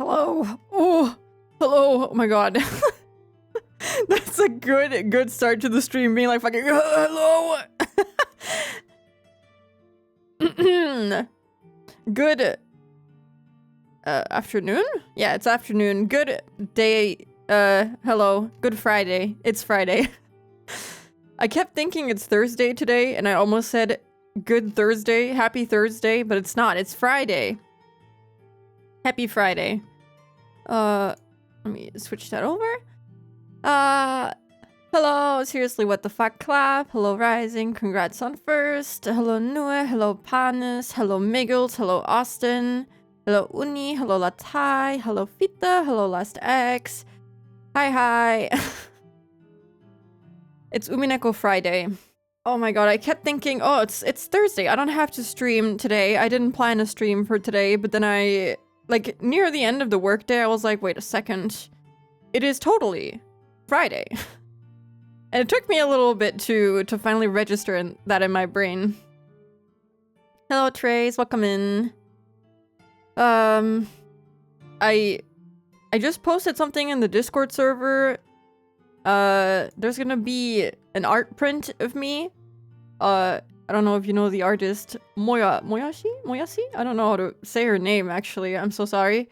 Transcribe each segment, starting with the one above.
Hello. Oh, hello. Oh my god. That's a good start to the stream, being like fucking hello. Good afternoon? Yeah, it's afternoon. Good day. Hello. Good Friday. It's Friday. I kept thinking it's Thursday today, and I almost said good Thursday, happy Thursday, but it's not. It's Friday. Happy Friday. Let me switch that over. Hello, seriously, what the fuck clap. Hello, Rising, congrats on first. Hello, Nue, hello, Panis, hello, Miggles, hello, Austin. Hello, Uni, hello, Latai, hello, Fita, hello, Last X. Hi. It's Umineko Friday. Oh my god, I kept thinking, oh, it's Thursday. I don't have to stream today. I didn't plan a stream for today, but then like, near the end of the workday, I was like, wait a second. It is totally Friday. And it took me a little bit to finally register that in my brain. Hello, Trace. Welcome in. I just posted something in the Discord server. There's gonna be an art print of me. I don't know if you know the artist Moyashi? I don't know how to say her name, actually. I'm so sorry.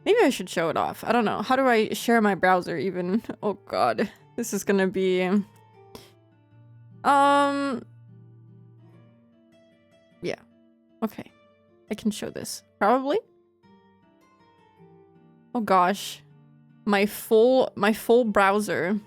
Maybe I should show it off. I don't know. How do I share my browser even? Oh god. This is gonna be... Yeah. Okay. I can show this. Probably? Oh gosh. My full browser.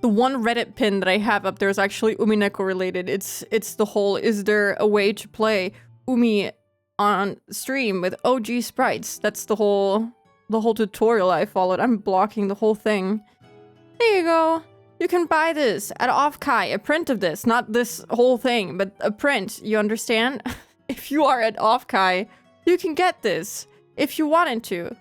The one Reddit pin that I have up there is actually Umineko related. It's the whole, is there a way to play Umi on stream with OG sprites? That's the whole tutorial I followed. I'm blocking the whole thing. There you go. You can buy this at Offkai, a print of this. Not this whole thing, but a print, you understand? If you are at Offkai, you can get this if you wanted to.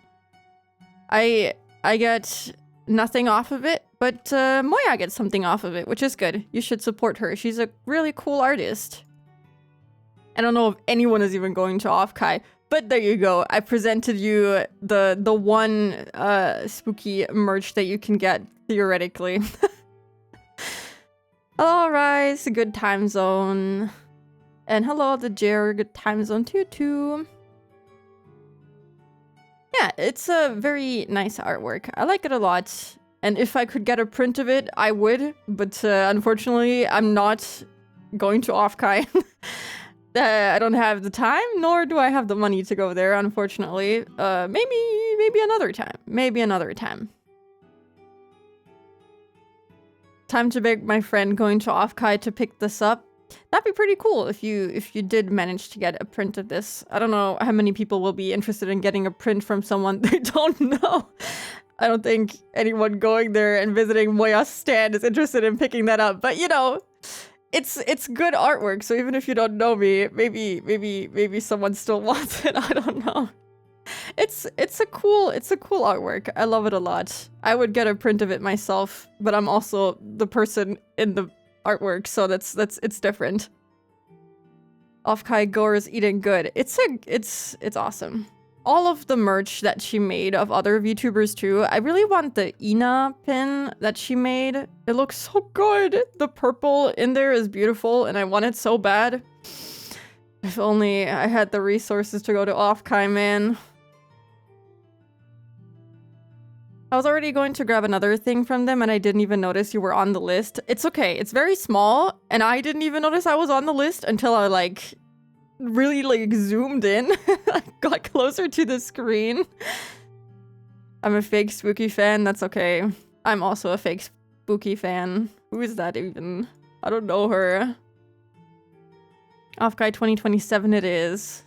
I get nothing off of it, but Moya gets something off of it, which is good. You should support her. She's a really cool artist. I don't know if anyone is even going to Offkai, but there you go. I presented you the one spooky merch that you can get, theoretically. Hello, Rise. Good time zone. And hello, the Jer. Good time zone too. Yeah, it's a very nice artwork. I like it a lot. And if I could get a print of it, I would. But unfortunately, I'm not going to Offkai. I don't have the time, nor do I have the money to go there, unfortunately. Maybe another time. Maybe another time. Time to beg my friend going to Offkai to pick this up. That'd be pretty cool if you did manage to get a print of this. I don't know how many people will be interested in getting a print from someone they don't know. I don't think anyone going there and visiting Moya's stand is interested in picking that up. But you know, it's good artwork. So even if you don't know me, maybe someone still wants it. I don't know. It's a cool artwork. I love it a lot. I would get a print of it myself, but I'm also the person in the artwork, so it's different. Offkai Gore's eating good. It's awesome. All of the merch that she made of other VTubers too. I really want the Ina pin that she made. It looks so good. The purple in there is beautiful, and I want it so bad. If only I had the resources to go to Offkai, man. I was already going to grab another thing from them and I didn't even notice you were on the list. It's okay. It's very small and I didn't even notice I was on the list until I really zoomed in. I got closer to the screen. I'm a fake spooky fan. That's okay. I'm also a fake spooky fan. Who is that even? I don't know her. Offkai 2027 it is.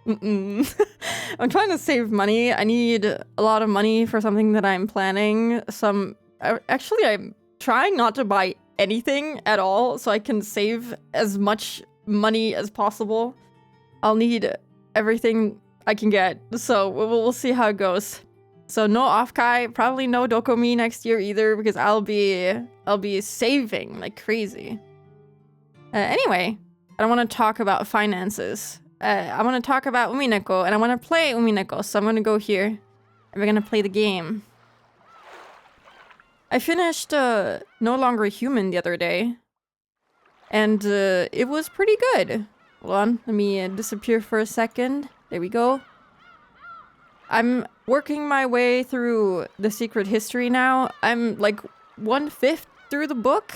I'm trying to save money. I need a lot of money for something that I'm planning. Actually, I'm trying not to buy anything at all so I can save as much money as possible. I'll need everything I can get. So we'll see how it goes. So no Offkai, probably no Dokomi next year either because I'll be saving like crazy. Anyway, I don't want to talk about finances. I want to talk about Umineko, and I want to play Umineko, so I'm going to go here, and we're going to play the game. I finished No Longer Human the other day, and it was pretty good. Hold on, let me disappear for a second. There we go. I'm working my way through the secret history now. I'm like 1/5 through the book,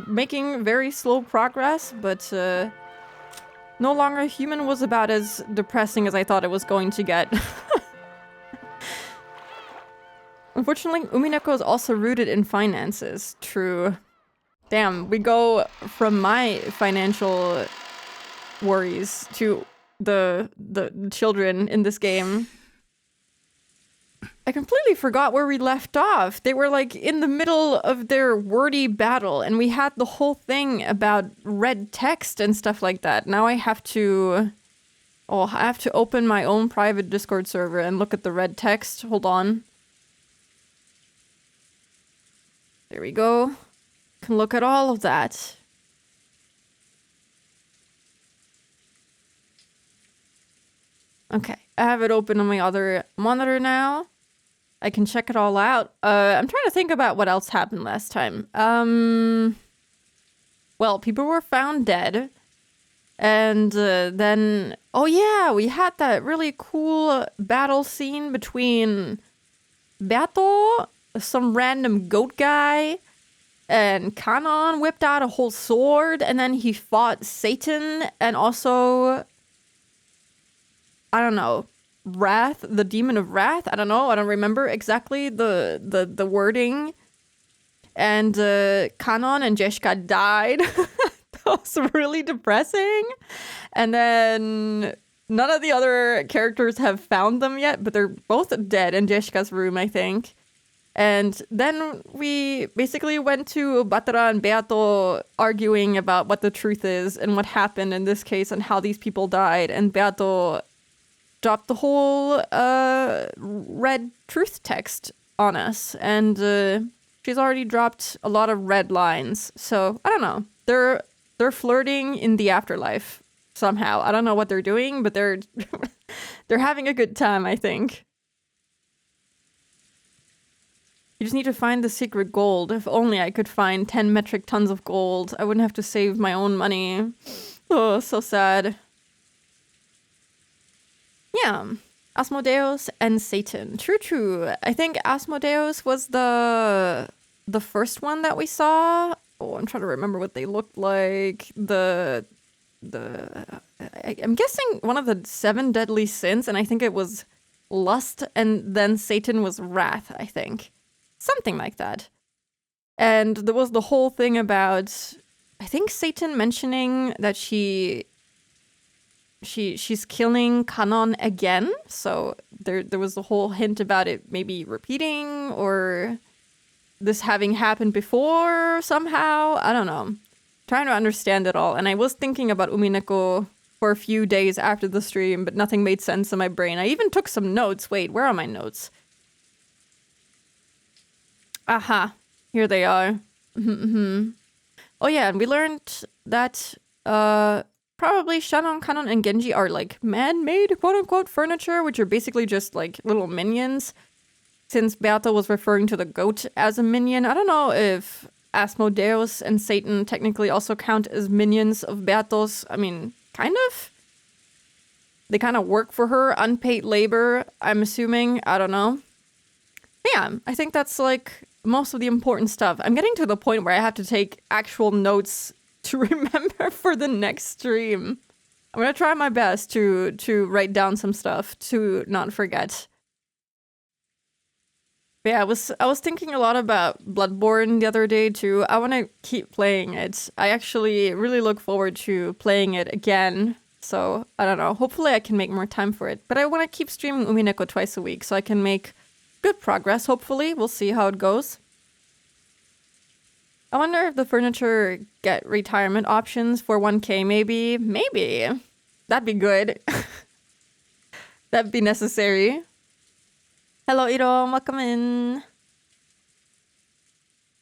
making very slow progress, but No Longer Human was about as depressing as I thought it was going to get. Unfortunately, Umineko is also rooted in finances. True. Damn, we go from my financial worries to the children in this game. I completely forgot where we left off. They were like in the middle of their wordy battle, and we had the whole thing about red text and stuff like that. Now I have to... Oh, I have to open my own private Discord server and look at the red text. Hold on. There we go. Can look at all of that. Okay, I have it open on my other monitor now. I can check it all out. I'm trying to think about what else happened last time. Well, people were found dead. And then... Oh yeah, we had that really cool battle scene between Beto, some random goat guy, and Kanon whipped out a whole sword, and then he fought Satan, and also... I don't know... Wrath, the demon of wrath. I don't know. I don't remember exactly the wording. And Kanon and Jeshka died. That was really depressing. And then none of the other characters have found them yet, but they're both dead in Jeshka's room, I think. And then we basically went to Batara and Beato arguing about what the truth is and what happened in this case and how these people died. And Beato dropped the whole red truth text on us, and she's already dropped a lot of red lines. So I don't know. They're flirting in the afterlife somehow. I don't know what they're doing, but they're they're having a good time, I think. You just need to find the secret gold. If only I could find 10 metric tons of gold, I wouldn't have to save my own money. Oh, so sad. Yeah, Asmodeus and Satan. True. I think Asmodeus was the first one that we saw. Oh, I'm trying to remember what they looked like. I'm guessing one of the 7 deadly sins, and I think it was lust, and then Satan was wrath, I think. Something like that. And there was the whole thing about, I think Satan mentioning that she's killing Kanon again, so there was the whole hint about it maybe repeating or this having happened before somehow. I don't know. Trying to understand it all, and I was thinking about Umineko for a few days after the stream, but nothing made sense in my brain. I even took some notes. Wait, where are my notes? Aha, here they are. Oh yeah, and we learned that probably Shannon, Kanon, and Genji are like man-made quote-unquote furniture, which are basically just like little minions. Since Beato was referring to the goat as a minion, I don't know if Asmodeus and Satan technically also count as minions of Beatos. I mean, kind of. They kind of work for her, unpaid labor, I'm assuming. I don't know. Yeah, I think that's like most of the important stuff. I'm getting to the point where I have to take actual notes to remember for the next stream. I'm gonna try my best to write down some stuff to not forget. But yeah, I was thinking a lot about Bloodborne the other day too. I want to keep playing it. I actually really look forward to playing it again. So I don't know. Hopefully I can make more time for it. But I want to keep streaming Umineko twice a week so I can make good progress. Hopefully, we'll see how it goes. I wonder if the furniture get retirement options for 1K, maybe? Maybe. That'd be good. That'd be necessary. Hello, Iro. Welcome in.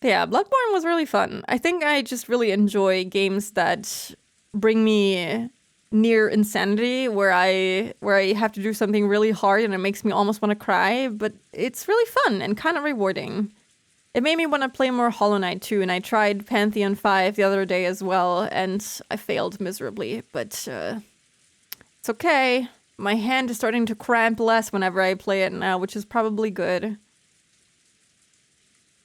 But yeah, Bloodborne was really fun. I think I just really enjoy games that bring me near insanity where I have to do something really hard and it makes me almost want to cry, but it's really fun and kind of rewarding. It made me want to play more Hollow Knight too, and I tried Pantheon 5 the other day as well, and I failed miserably, but it's okay. My hand is starting to cramp less whenever I play it now, which is probably good.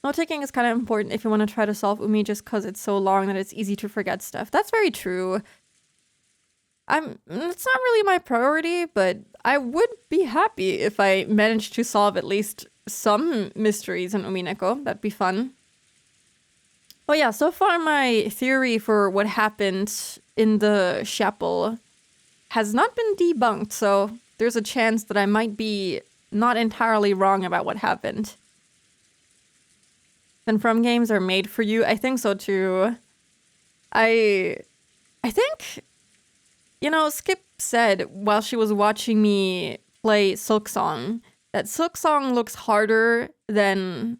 Note-taking is kind of important if you want to try to solve Umi just because it's so long that it's easy to forget stuff. That's very true. It's not really my priority, but I would be happy if I managed to solve at least some mysteries in Umineko. That'd be fun. Oh yeah, so far my theory for what happened in the chapel has not been debunked, so there's a chance that I might be not entirely wrong about what happened. Then From games are made for you. I think so too. I think, you know, Skip said while she was watching me play Silksong that Silksong looks harder than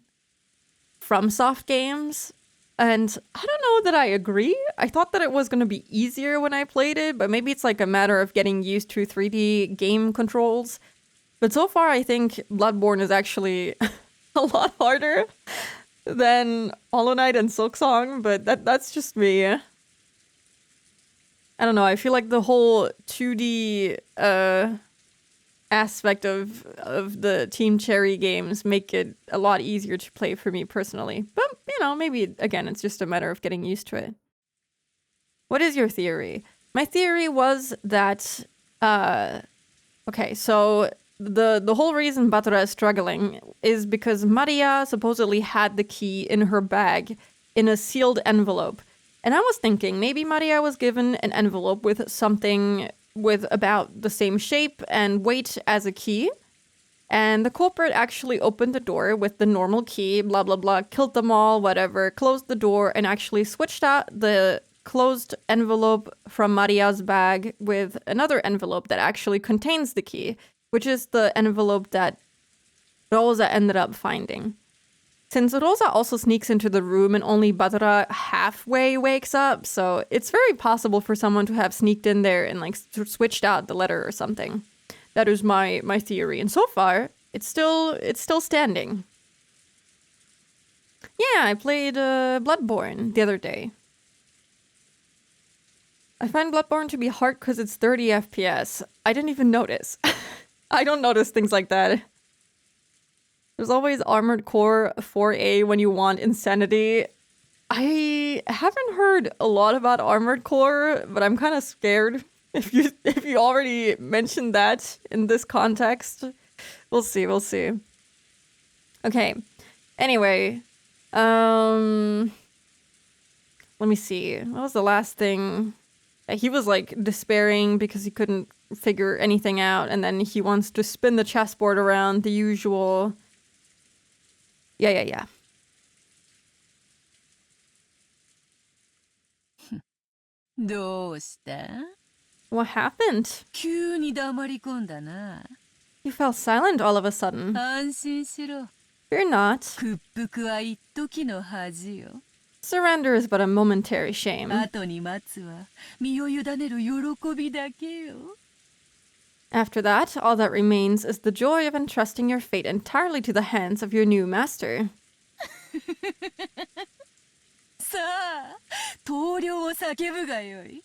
FromSoft games. And I don't know that I agree. I thought that it was going to be easier when I played it, but maybe it's like a matter of getting used to 3D game controls. But so far, I think Bloodborne is actually a lot harder than Hollow Knight and Silksong, but that's just me. I don't know, I feel like the whole 2D aspect of the Team Cherry games make it a lot easier to play for me personally. But, you know, maybe, again, it's just a matter of getting used to it. What is your theory? My theory was that, okay, so the whole reason Batra is struggling is because Maria supposedly had the key in her bag in a sealed envelope. And I was thinking maybe Maria was given an envelope with something with about the same shape and weight as a key. And the culprit actually opened the door with the normal key, blah, blah, blah, killed them all, whatever, closed the door, and actually switched out the closed envelope from Maria's bag with another envelope that actually contains the key, which is the envelope that Rosa ended up finding. Since Rosa also sneaks into the room and only Batra halfway wakes up, so it's very possible for someone to have sneaked in there and like switched out the letter or something. That is my theory, and so far it's still standing. Yeah, I played Bloodborne the other day. I find Bloodborne to be hard because it's 30 FPS. I didn't even notice. I don't notice things like that. There's always Armored Core 4A when you want insanity. I haven't heard a lot about Armored Core, but I'm kind of scared if you already mentioned that in this context. We'll see. Okay. Anyway, let me see. What was the last thing? He was like despairing because he couldn't figure anything out, and then he wants to spin the chessboard around the usual. Yeah. どうした? What happened? 急に黙り込んだな。You fell silent all of a sudden. 安心しろ。 Fear not. 屈服は一時の恥よ。 Surrender is but a momentary shame. 後に待つは身を委ねる喜びだけよ。 After that, all that remains is the joy of entrusting your fate entirely to the hands of your new master. さあ、投了を叫ぶがよい。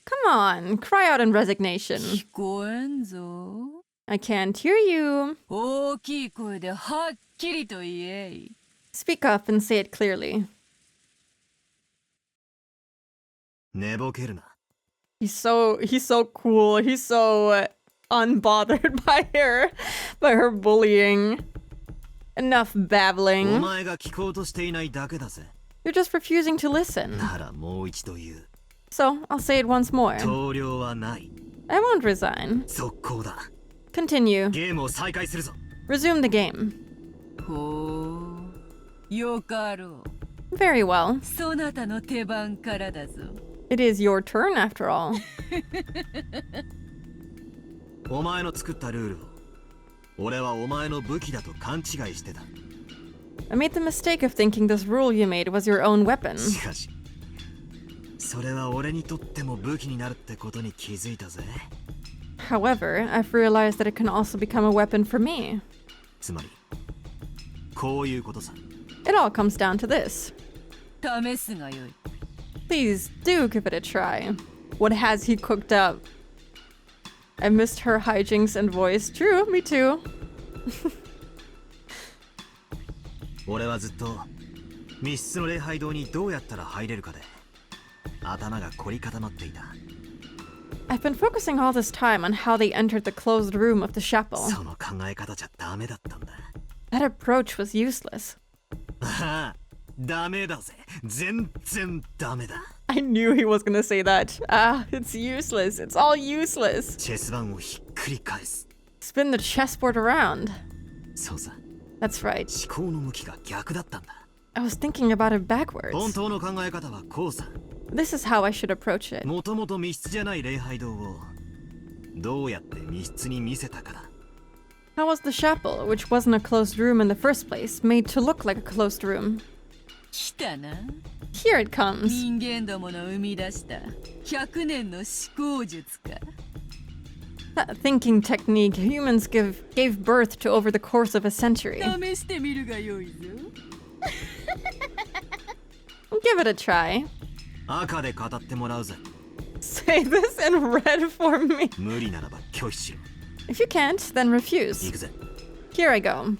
Come on, cry out in resignation. 聞こえんぞ。 I can't hear you. 大きい声ではっきりと言えい。 Speak up and say it clearly. 寝ぼけるな。 He's so cool. He's so unbothered by her bullying. Enough お babbling. 前が聞こうとしていないだけだぜ。 You're just refusing to listen. ならもう一度言う。 So, I'll say it once more. 投了はない。 I won't resign. 速攻だ。 Continue. ゲームを再開するぞ。 Resume the game. ほう、よかろう。 Very well. そなたの手番からだぞ。 It is your turn after all. お前の作ったルールを俺はお前の武器だと勘違いしてた。 I made the mistake of thinking this rule you made was your own weapon. しかしそれは俺にとっても武器になるってことに気づいたぜ。 However, I've realized that it can also become a weapon for me. つまりこういうことさ。 It all comes down to this. 試すがよい。 Please do give it a try. What has he cooked up? I missed her hijinks and voice. True, me too. 俺はずっと密室の礼拝堂にどうやったら入れるかで頭が凝り固まっていた。 I've been focusing all this time on how they entered the closed room of the chapel. その考え方じゃダメだったんだ。 That approach was useless. ああ、ダメだぜ。全然ダメだ。 I knew he was gonna say that. Ah, it's useless. It's all useless. チェス盤をひっくり返す。 Spin the chessboard around. そうさ。 That's right. 思考の向きが逆だったんだ。 I was thinking about it 本 backwards. 当の考え方はこうさ。 This is how I should approach it. もともと密室じゃない礼拝堂をどうやって密室に見せたかだ。 How was the chapel, which wasn't a closed room in the first place, made to look like a closed room? 来たな。 Here it comes. 人間どもの生み出した100年の思考術か。 That thinking technique humans gave birth to over the course of a century. 試してみるがよいぞ。 Give it a try. 赤で語ってもらうぜ。 Say this in red for me. 無理ならば拒否しろ。 If you can't, then 行 refuse. くぜ。 Here I go.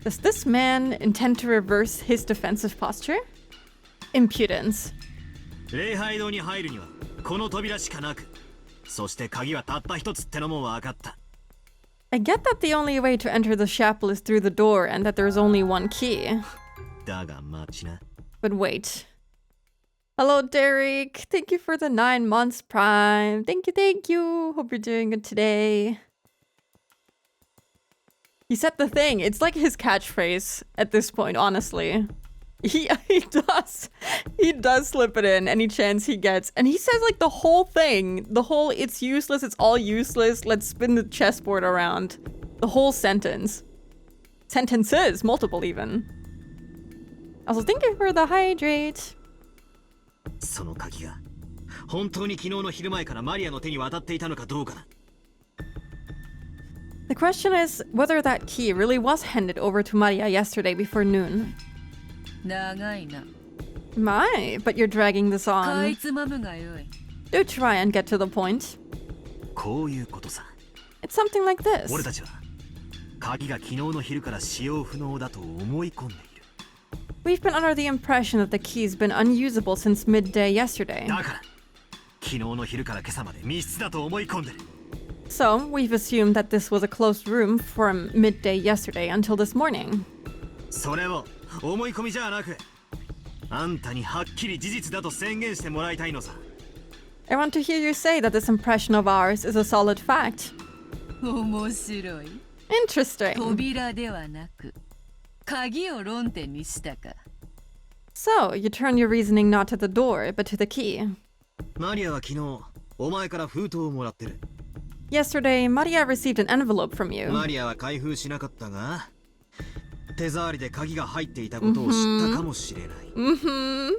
Does this man intend to reverse his defensive posture? Impudence. 礼拝堂に入るにはこの扉しかなく、そして鍵はたった一つってのも分かった。 I get that the only way to enter the chapel is through the door and that there's only one key. だが待ちな。 But wait. Hello, Derek. Thank you for the 9 months prime. Thank you, thank you. Hope you're doing good today. He said the thing. It's like his catchphrase at this point, honestly. He does. He does slip it in any chance he gets. And he says like the whole thing. The whole it's useless, it's all useless. Let's spin the chessboard around. The whole sentence. Sentences, multiple even. Also, thank you for the hydrate. その鍵が本当に昨日の昼前からマリアの手に渡っていたのかどうかだ。 The question is whether that key really was handed over to Maria yesterday before noon. 長いな。 My, but you're dragging this かい on. つまむがよい。 Do try and get to the point. こういうことさ。 It's something like this. 俺たちは鍵が昨日の昼から使用不能だと思い込んでいる。 We've been under the impression that the key's been unusable since midday yesterday. だから昨日の昼から今朝まで密室だと思い込んでる。 So, we've assumed that this was a closed room from midday yesterday until this morning. それを思い込みじゃなく、あんたにはっきり事実だと宣言してもらいたいのさ。 I want to hear you say that this impression of ours is a solid fact. 面白い。 Interesting. 扉ではなく、鍵を論点にしたか。 So, you turn your reasoning not to the door, but to the key. マリアは昨日お前から封筒をもらってる。 Yesterday, Maria received an envelope from you. マリアは開封しなかったが、手触りで鍵が入っていたことを知ったかもしれない。Mm-hmm.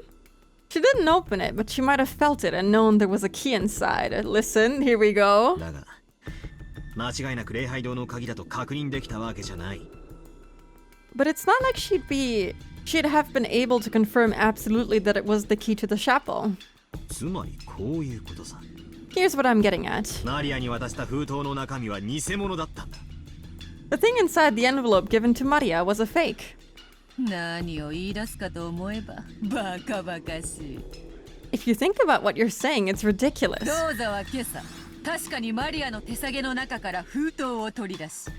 She didn't open it, but she might have felt it and known there was a key inside. Listen, here we go. だが、間違いなく礼拝堂の鍵だと確認できたわけじゃない。 But it's not like she'd have been able to confirm absolutely that it was the key to the chapel. つまりこういうことさ。 Here's what I'm getting at. マリアに渡した封筒の中身は偽物だったんだ。 The thing inside the envelope given to Maria was a fake. 何を言い出すかと思えば、バカバカしい。 If you think about what you're saying, it's ridiculous. ローザは今朝、確かにマリアの手提げの中から封筒を取り出し、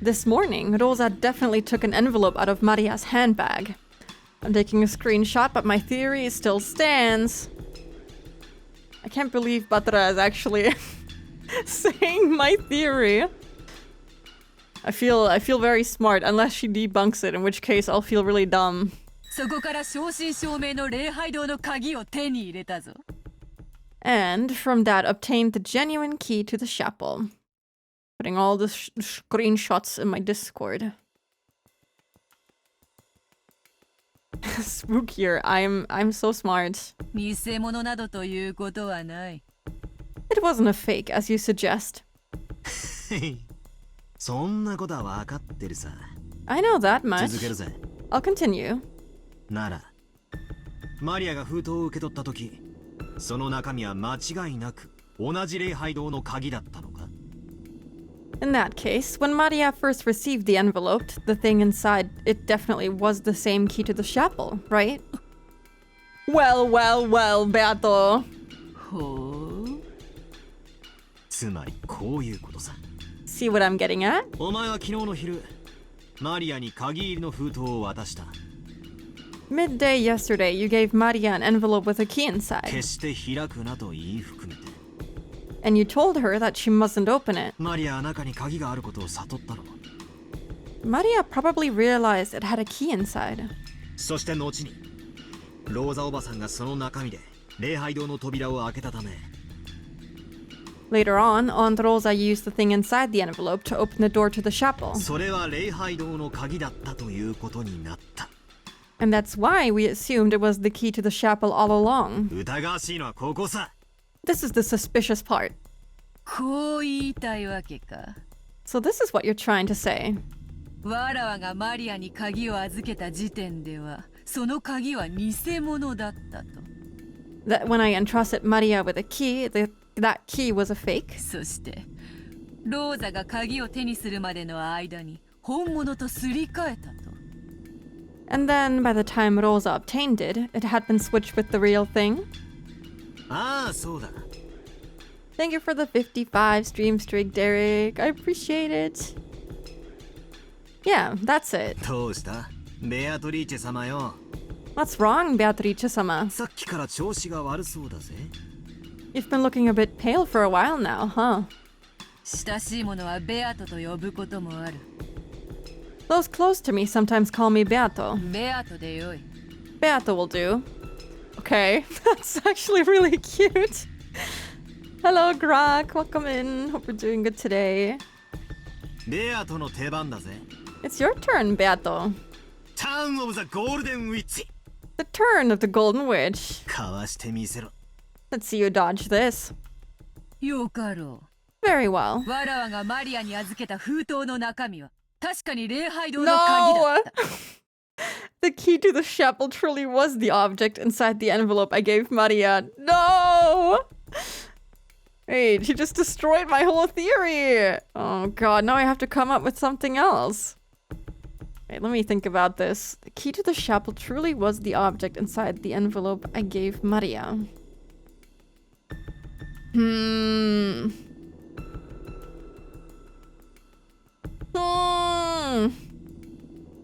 This morning, Rosa definitely took an envelope out of Maria's handbag. I'm taking a screenshot, but my theory still stands. I can't believe Batra is actually saying my theory. I feel very smart, unless she debunks it, in which case I'll feel really dumb. そこから正真正銘の礼拝堂の鍵を手に入れたぞ。 And from that obtained the genuine key to the chapel. Putting all the screenshots in my Discord. Spookier. I'm so smart. 偽物などということはない。 It wasn't a fake, as you suggest. そんなことは分かってるさ。 I know that much. 続けるぜ。 I'll continue. なら、マリアが封筒を受け取った時、その中身は間違いなく同じ礼拝堂の鍵だったのか？ In that case, when Maria first received the envelope, the thing inside, it definitely was the same key to the chapel, right? Well, Beato. ほう。つまりこういうことさ。 See what I'm getting at? お前は昨日の昼、マリアに鍵入りの封筒を渡した。 Midday yesterday, you gave Maria an envelope with a key inside. 決して開くなと言い含めて。 And you told her that she mustn't open it. マリアは中に鍵があることを悟ったろ。 Maria probably realized it had a key inside. そして後に、ローザおばさんがその中身で礼拝堂の扉を開けたため、 Later on, Aunt Rosa used the thing inside the envelope to open the door to the chapel. それは礼拝堂の鍵だったということになった。 And that's why we assumed it was the key to the chapel all along. 疑わしいのはここさ。 This is the suspicious part. こう言いたいわけか。 So this is what you're trying to say. わらわがマリアに鍵を預けた時点では、その鍵は偽物だったと。 That when I entrusted Maria with a key, that key was a fake. そして、ローザが鍵を手にするまでの間に本物とすり替えたと。 And then by the time Rosa obtained it, it had been switched with the real thing. ああ、そうだ。 Thank you for the 55 stream streak, Derek. I appreciate it. Yeah, that's it. どうしたベアトリーチェ様よ。 What's wrong, Beatrice-sama? さっきから調子が悪そうだぜ。 You've been looking a bit pale for a while now, huh? 親しい者はベアトと呼ぶこともある。 Those close to me sometimes call me Beato. ベアトでよい。 Beato will do. Okay, that's actually really cute. Hello, Grok. Welcome in. Hope you're doing good today. ベアトの出番だぜ。 It's your turn, Beato. ターンオブザゴールデンウィッチ。 The turn of the Golden Witch. かわしてみせろ。 Let's see you dodge this. よかろ Very well. う。わらわがマリアに預けた封筒の中身は確かに礼拝堂の鍵だった。 The key to the chapel truly was the object inside the envelope I gave Maria. No! Wait, she just destroyed my whole theory. Oh god, now I have to come up with something else. Wait, let me think about this. The key to the chapel truly was the object inside the envelope I gave Maria.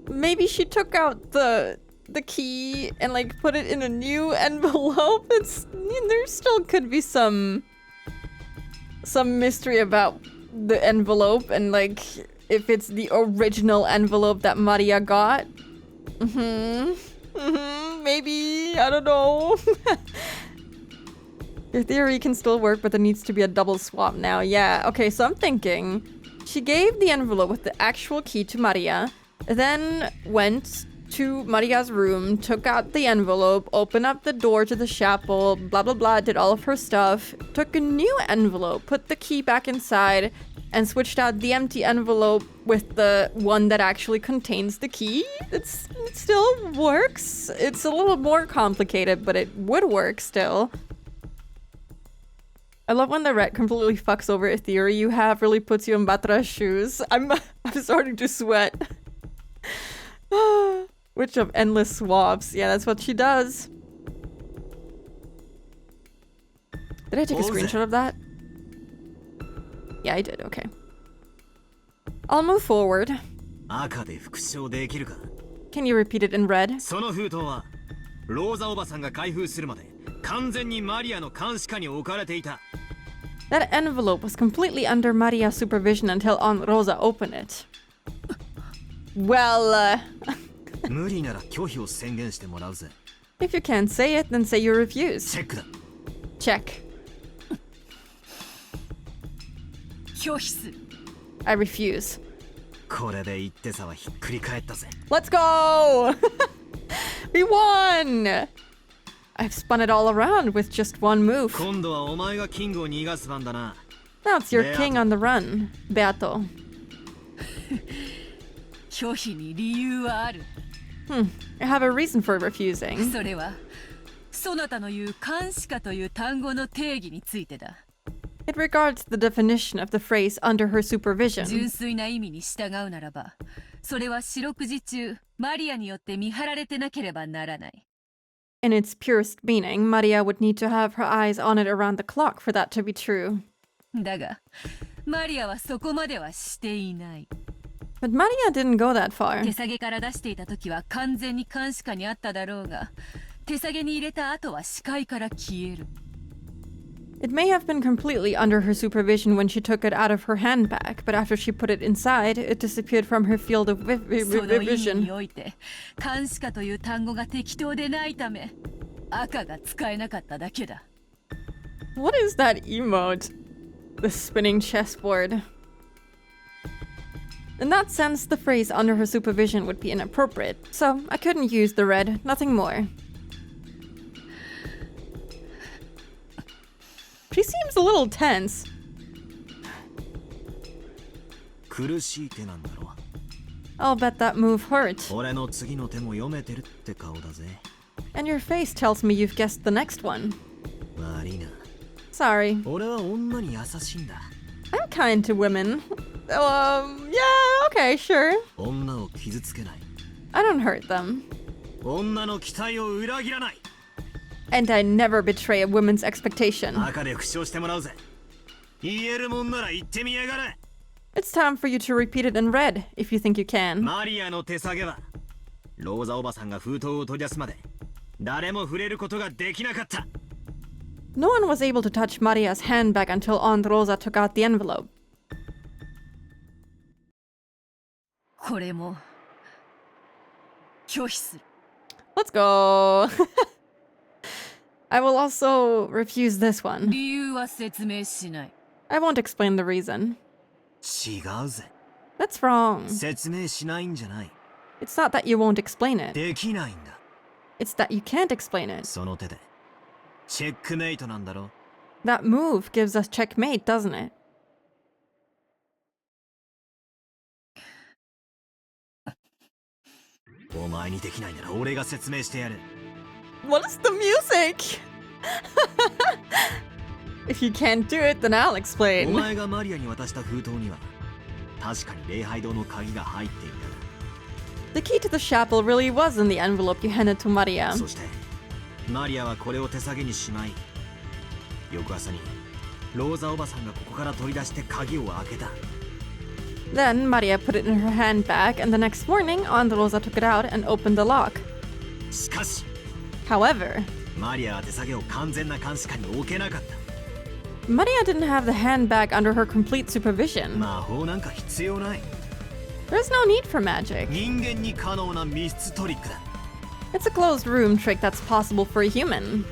Maybe she took out the key and like put it in a new envelope. There still could be some mystery about the envelope and like if it's the original envelope that Maria got. Maybe, I don't know. Your theory can still work, but there needs to be a double swap now. Yeah, okay, so I'm thinking she gave the envelope with the actual key to Maria, then went to Maria's room, took out the envelope, opened up the door to the chapel, blah blah blah, did all of her stuff, took a new envelope, put the key back inside, and switched out the empty envelope with the one that actually contains the key. It still works. It's a little more complicated, but it would work still. I love when the ret completely fucks over a theory you have, really puts you in Batra's shoes. I'm starting to sweat. Witch of endless swaps. Yeah, that's what she does. Did I take a screenshot of that? Yeah, I did. Okay. I'll move forward. 赤で復唱できるか？ Can you repeat it in red? その封筒はローザおばさんが開封するまで完全にマリアの監視下に置かれていた。 That envelope was completely under Maria's supervision until Aunt Rosa opened it. Well, 無理なら拒否を宣言してもらうぜ。 if you can't say it, then say you refuse. チェックだ。 Check. 拒否する。 I refuse. これで一手差はひっくり返ったぜ。 Let's go! We won! I've spun it all around with just one move. 今度はお前がキングを逃がす番だな。 Now it's your king on the run, Beato. 拒否に理由はある。 I have a reason for refusing. それはそなたの言う監視下という単語の定義についてだ。 It regards the definition of the phrase under her supervision. 純粋な意味に従うならば、それは四六時中マリアによって見張られてなければならない。 In its purest meaning, Maria would need to have her eyes on it around the clock for that to be true. だが、マリアはそこまではしていない。 But Maria didn't go that far. 手下げから出していた時は完全に監視下にあっただろうが、手下げに入れた後は視界から消える。 It may have been completely under her supervision when she took it out of her handbag, but after she put it inside, it disappeared from her field of その意味 vision. において、監視下という単語が適当でないため、赤が使えなかっただけだ。 What is that emote? The spinning chessboard. In that sense, the phrase under her supervision would be inappropriate, so I couldn't use the red, nothing more. She seems a little tense. 苦しい手なんだろ I'll bet that move hurt. う。俺の次の手も読めてるって顔だぜ。 And your face tells me you've guessed the next one. 悪いな。 Sorry. 俺は女に優しいんだ。 I'm kind to women. Yeah, okay, sure. 女を傷つけない。 I don't hurt them. 女の期待を裏切らない。 And I never betray a woman's expectation. 赤で復唱してもらうぜ。言えるもんなら言ってみやがれ。 It's time for you to repeat it in red, if you think you can. マリアの手下げは、ローザおばさんが封筒を取り出すまで、誰も触れることができなかった。 No one was able to touch Maria's handbag until Aunt Rosa took out the envelope. これも拒否する。 Let's go. I will also refuse this one. 理由は説明しない。 I won't explain the reason. 違うぜ。 That's wrong. 説明しないんじゃない。 It's not that you won't explain it. できないんだ。 It's that you can't explain it. その手で。チェックメイトなんだろ。 That move gives us checkmate, doesn't it?「お前にできないなら俺が説明してやる。 What is the music? If you can't do it, then I'll お explain. 前がマリアに渡した封筒には確かに礼拝堂の鍵が入っていた。 The key to the chapel really was in the envelope you handed to Maria. そしてマリアはこれを手提げにしまい、翌朝にローザおばさんがここから取り出して鍵を開けた。 Then Maria put it in her handbag, and the next morning, Aunt Rosa took it out and opened the lock. しかし However, マリアは手提げを完全な監視下に置けなかった。 Maria didn't have the handbag under her complete supervision. 魔法なんか必要ない。 There's no need for magic. 人間に可能な密室トリックだ。 It's a closed room trick that's possible for a human.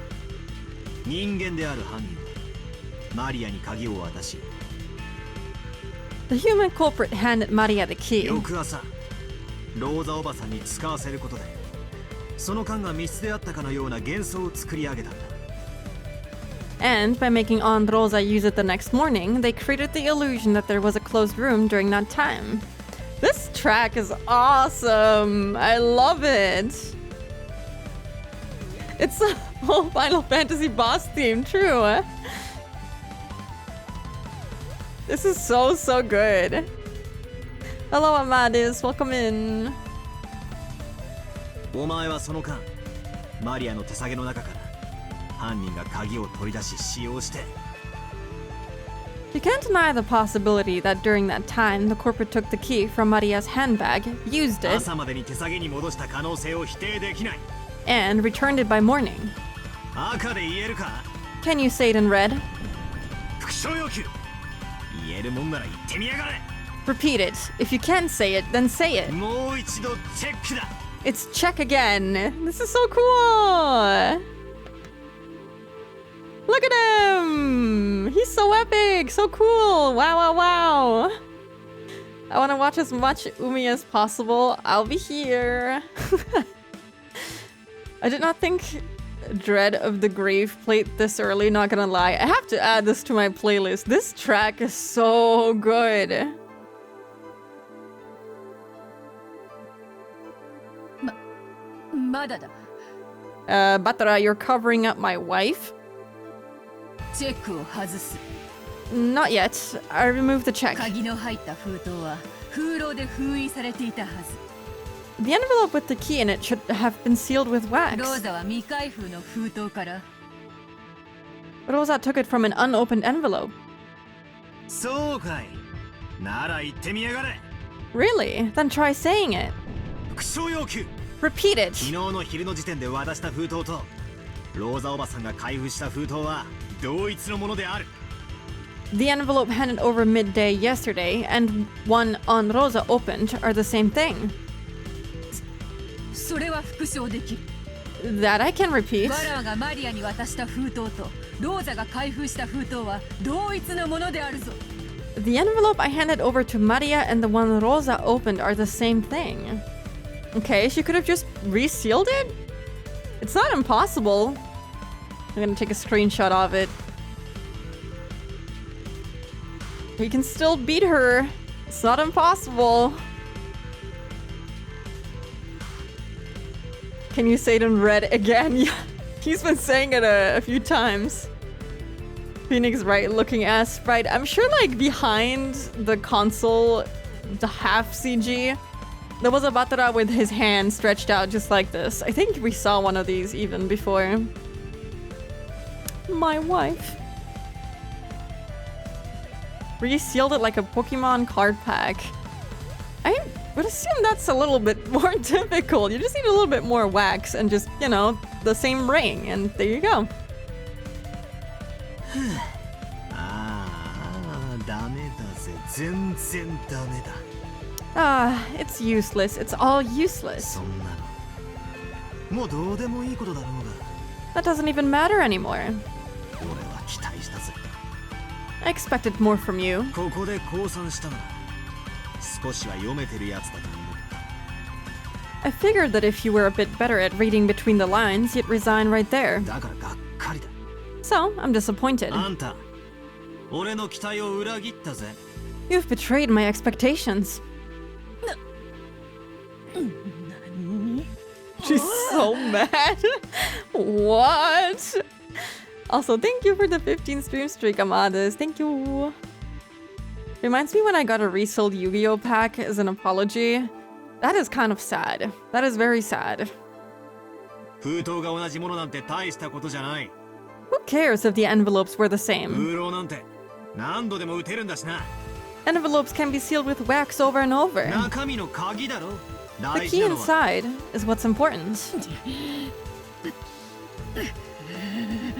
人間である犯人はマリアに鍵を渡し、 The human culprit handed Maria the key. 翌朝ローザおばさんに使わせることで、その間が密室であったかのような幻想を作り上げたんだ。 And by making Aunt Rosa use it the next morning, they created the illusion that there was a closed room during that time. This track is awesome! I love it! It's the whole Final Fantasy boss theme, true! This is so, so good. Hello, Amadis. Welcome in. お前はその間マリアの手提げの中から犯人が鍵を取り出し使用して、 You can't deny the possibility that during that time, the corporate took the key from Maria's handbag, used it, 朝までに手提げに戻した可能性を否定できない。 and returned it by morning. 赤で言えるか？ Can you say it in red? 復唱要求。言えるもんなら言ってみやがれ。 Repeat it. If you can say it, then say it. もう一度チェックだ。 It's check again. This is so cool. Look at him. He's so epic. So cool. Wow, wow, wow. I want to watch as much Umi as possible. I'll be here. I did not think Dread of the Grave played this early, not gonna lie. I have to add this to my playlist. This track is so good. Batara, you're covering up my wife? チェックを外す。 Not yet. I removed the check. 鍵の入った封筒は封筒で封印されていたはず。 The envelope with the key in it should have been sealed with ロ wax. ーザは未開封の封筒から Rosa took it from an unopened envelope. そうかい。なら言ってみやがれ。 Really? Then try saying it. 復唱要求。 Repeat 昨 it. 日の昼の時点で渡した封筒とローザおばさんが開封した封筒は同一のものである。 The envelope handed over midday yesterday and one on Rosa opened are the same thing. それは復唱できる。 That I can repeat. バラーがマリアに渡した封筒とローザが開封した封筒は同一のものであるぞ。 The envelope I handed over to Maria and the one Rosa opened are the same thing. Okay, she could have just resealed it? It's not impossible. I'm gonna take a screenshot of it. We can still beat her. It's not impossible. Can you say it in red again? Yeah, he's been saying it a few times. Phoenix Wright looking ass sprite. I'm sure like behind the console, the half CG, there was a Batara with his hand stretched out just like this. I think we saw one of these even before. My wife. Resealed it like a Pokemon card pack. I would assume that's a little bit more difficult. You just need a little bit more wax and just, you know, the same ring, and there you go. ああ、ダメだぜ。全然ダメだ。 Ah, it's useless. It's all useless. そんなのもうどうでもいいことだろうが。 That doesn't even matter anymore. 俺は期待したぜ。 I expected more from you. ここで降参したの。少しは読めてるやつだと思った。 I figured that if you were a bit better at reading between the lines, you'd resign right there. だからがっかりだ。 So, I'm disappointed. あんた、俺の期待を裏切ったぜ。 You've betrayed my expectations. She's so mad. What? Also, thank you for the 15 stream streak, Amadas. Thank you. Reminds me when I got a resold Yu-Gi-Oh pack as an apology. That is kind of sad. That is very sad. 封筒が同じものなんて大したことじゃない。 Who cares if the envelopes were the same? 封筒なんて何度でも打てるんだしな。 Envelopes can be sealed with wax over and over. 中身の鍵だろ。 The 大 key 事なのは inside is what's important.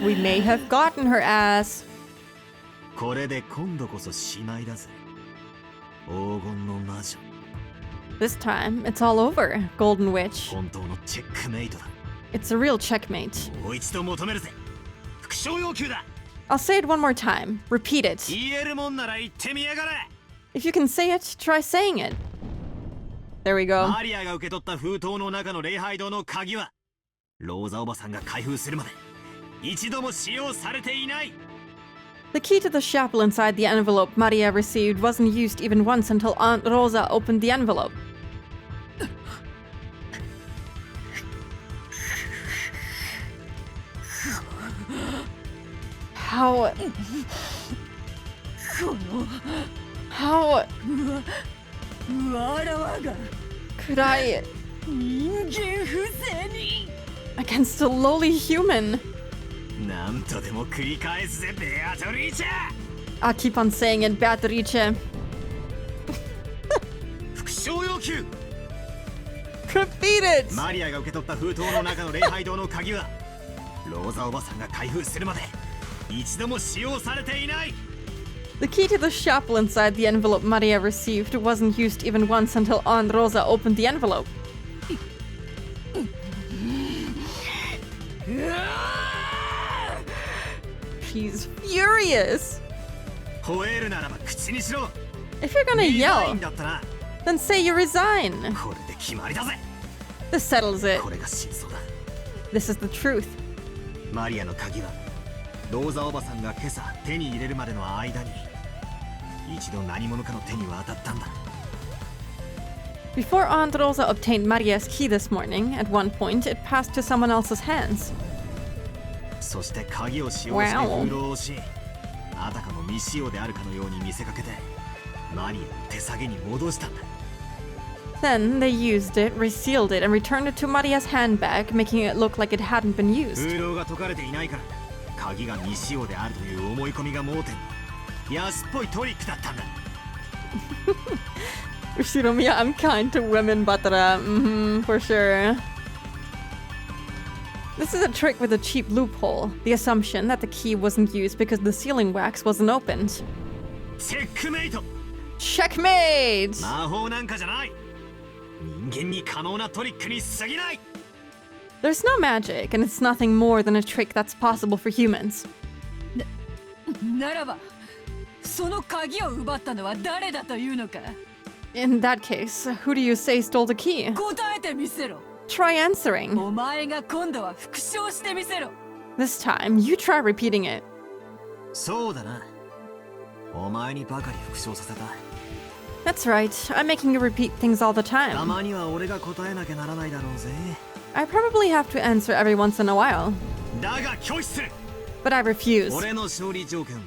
We may have gotten her ass. これで今度こそしまいだぜ。黄金の魔女。 This time, it's all over, Golden Witch. 本当のチェックメイトだ。 It's a real checkmate. もう一度求めるぜ。復唱要求だ。 I'll say it one more time. Repeat it. 言えるもんなら言ってみやがれ。 If you can say it, try saying it. There we go. マリアが受け取った封筒の中の礼拝堂の鍵はローザおばさんが開封するまで一度も使用されていない。 The key to the chapel inside the envelope Maria received wasn't used even once until Aunt Rosa opened the envelope. How... How... わらわが could I... 人間不正に against a lowly human? 何度でも繰り返すぜ、ベアトリーチェ。 I'll keep on saying it, Beatrice. 復唱要求。 Repeat it! マリアが受け取った封筒の中の礼拝堂の鍵はローザおばさんが開封するまで一度も使用されていない。 The key to the chapel inside the envelope Maria received wasn't used even once until Aunt Rosa opened the envelope. She's furious! 吠えるならば口にしろ。 If you're gonna リザイ yell, ンだったな。 then say you resign. これで決まりだぜ。 This settles it. これが真相だ。This is the truth. マリアの鍵はローザおばさんが今朝手に入れるまでの間に一度何者かの手に渡ったんだ。 Before Aunt Rosa obtained Maria's key this morning, at one point it passed to someone else's hands. そして鍵を使用して封筒をし、あたかも未使用であるかのように見せかけてマリアを手提げに戻したんだ。 Then they used it, resealed it, and returned it to Maria's handbag, making it look like it hadn't been used. 封筒が解かれていないから鍵が未使用であるという思い込みが盲点。安っぽいトリックだったんだ。 Ushiromiya, I'm kind to women, Batara. For sure. This is a trick with a cheap loophole. The assumption that the key wasn't used because the sealing wax wasn't opened. チェックメイト。 Checkmate! 魔法なんかじゃない。人間に可能なトリックに過ぎない。 There's no magic, and it's nothing more than a trick that's possible for humans. ならばその鍵を奪ったのは誰だというのか。 In that case, who do you say stole the key? 答えてみせろ。 Try answering. お前が今度は復唱してみせろ。 This time, you try repeating it. そうだな。お前にばかり復唱させた。 That's right, I'm making you repeat things all the た time. まには俺が答えなきゃならないだろうぜ。 I probably have to answer every once in a while, だが拒否する。 but I refuse. 俺の勝利条件は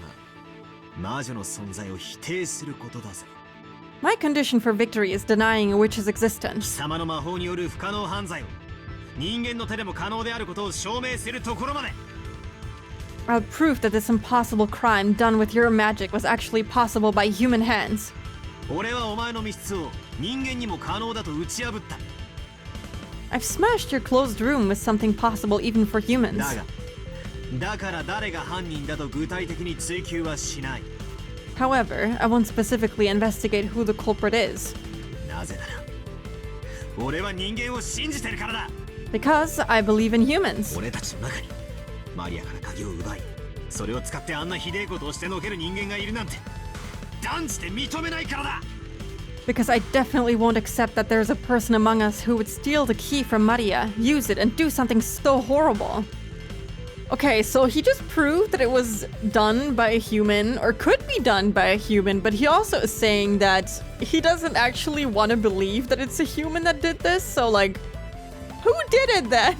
魔女の存在を否定することだぜ。 My condition for victory is denying a witch's existence. 貴様の魔法による不可能犯罪を人間の手でも可能であることを証明するところまで。 I'll prove that this impossible crime done with your magic was actually possible by human hands. 俺はお前の密室を人間にも可能だと打ち破った。 I've smashed your closed room with something possible even for humans. だから誰が犯人だと具体的に追及はしない。 However, I won't specifically investigate who the culprit is, なぜなら俺は人間を信じてるからだ。 because I believe in humans. 俺たちの中にマリアから鍵を奪い、それを使ってあんなひでえことをしてのける人間がいるなんて断じて認めないからだ。 Because I definitely won't accept that there's a person among us who would steal the key from Maria, use it, and do something so horrible. Okay, so he just proved that it was done by a human, or could be done by a human, but he also is saying that he doesn't actually want to believe that it's a human that did this, so like, who did it then?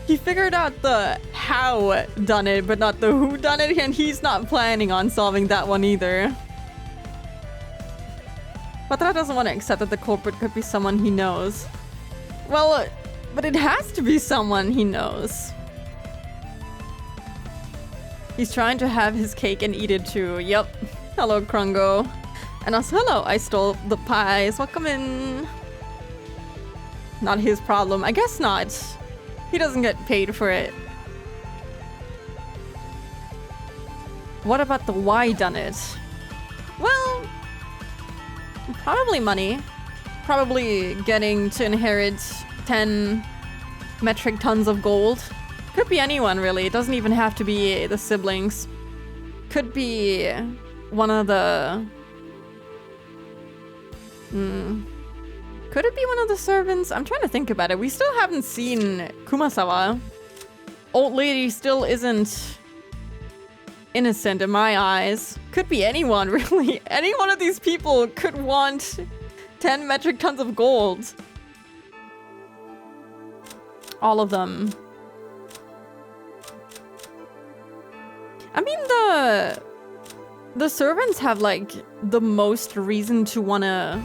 He figured out the how done it, but not the who done it, and he's not planning on solving that one either. Patara doesn't want to accept that the culprit could be someone he knows. Well, but it has to be someone he knows. He's trying to have his cake and eat it too. Yep. Hello, Krungo. And also, hello, I stole the pies. Welcome in. Not his problem. I guess not. He doesn't get paid for it. What about the why done it? Well, probably money. Probably getting to inherit 10 metric tons of gold. Could be anyone, really. It doesn't even have to be the siblings. Could be one of the... Could it be one of the servants? I'm trying to think about it. We still haven't seen Kumasawa. Old lady still isn't innocent in my eyes. Could be anyone, really. Any one of these people could want 10 metric tons of gold. All of them. I mean, the servants have, like, the most reason to want to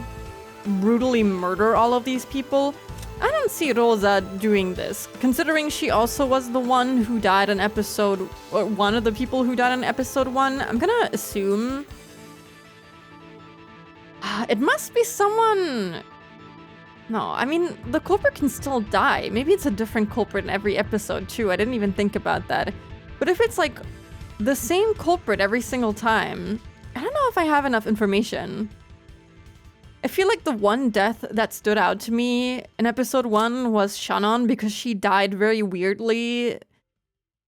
brutally murder all of these people. I don't see Rosa doing this, considering she also was the one who died in episode... or one of the people who died in episode 1. I'm gonna assume... it must be someone... No, I mean, the culprit can still die. Maybe it's a different culprit in every episode, too. I didn't even think about that. But if it's, like, the same culprit every single time, I don't know if I have enough information. I feel like the one death that stood out to me in episode 1 was Shannon, because she died very weirdly.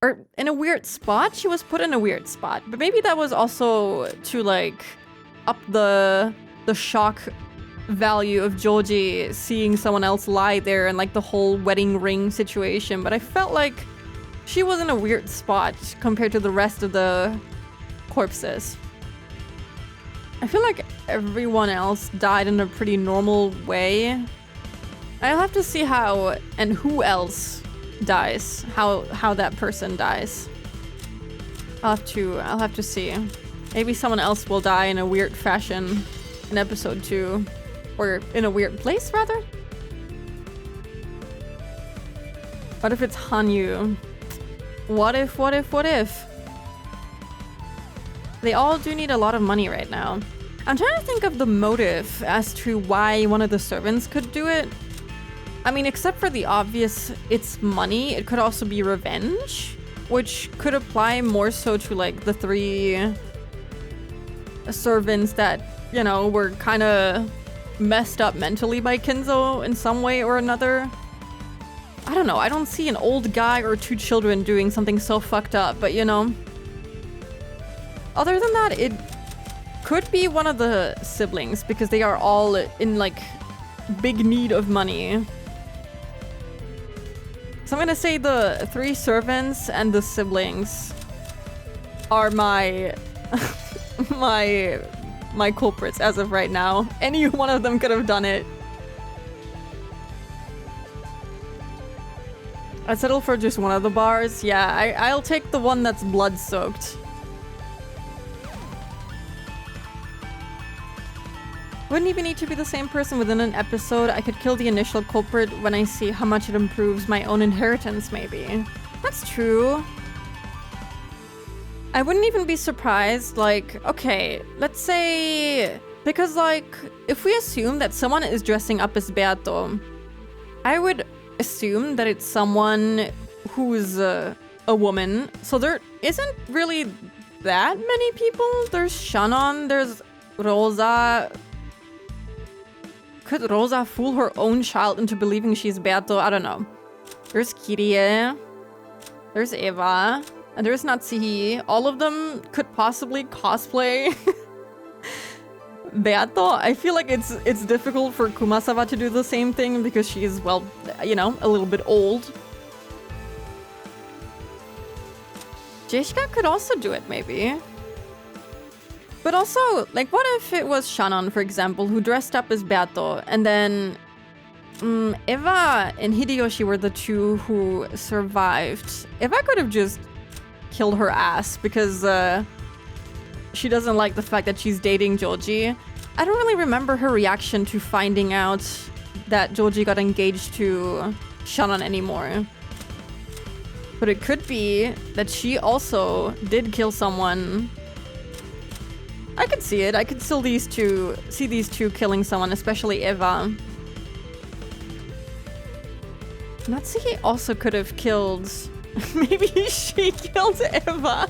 Or in a weird spot. She was put in a weird spot. But maybe that was also to, like, up the shock value of Joji seeing someone else lie there and like the whole wedding ring situation, but I felt like she was in a weird spot compared to the rest of the corpses. I feel like everyone else died in a pretty normal way. I'll have to see how and who else dies, how that person dies. I'll have to see. Maybe someone else will die in a weird fashion in episode 2. Or in a weird place, rather? What if it's Hanyu? What if? They all do need a lot of money right now. I'm trying to think of the motive as to why one of the servants could do it. I mean, except for the obvious, it's money, it could also be revenge, which could apply more so to like the 3 servants that, you know, were kind of messed up mentally by Kenzo in some way or another. I don't know, I don't see an old guy or 2 children doing something so fucked up, but you know. Other than that, it could be one of the siblings because they are all in like big need of money. So I'm gonna say the 3 servants and the siblings are my my culprits as of right now. Any one of them could have done it. I'd settle for just one of the bars. Yeah, I'll take the one that's blood-soaked. Wouldn't even need to be the same person within an episode. I could kill the initial culprit when I see how much it improves my own inheritance, maybe. That's true. I wouldn't even be surprised, like, okay, let's say... Because, like, if we assume that someone is dressing up as Beato, I would assume that it's someone who's a woman. So there isn't really that many people. There's Shannon, there's Rosa... Could Rosa fool her own child into believing she's Beato? I don't know. There's Kirie. There's Eva. And there's Natsuhi. All of them could possibly cosplay Beato. I feel like it's difficult for Kumasawa to do the same thing because she is, well, you know, a little bit old. Jeshika could also do it, maybe. But also, like, what if it was Shannon, for example, who dressed up as Beato, and then Eva and Hideyoshi were the 2 who survived. Eva could have just killed her ass because she doesn't like the fact that she's dating Joji. I don't really remember her reaction to finding out that Joji got engaged to Shannon anymore. But it could be that she also did kill someone. I could see it. I could still see these two killing someone, especially Eva. Natsuki also could have killed... Maybe she killed Eva.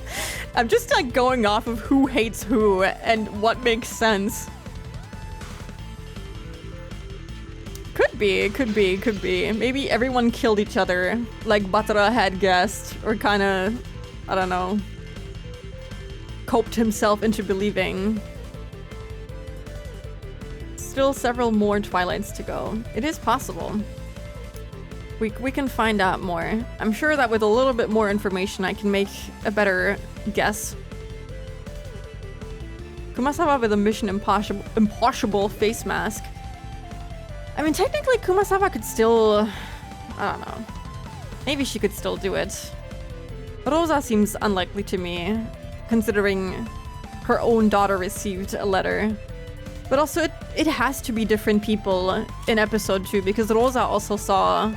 I'm just like going off of who hates who and what makes sense. Could be. Maybe everyone killed each other, like Batara had guessed, or kinda, I don't know, coped himself into believing. Still several more Twilights to go. It is possible. We can find out more. I'm sure that with a little bit more information I can make a better guess. Kumasawa with a Mission Impossible face mask. I mean, technically Kumasawa could still... I don't know. Maybe she could still do it. Rosa seems unlikely to me, considering her own daughter received a letter. But also, it has to be different people in episode 2, because Rosa also saw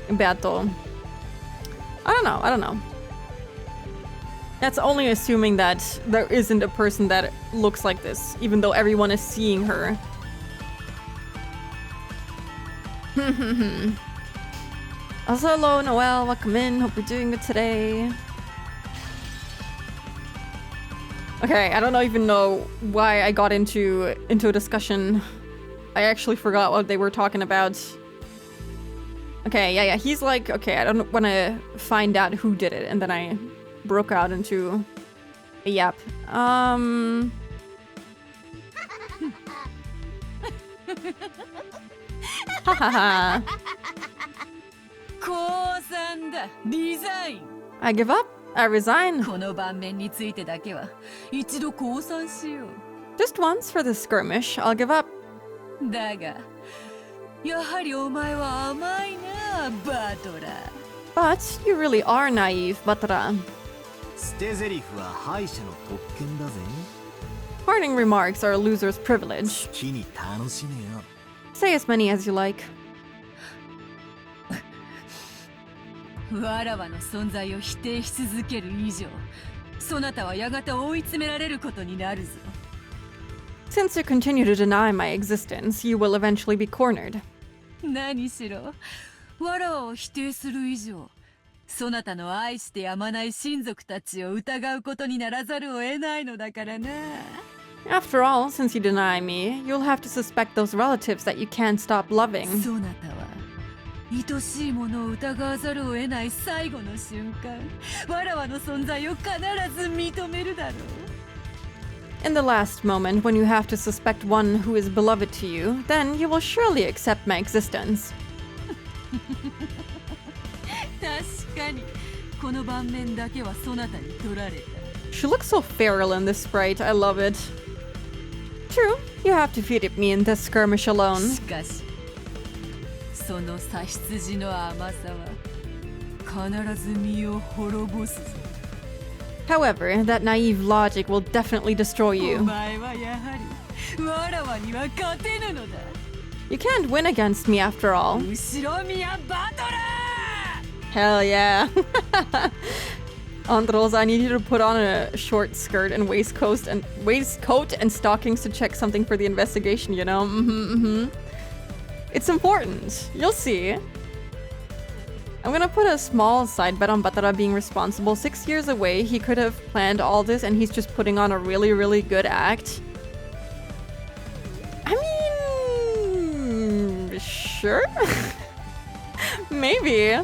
Beato. I don't know. That's only assuming that there isn't a person that looks like this, even though everyone is seeing her. Also, hello, Noelle, welcome in. Hope you're doing good today. Okay, I don't even know why I got into a discussion. I actually forgot what they were talking about. Okay, yeah, he's like, okay, I don't want to find out who did it, and then I broke out into a yap. Ha ha ha. 降参だリザイン I give up. I resign. この盤面についてだけは一度降参しよ Just once for the skirmish, I'll give up. うだがやはりお前は甘いなバトラー But you really are naive, Batra. 捨て台詞は敗者の特権だぜ。 Parting remarks are a loser's privilege. 好きに楽しめよ。 Say as many as you like. わらわの存在を否定し続ける以上そなたはやがて追い詰められることになるぞ Since you continue to deny my existence, you will eventually be cornered. 何しろわらわを否定する以上そなたの愛してやまない親族たちを疑うことにならざるを得ないのだからな After all, since you deny me, you'll have to suspect those relatives that you can't stop loving. そなたは愛しいものを疑わざるを得ない最後の瞬間わらわの存在を必ず認めるだろう In the last moment, when you have to suspect one who is beloved to you, then you will surely accept my existence. 確かにこの盤面だけはそなたに取られた She looks so feral in this sprite, I love it. True, you have defeated me in this skirmish alone. しかしその差出の甘さは必ず身を滅ぼすぞ However, that naive logic will definitely destroy お you. 前はやはりわらわには勝てぬのだ You can't win against me after all. 後ろ宮バトラ Hell yeah. Andros, I need you to put on a short skirt and waistcoat and stockings to check something for the investigation, you know? It's important. You'll see. I'm gonna put a small side bet on Batara being responsible. 6 years away, he could have planned all this and he's just putting on a really, really good act. I mean... sure? Maybe.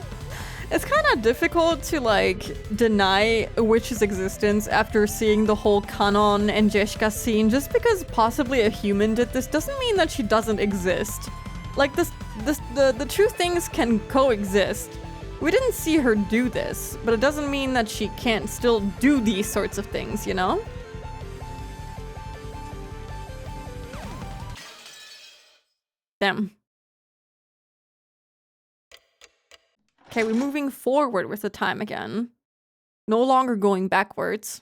It's kind of difficult to, like, deny a witch's existence after seeing the whole Kanon and Jeshka scene. Just because possibly a human did this doesn't mean that she doesn't exist. Like, the two things can coexist. We didn't see her do this, but it doesn't mean that she can't still do these sorts of things, you know? Damn. Okay, we're moving forward with the time again. No longer going backwards.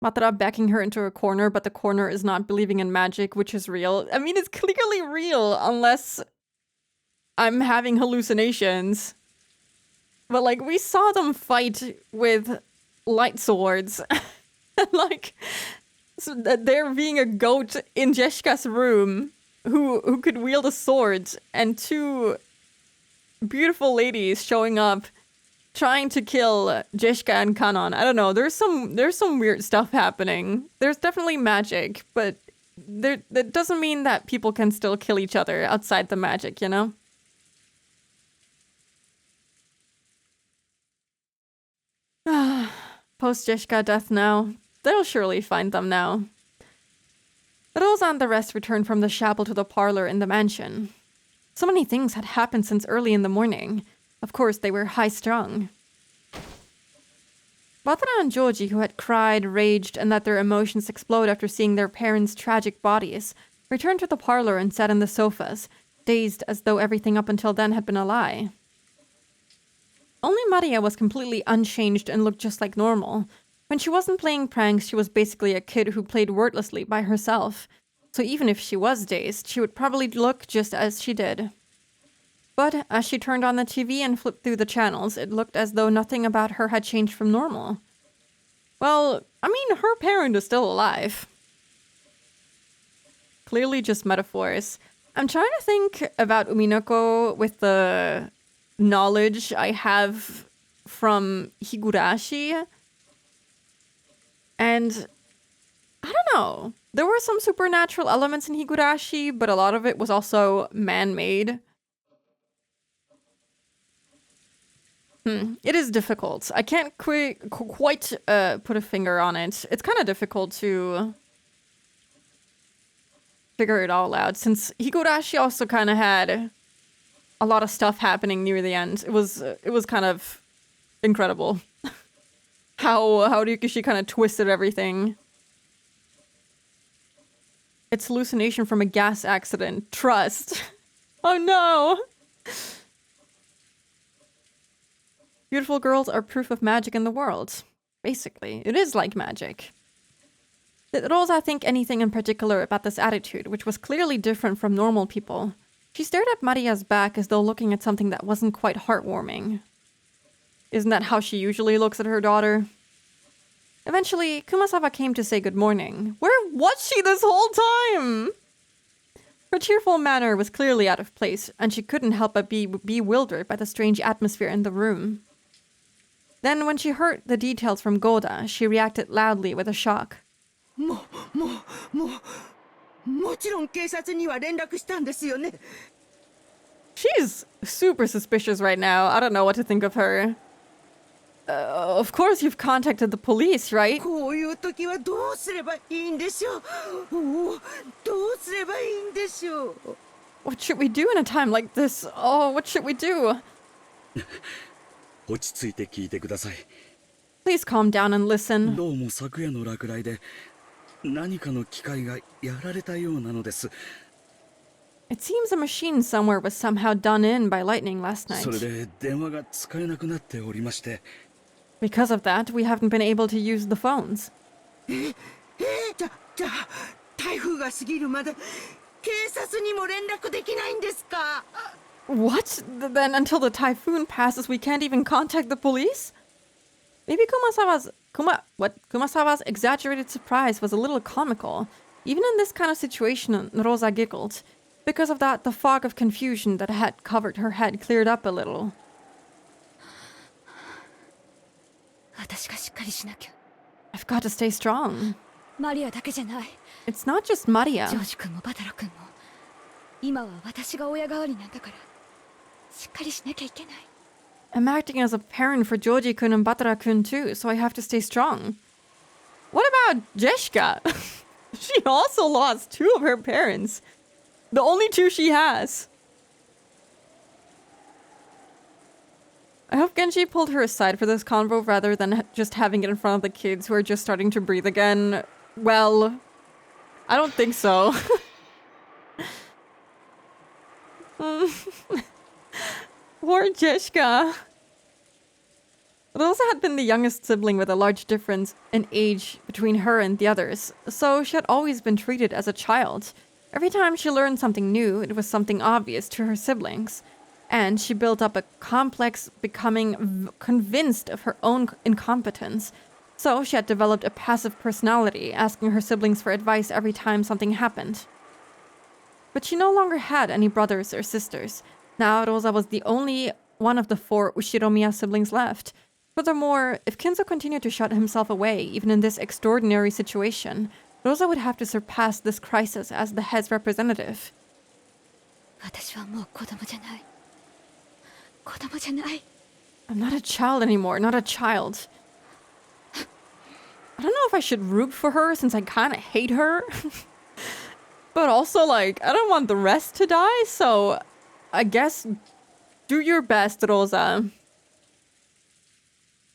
Matara backing her into a corner, but the corner is not believing in magic, which is real. I mean, it's clearly real, unless I'm having hallucinations. But, like, we saw them fight with light swords. Like, so there being a goat in Jeshka's room who could wield a sword, and two beautiful ladies showing up trying to kill Jeshka and Kanon. I don't know. There's some weird stuff happening. There's definitely magic, but that doesn't mean that people can still kill each other outside the magic, you know? Post Jeshka death now. They'll surely find them now. Rosa and the rest returned from the chapel to the parlor in the mansion. So many things had happened since early in the morning. Of course, they were high-strung. Batara and Joji, who had cried, raged, and let their emotions explode after seeing their parents' tragic bodies, returned to the parlor and sat on the sofas, dazed as though everything up until then had been a lie. Only Maria was completely unchanged and looked just like normal. When she wasn't playing pranks, she was basically a kid who played wordlessly by herself. So even if she was dazed, she would probably look just as she did. But as she turned on the TV and flipped through the channels, it looked as though nothing about her had changed from normal. Well, I mean, her parent is still alive. Clearly just metaphors. I'm trying to think about Umineko with the knowledge I have from Higurashi. And I don't know. There were some supernatural elements in Higurashi, but a lot of it was also man-made. It is difficult. I can't quite put a finger on it. It's kind of difficult to figure it all out, since Higurashi also kind of had a lot of stuff happening near the end. It was kind of incredible how Ryukishi kind of twisted everything. It's hallucination from a gas accident. Trust. Oh no! Beautiful girls are proof of magic in the world. Basically, it is like magic. Did Rosa think anything in particular about this attitude, which was clearly different from normal people? She stared at Maria's back as though looking at something that wasn't quite heartwarming. Isn't that how she usually looks at her daughter? Eventually, Kumasawa came to say good morning. Where was she this whole time? Her cheerful manner was clearly out of place, and she couldn't help but be bewildered by the strange atmosphere in the room. Then, when she heard the details from Goda, she reacted loudly with a shock. もちろん警察には連絡したんですよね。 She's super suspicious right now. I don't know what to think of her. Of course you've contacted the police, right? こういう時はどうすればいいんでしょう。おお、どうすればいいんでしょう。 What should we do in a time like this? Oh, what should we do? 落ち着いて聞いてください。 Please calm down and listen. どうも昨夜の落雷で何かの機械がやられたようなのです。 It seems a machine somewhere was somehow done in by lightning last それ night. で電話が使えなくなっておりまして。 Because of that, we haven't been able to use the phones. じゃあ台風が過ぎるまで警察にも連絡できないんですか。 What? Then until the typhoon passes, we can't even contact the police? Maybe Kumasawa's exaggerated surprise was a little comical. Even in this kind of situation, Rosa giggled. Because of that, the fog of confusion that had covered her head cleared up a little. 私がしっかりしなきゃ。 I've got to stay strong. マリアだけじゃない。 It's not just Maria. ジョージ君もバタラ君も。今は私が親代わりなんだから。しっかりしなきゃいけない。 I'm acting as a parent for Joji-kun and Batara-kun too, so I have to stay strong. What about Jeshka? She also lost 2 of her parents. The only 2 she has. I hope Genji pulled her aside for this convo rather than just having it in front of the kids who are just starting to breathe again. Well, I don't think so. Poor Jeshka. Rosa had been the youngest sibling with a large difference in age between her and the others, so she had always been treated as a child. Every time she learned something new, it was something obvious to her siblings. And she built up a complex, becoming convinced of her own incompetence. So she had developed a passive personality, asking her siblings for advice every time something happened. But she no longer had any brothers or sisters. Now Rosa was the only one of the 4 Ushiromiya siblings left. Furthermore, if Kinzo continued to shut himself away, even in this extraordinary situation, Rosa would have to surpass this crisis as the head's representative. 私はもう子供じゃない。子供じゃない。 I'm not a child anymore, not a child. I don't know if I should root for her since I kind of hate her. But also, like, I don't want the rest to die, so I guess do your best, Rosa.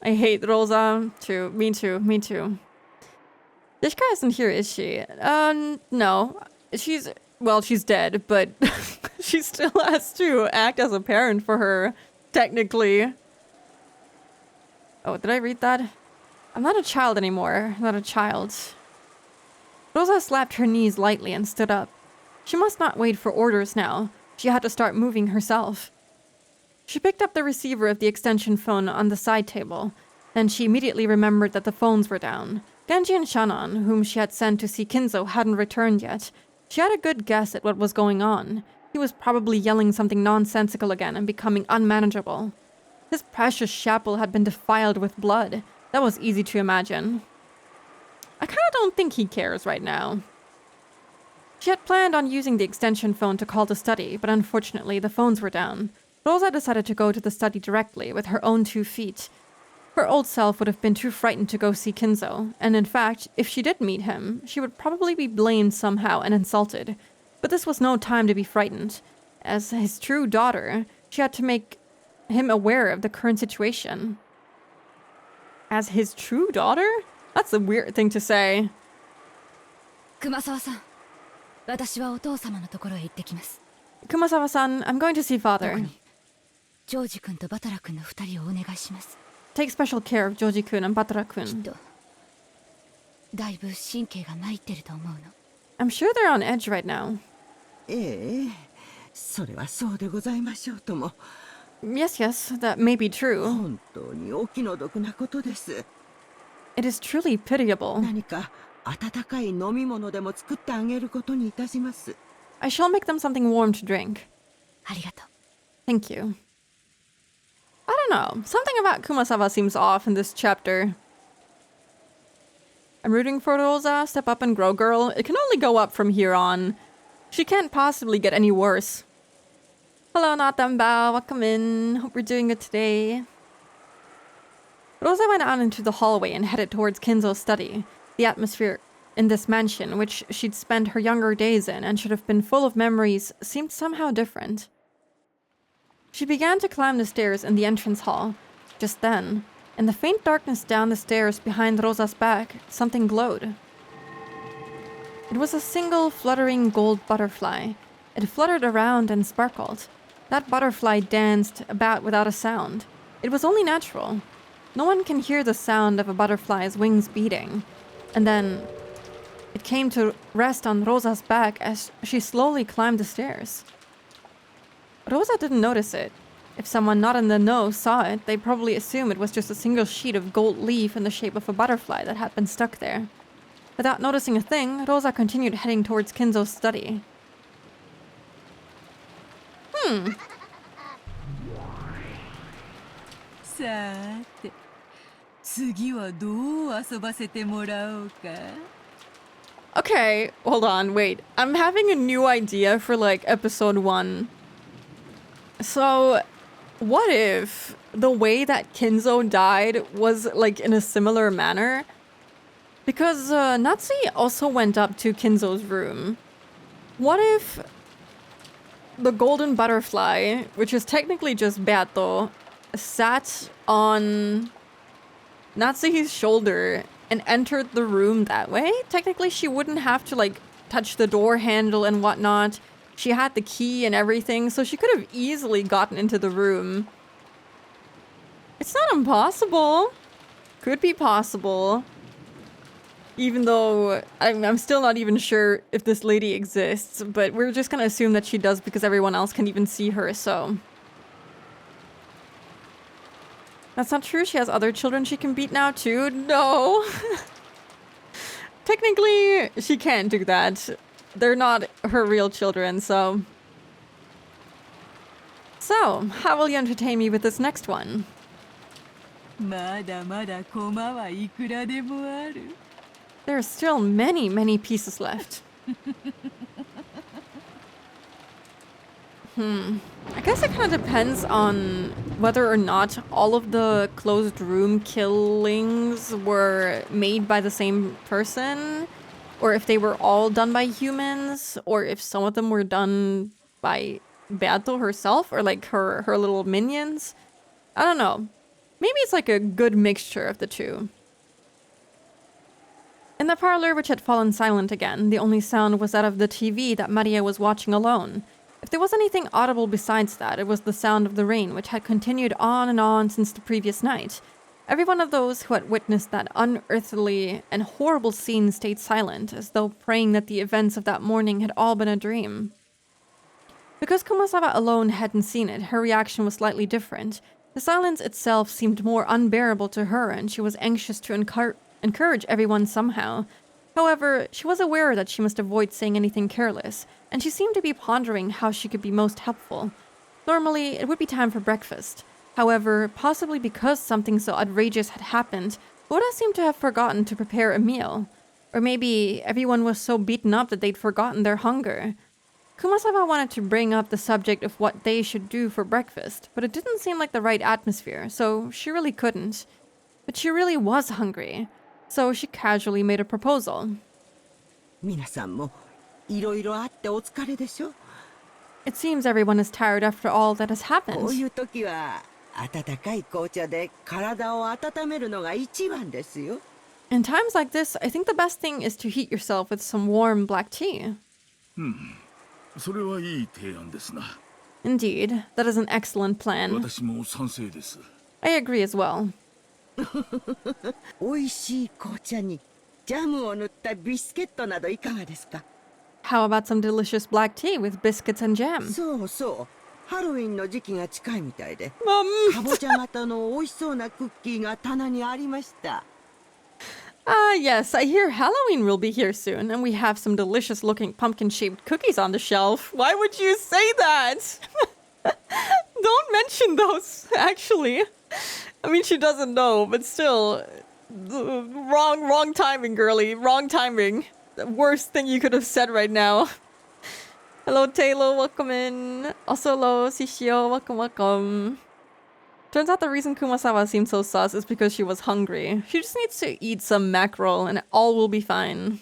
I hate Rosa too. Me too. Me too. Dishka isn't here, is she? No. She's dead, but she still has to act as a parent for her, technically. Oh, did I read that? I'm not a child anymore. Not a child. Rosa slapped her knees lightly and stood up. She must not wait for orders now. She had to start moving herself. She picked up the receiver of the extension phone on the side table. Then she immediately remembered that the phones were down. Genji and Shannon, whom she had sent to see Kinzo, hadn't returned yet. She had a good guess at what was going on. He was probably yelling something nonsensical again and becoming unmanageable. His precious chapel had been defiled with blood. That was easy to imagine. I kind of don't think he cares right now. She had planned on using the extension phone to call the study, but unfortunately the phones were down. Rosa decided to go to the study directly with her own 2 feet. Her old self would have been too frightened to go see Kinzo, and in fact, if she did meet him, she would probably be blamed somehow and insulted. But this was no time to be frightened. As his true daughter, she had to make him aware of the current situation. As his true daughter? That's a weird thing to say. 熊沢さん、私はお父様のところへ行ってきます。 Kumasawa-san, I'm going to see どこ father. にジョージ君とバタラ君の2人をお願いします。 Take special care of Joji-kun and きっ Batara-kun. とだいぶ神経が参ってると思うの。 I'm sure they're on edge right now. ええ、それはそうでございましょうとも。 Yes, yes, that may be true. 本当にお気の毒なことです。 It is truly pitiable. 何か温かい飲み物でも作ってあげることにいたします。 I shall make them something warm to drink. ありがとう。 Thank you. I don't know. Something about Kumasawa seems off in this chapter. I'm rooting for Rosa. Step up and grow, girl. It can only go up from here on. She can't possibly get any worse. Hello, Natambao. Welcome in. Hope we're doing good today. Rosa went out into the hallway and headed towards Kinzo's study. The atmosphere in this mansion, which she'd spent her younger days in and should have been full of memories, seemed somehow different. She began to climb the stairs in the entrance hall. Just then, in the faint darkness down the stairs behind Rosa's back, something glowed. It was a single fluttering gold butterfly. It fluttered around and sparkled. That butterfly danced about without a sound. It was only natural. No one can hear the sound of a butterfly's wings beating. And then it came to rest on Rosa's back as she slowly climbed the stairs. Rosa didn't notice it. If someone not in the know saw it, they'd probably assume it was just a single sheet of gold leaf in the shape of a butterfly that had been stuck there. Without noticing a thing, Rosa continued heading towards Kinzo's study. さーて、次はどう遊ばせてもらおうか。 Okay, hold on, wait. I'm having a new idea for like episode 1. So, what if the way that Kinzo died was like in a similar manner? Because Natsu also went up to Kinzo's room. What if the golden butterfly, which is technically just Beato, sat on Natsuhi's shoulder and entered the room that way? Technically, she wouldn't have to like touch the door handle and whatnot. She had the key and everything, so she could have easily gotten into the room. It's not impossible. Could be possible. Even though I'm still not even sure if this lady exists, but we're just gonna assume that she does because everyone else can even see her, so. That's not true. She has other children she can beat now too. No. Technically, she can't do that. They're not her real children, so. So, how will you entertain me with this next one? まだまだ駒はいくらでもある。 There are still many, many pieces left. I guess it kind of depends on whether or not all of the closed room killings were made by the same person, or if they were all done by humans, or if some of them were done by Beato herself, or like her little minions. I don't know. Maybe it's like a good mixture of the two. In the parlor, which had fallen silent again, the only sound was that of the TV that Maria was watching alone. If there was anything audible besides that, it was the sound of the rain, which had continued on and on since the previous night. Every one of those who had witnessed that unearthly and horrible scene stayed silent, as though praying that the events of that morning had all been a dream. Because Kumasawa alone hadn't seen it, her reaction was slightly different. The silence itself seemed more unbearable to her, and she was anxious to encourage everyone somehow. However, she was aware that she must avoid saying anything careless, and she seemed to be pondering how she could be most helpful. Normally, it would be time for breakfast. However, possibly because something so outrageous had happened, Oda seemed to have forgotten to prepare a meal. Or maybe everyone was so beaten up that they'd forgotten their hunger. Kumasawa wanted to bring up the subject of what they should do for breakfast, but it didn't seem like the right atmosphere, so she really couldn't. But she really was hungry, so she casually made a proposal. 皆さんもいろいろあってお疲れでしょ。 It seems everyone is tired after all that has こうい happened. う時は温かい紅茶で体を温めるのが一番ですよ。 In times like this, I think the best thing is to heat yourself with some warm black tea. それはいい提案ですな。 Indeed, that is an excellent plan. 私も賛成です。 I agree as well. 美味しい紅茶にジャムを塗ったビスケットなどいかがですか。 How about some delicious black tea with biscuits and jam? そうそう、ハロウィンの時期が近いみたいで、 か Mom! ぼちゃ型の美味しそうなクッキーが棚にありました。 Yes, I hear Halloween will be here soon, and we have some delicious looking pumpkin shaped cookies on the shelf. Why would you say that? Don't mention those, actually. I mean, she doesn't know, but still. Wrong timing, girly. Wrong timing. The worst thing you could have said right now. Hello, Taylor. Welcome in. Also, hello, Shishio. Welcome. Turns out the reason Kumasawa seemed so sus is because she was hungry. She just needs to eat some mackerel and all will be fine.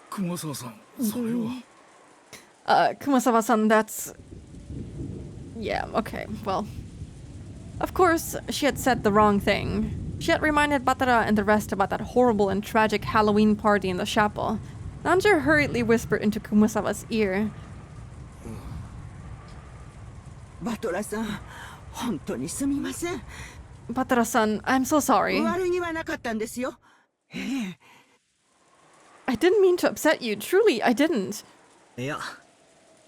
熊沢さん、それは。Kumasawa-san, that's... Yeah, okay, well... Of course, she had said the wrong thing. She had reminded Batara and the rest about that horrible and tragic Halloween party in the chapel. Nanja hurriedly whispered into Kumasawa's ear. バトラさん、本当にすみません。 Batara-san, I'm so sorry. 悪気はなかったんですよ。 I didn't mean to upset you. Truly, I didn't. いや、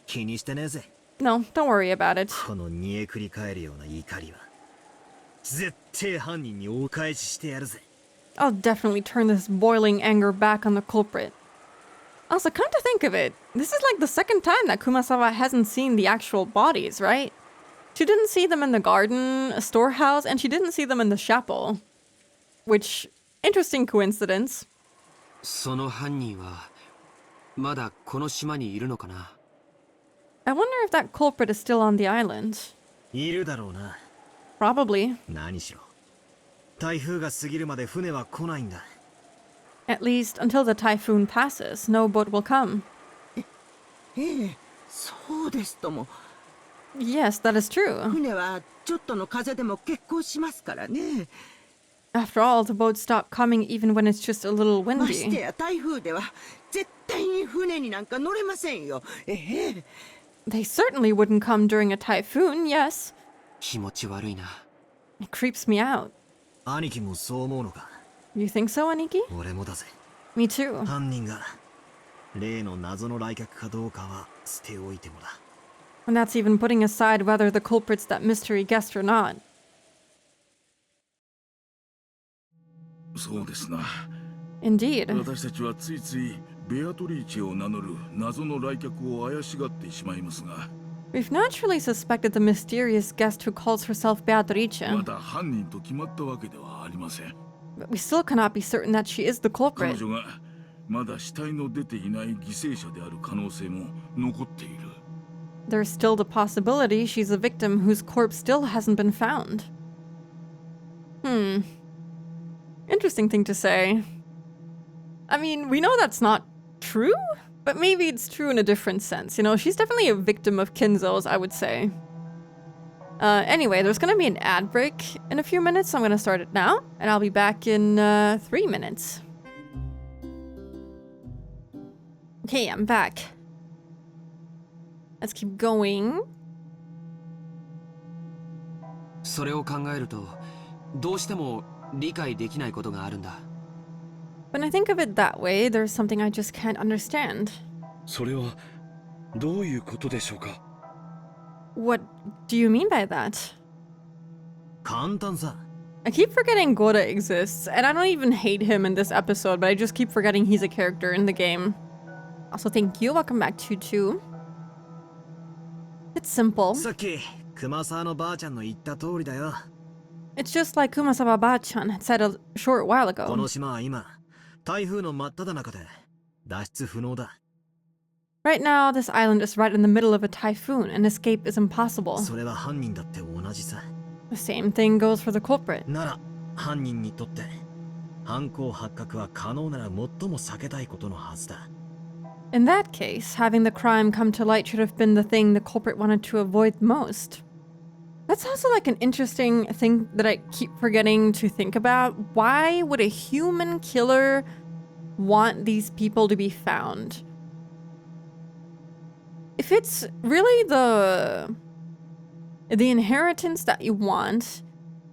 気にしてねえぜ。 No, don't worry about it. この煮えくり返るような怒りは絶対犯人にお返ししてやるぜ。 I'll definitely turn this boiling anger back on the culprit. Also, come to think of it, this is like the second time that Kumasawa hasn't seen the actual bodies, right? She didn't see them in the garden, a storehouse, and she didn't see them in the chapel. Which, interesting coincidence. その犯人はまだこの島にいるのかな。 I wonder if that culprit is still on the island. いるだろうな。 Probably. 何しろ台風が過ぎるまで船は来ないんだ。 At least until the typhoon passes, no boat will come. ええ、そうですとも。 Yes, that is true. 船はちょっとの風でも欠航しますからね。 After all, the boats stop coming even when it's just a little まして windy. や台風では絶対に船になんか乗れませんよ。ええ。 They certainly wouldn't come during a typhoon, yes. 気持ち悪いな。 It creeps me out. 兄貴もそう思うのか。 You think so, Aniki? 俺もだぜ。 Me too. 犯人が例の謎の来客かどうかは捨ておいてもだ。 And that's even putting aside whether the culprit's that mystery guest or not. そうですな。 Indeed. 私たちはついついベアトリーチェを名乗る謎の来客を怪しがってしまいますが、 We've naturally suspected the mysterious guest who calls herself ま Beatrice, だ犯人と決まったわけではありません。 but we still cannot be certain that she is the 彼 culprit. 女がまだ死体の出ていない犠牲者である可能性も残っている。 There's still the possibility she's a victim whose corpse still hasn't been found. Interesting thing to say. I mean, we know that's not true, but maybe it's true in a different sense. You know, she's definitely a victim of Kinzo's, I would say. Anyway, there's gonna be an ad break in a few minutes, so I'm gonna start it now, and I'll be back in 3 minutes. Okay, I'm back. Let's keep going. それを考えるとどうしても理解できないことがあるんだ。 When I think of it that way, there's something I just can't understand. それはどういうことでしょうか。 What do you mean by that? 簡単さ。 I keep forgetting Gora exists, and I don't even hate him in this episode, but I just keep forgetting he's a character in the game. Also, thank you. Welcome back, Tutu. It's simple. さっき熊沢のばあちゃんの言った通りだよ。 It's just like Kumasawa Ba-chan had said a short while この ago. 島は今台風の真っ只中で脱出不能だ。 Right now, this island is right in the middle of a typhoon, and escape is impossible. それは犯人だって同じさ。 The same thing goes for the culprit. なら犯人にとって犯行発覚は可能なら最も避けたいことのはずだ。In that case, having the crime come to light should have been the thing the culprit wanted to avoid most. That's also like an interesting thing that I keep forgetting to think about. Why would a human killer want these people to be found? If it's really the inheritance that you want,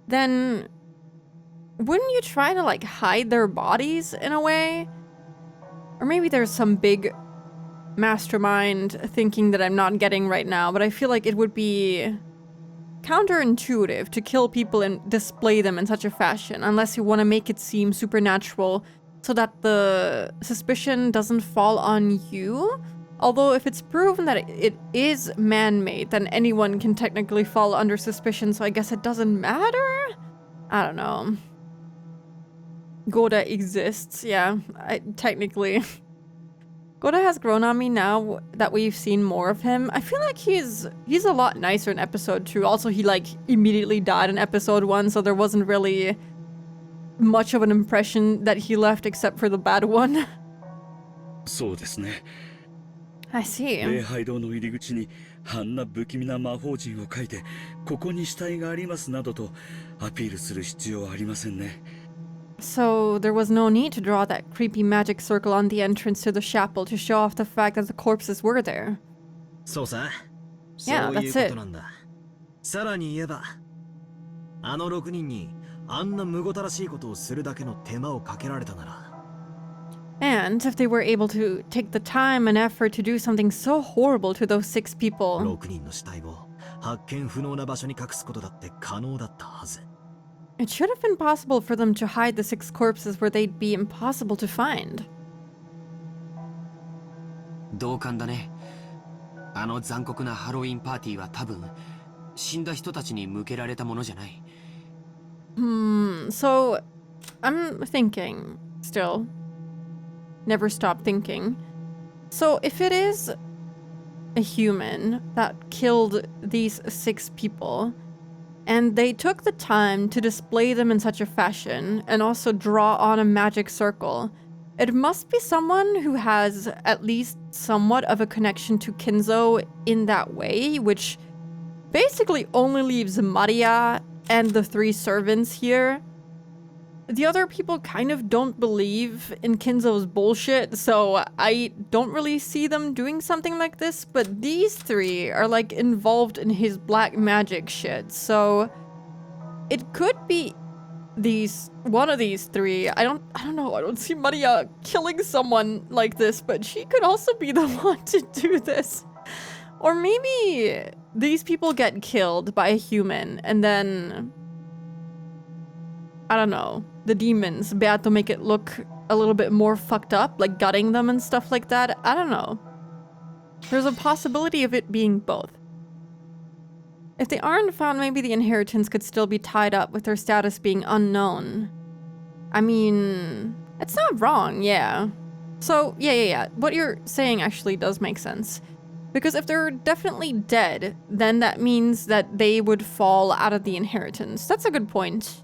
then wouldn't you try to like hide their bodies in a way? Or maybe there's some big mastermind thinking that I'm not getting right now, but I feel like it would be counterintuitive to kill people and display them in such a fashion, unless you want to make it seem supernatural so that the suspicion doesn't fall on you. Although if it's proven that it is man-made, then anyone can technically fall under suspicion, so I guess it doesn't matter? I don't know. Goda exists, yeah, technically. Goda has grown on me now that we've seen more of him. I feel like he's a lot nicer in episode 2. Also, he like immediately died in episode 1, so there wasn't really much of an impression that he left except for the bad one. そうですね。 I see. 礼拝堂の入り口にあんな不気味な魔法陣を書いて、ここに死体がありますなどとアピールする必要はありませんね。 So there was no need to draw that creepy magic circle on the entrance to the chapel to show off the fact that the corpses were there. そうさ。 Yeah, そういう that's ことなんだ。さらに言えば、あの6人にあんなむごたらしいことをするだけの手間をかけられたなら。 And if they were able to take the time and effort to do something so horrible to those 6 people, 6人の死体を発見不能な場所に隠すことだって可能だったはず。 it should have been possible for them to hide the 6 corpses where they'd be impossible to find. 同感だね。あの残酷なハロウィンパーティーは多分死んだ人たちに向けられたものじゃない。So I'm thinking still. Never stop thinking. So if it is a human that killed these 6 people, and they took the time to display them in such a fashion and also draw on a magic circle, it must be someone who has at least somewhat of a connection to Kinzo in that way, which basically only leaves Maria and the 3 servants here. The other people kind of don't believe in Kinzo's bullshit, so I don't really see them doing something like this, but these 3 are like involved in his black magic shit, so it could be one of these 3. I don't know, I don't see Maria killing someone like this, but she could also be the one to do this. Or maybe these people get killed by a human and then, I don't know, the demons, Beato make it look a little bit more fucked up, like gutting them and stuff like that. I don't know. There's a possibility of it being both. If they aren't found, maybe the inheritance could still be tied up with their status being unknown. I mean, it's not wrong, yeah. So, yeah. What you're saying actually does make sense. Because if they're definitely dead, then that means that they would fall out of the inheritance. That's a good point.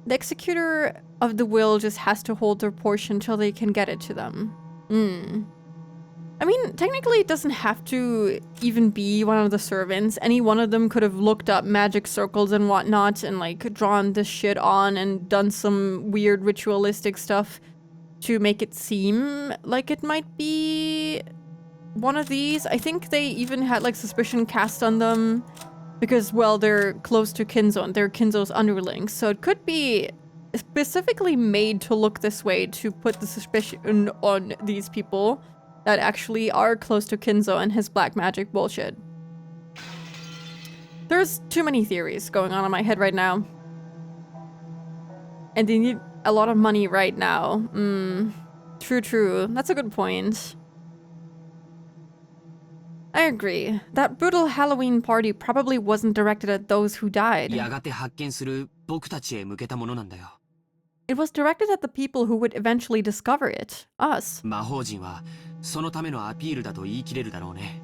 The executor of the will just has to hold their portion till they can get it to them. I mean, technically it doesn't have to even be one of the servants. Any one of them could have looked up magic circles and whatnot and like drawn this shit on and done some weird ritualistic stuff to make it seem like it might be one of these. I think they even had like suspicion cast on them because, well, they're close to Kinzo and they're Kinzo's underlings. So it could be specifically made to look this way to put the suspicion on these people that actually are close to Kinzo and his black magic bullshit. There's too many theories going on in my head right now. And they need a lot of money right now. True. That's a good point. I agree. That brutal Halloween party probably wasn't directed at those who died. やがて発見する僕たちへ向けたものなんだよ。It was directed at the people who would eventually discover it. Us. 魔法陣はそのためのアピールだと言い切れるだろうね。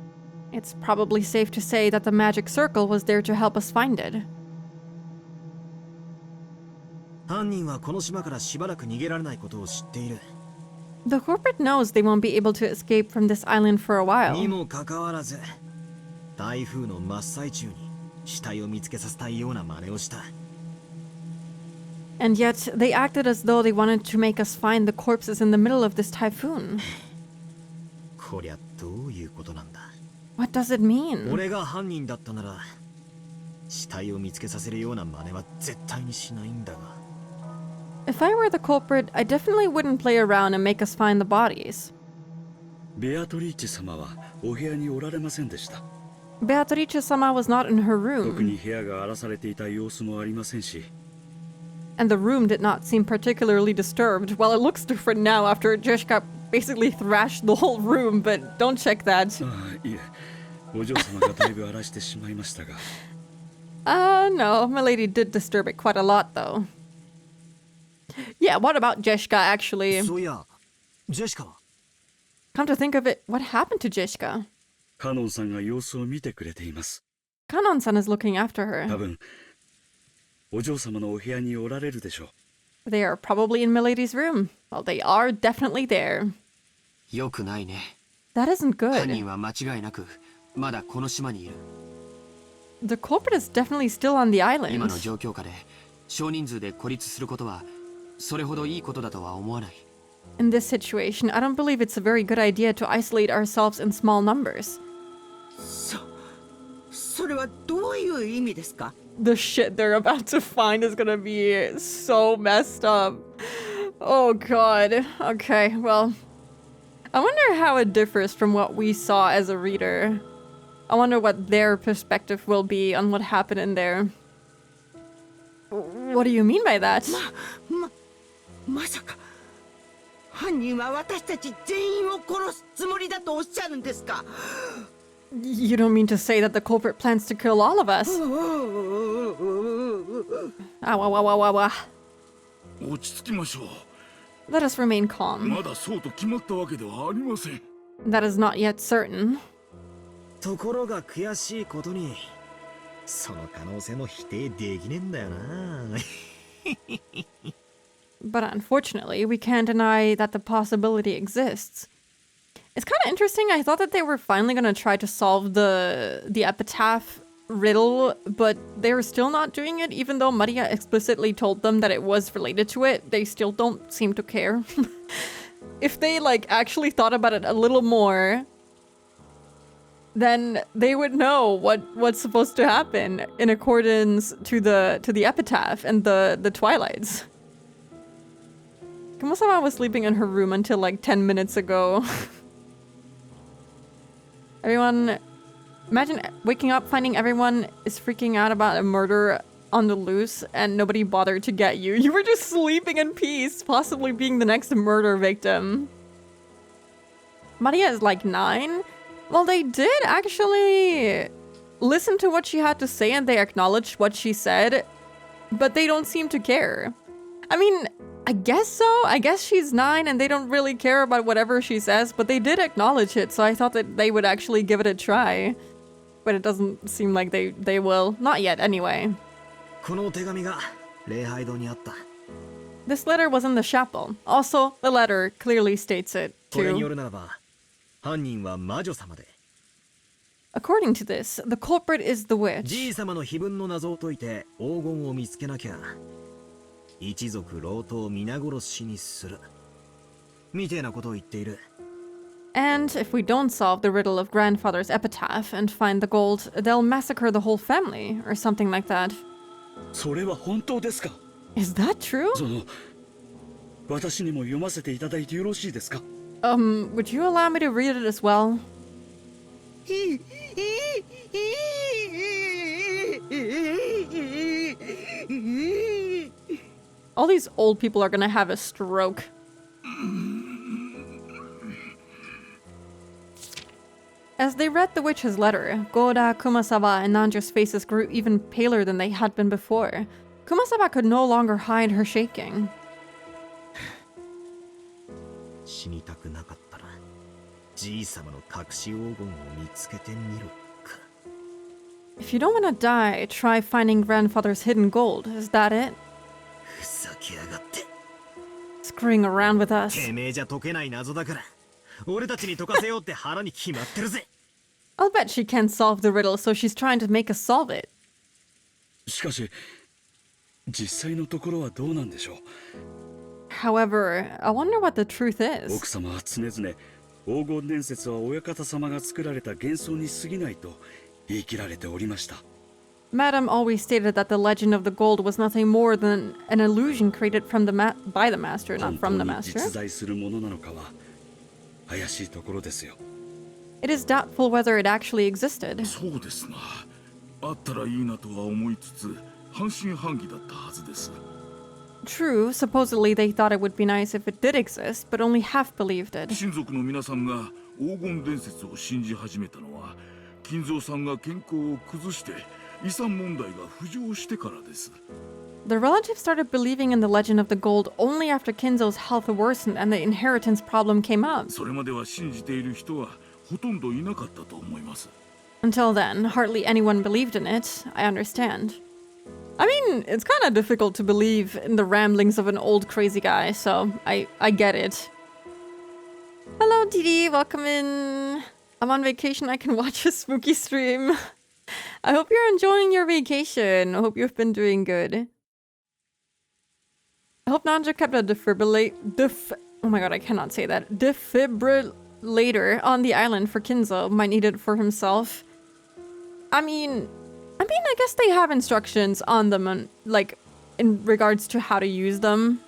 It's probably safe to say that the magic circle was there to help us find it. 犯人はこの島からしばらく逃げられないことを知っている。The corporate knows they won't be able to escape from this island for a に while. もかかわらず台風の真っ最中に死体を見つけさせたいような真似をした。 And yet, they acted as though they wanted to make us find the corpses in the middle of this typhoon. こりゃどういうことなんだ。 What does it mean? 俺が犯人だったなら死体を見つけさせるような真似は絶対にしないんだが。 If I were the culprit, I definitely wouldn't play around and make us find the bodies. ベアトリーチェ様はお部屋におられませんでした。 Beatrice-sama was not in her 特 room, に部屋が荒らされていた様子もありませんし、 and the room did not seem particularly disturbed. Well, it looks different now after Jeshka basically thrashed the whole room, but don't check that. ああ、いえ、お嬢様がだいぶ荒らしてしまいましたが。 No, Milady did disturb it quite a lot, though. Yeah, what about Jeshka, actually? そういやジェシカは Come to think of it, what happened to Jeshka? カノンさんが様子を見てくれています。 Kanon-san is looking after 多 her. 分、お嬢様のお部屋におられるでしょう。 They are probably in Milady's room. Well, they are definitely there. よくないね。 That isn't 犯 good. 人は間違いなくまだこの島にいる。 The culprit is definitely still on the 今 island. の状況下で少人数で孤立することはそれほどいいことだとは思わない。 In this situation, I don't believe it's a very good idea to isolate ourselves in small numbers. それはどういう意味ですか？ The shit they're about to find is gonna be so messed up. Oh god. Okay, well, I wonder how it differs from what we saw as a reader. I wonder what their perspective will be on what happened in there. What do you mean by that? まさか犯人は私たち全員を殺すつもりだとおっしゃるんですか？ You don't mean to say that the culprit plans to kill all of us? Ah, wah, wah, wah, wah, wah. 落ち着きましょ Let us remain う。 calm. まだそうと決まったわけではありません。 That is not yet certain. ところが悔しいことにその可能性も否定できねえんだよな。 But unfortunately, we can't deny that the possibility exists. It's kind of interesting. I thought that they were finally going to try to solve the epitaph riddle, but they were still not doing it, even though Maria explicitly told them that it was related to it. They still don't seem to care. If they, like, actually thought about it a little more, then they would know what's supposed to happen in accordance to the epitaph and the Twilights. Kumasama was sleeping in her room until like 10 minutes ago. Everyone, imagine waking up finding everyone is freaking out about a murder on the loose and nobody bothered to get you. You were just sleeping in peace, possibly being the next murder victim. Maria is like 9. Well, they did actually listen to what she had to say and they acknowledged what she said, but they don't seem to care. I mean, I guess so. I guess she's 9 and they don't really care about whatever she says, but they did acknowledge it, so I thought that they would actually give it a try. But it doesn't seem like they will. Not yet, anyway. この手紙が礼拝堂にあった。 This letter was in the chapel. Also, the letter clearly states it, これによ too. るならば犯人は魔女様で According to this, the culprit is the じい witch. 様の碑文の謎を解いて黄金を見つけなきゃ一族老頭を皆殺しにするみてえなことを言っている。 And if we don't solve the riddle of grandfather's epitaph and find the gold, they'll massacre the whole family, or something like that. それは本当ですか？ Is that true? 私にも読ませていただいてよろしいですか？ Would you allow me to read it as well? All these old people are gonna have a stroke. As they read the witch's letter, Goda, Kumasawa, and Nandra's faces grew even paler than they had been before. Kumasawa could no longer hide her shaking. 死にたくなかったらじい様の隠し黄金を見つけてみるか。 If you don't want to die, try finding grandfather's hidden gold. Is that it? ふざけやがって。Screwing around with us. てめえじゃ解けない謎だから俺たちに解かせようって腹に決まってるぜ I'll bet she can't solve the riddle, so she's trying to make us solve it. しかし実際のところはどうなんでしょう。 However, I wonder what the truth is. 奥様は常々黄金伝説は親方様が作られた幻想に過ぎないと言い切られておりました。 Madame always stated that the legend of the gold was nothing more than an illusion created from by the master, not 本 from 当 the に master. 実在するものなのかは怪しいところですよ。 It is doubtful whether it actually existed. そうですな。あったらいいなとは思いつつ半信半疑だったはずです。 True, supposedly they thought it would be nice if it did exist, but only half believed it. 親族の皆さんが黄金伝説を信じ始めたのは金蔵さんが健康を崩して遺産問題が浮上してからです。 The relatives started believing in the legend of the gold only after Kinzo's health worsened and the inheritance problem came up. それまでは信じている人はほとんどいなかったと思います。 Until then, hardly anyone believed in it. I understand. I mean, it's kind of difficult to believe in the ramblings of an old crazy guy, so I get it. Hello, Didi. Welcome in. I'm on vacation. I can watch a spooky stream. I hope you're enjoying your vacation. I hope you've been doing good. I hope Nanja kept a oh my god, I cannot say that. Defibrillator on the island for Kinzo. Might need it for himself. I mean, I guess they have instructions on them, and, like, in regards to how to use them.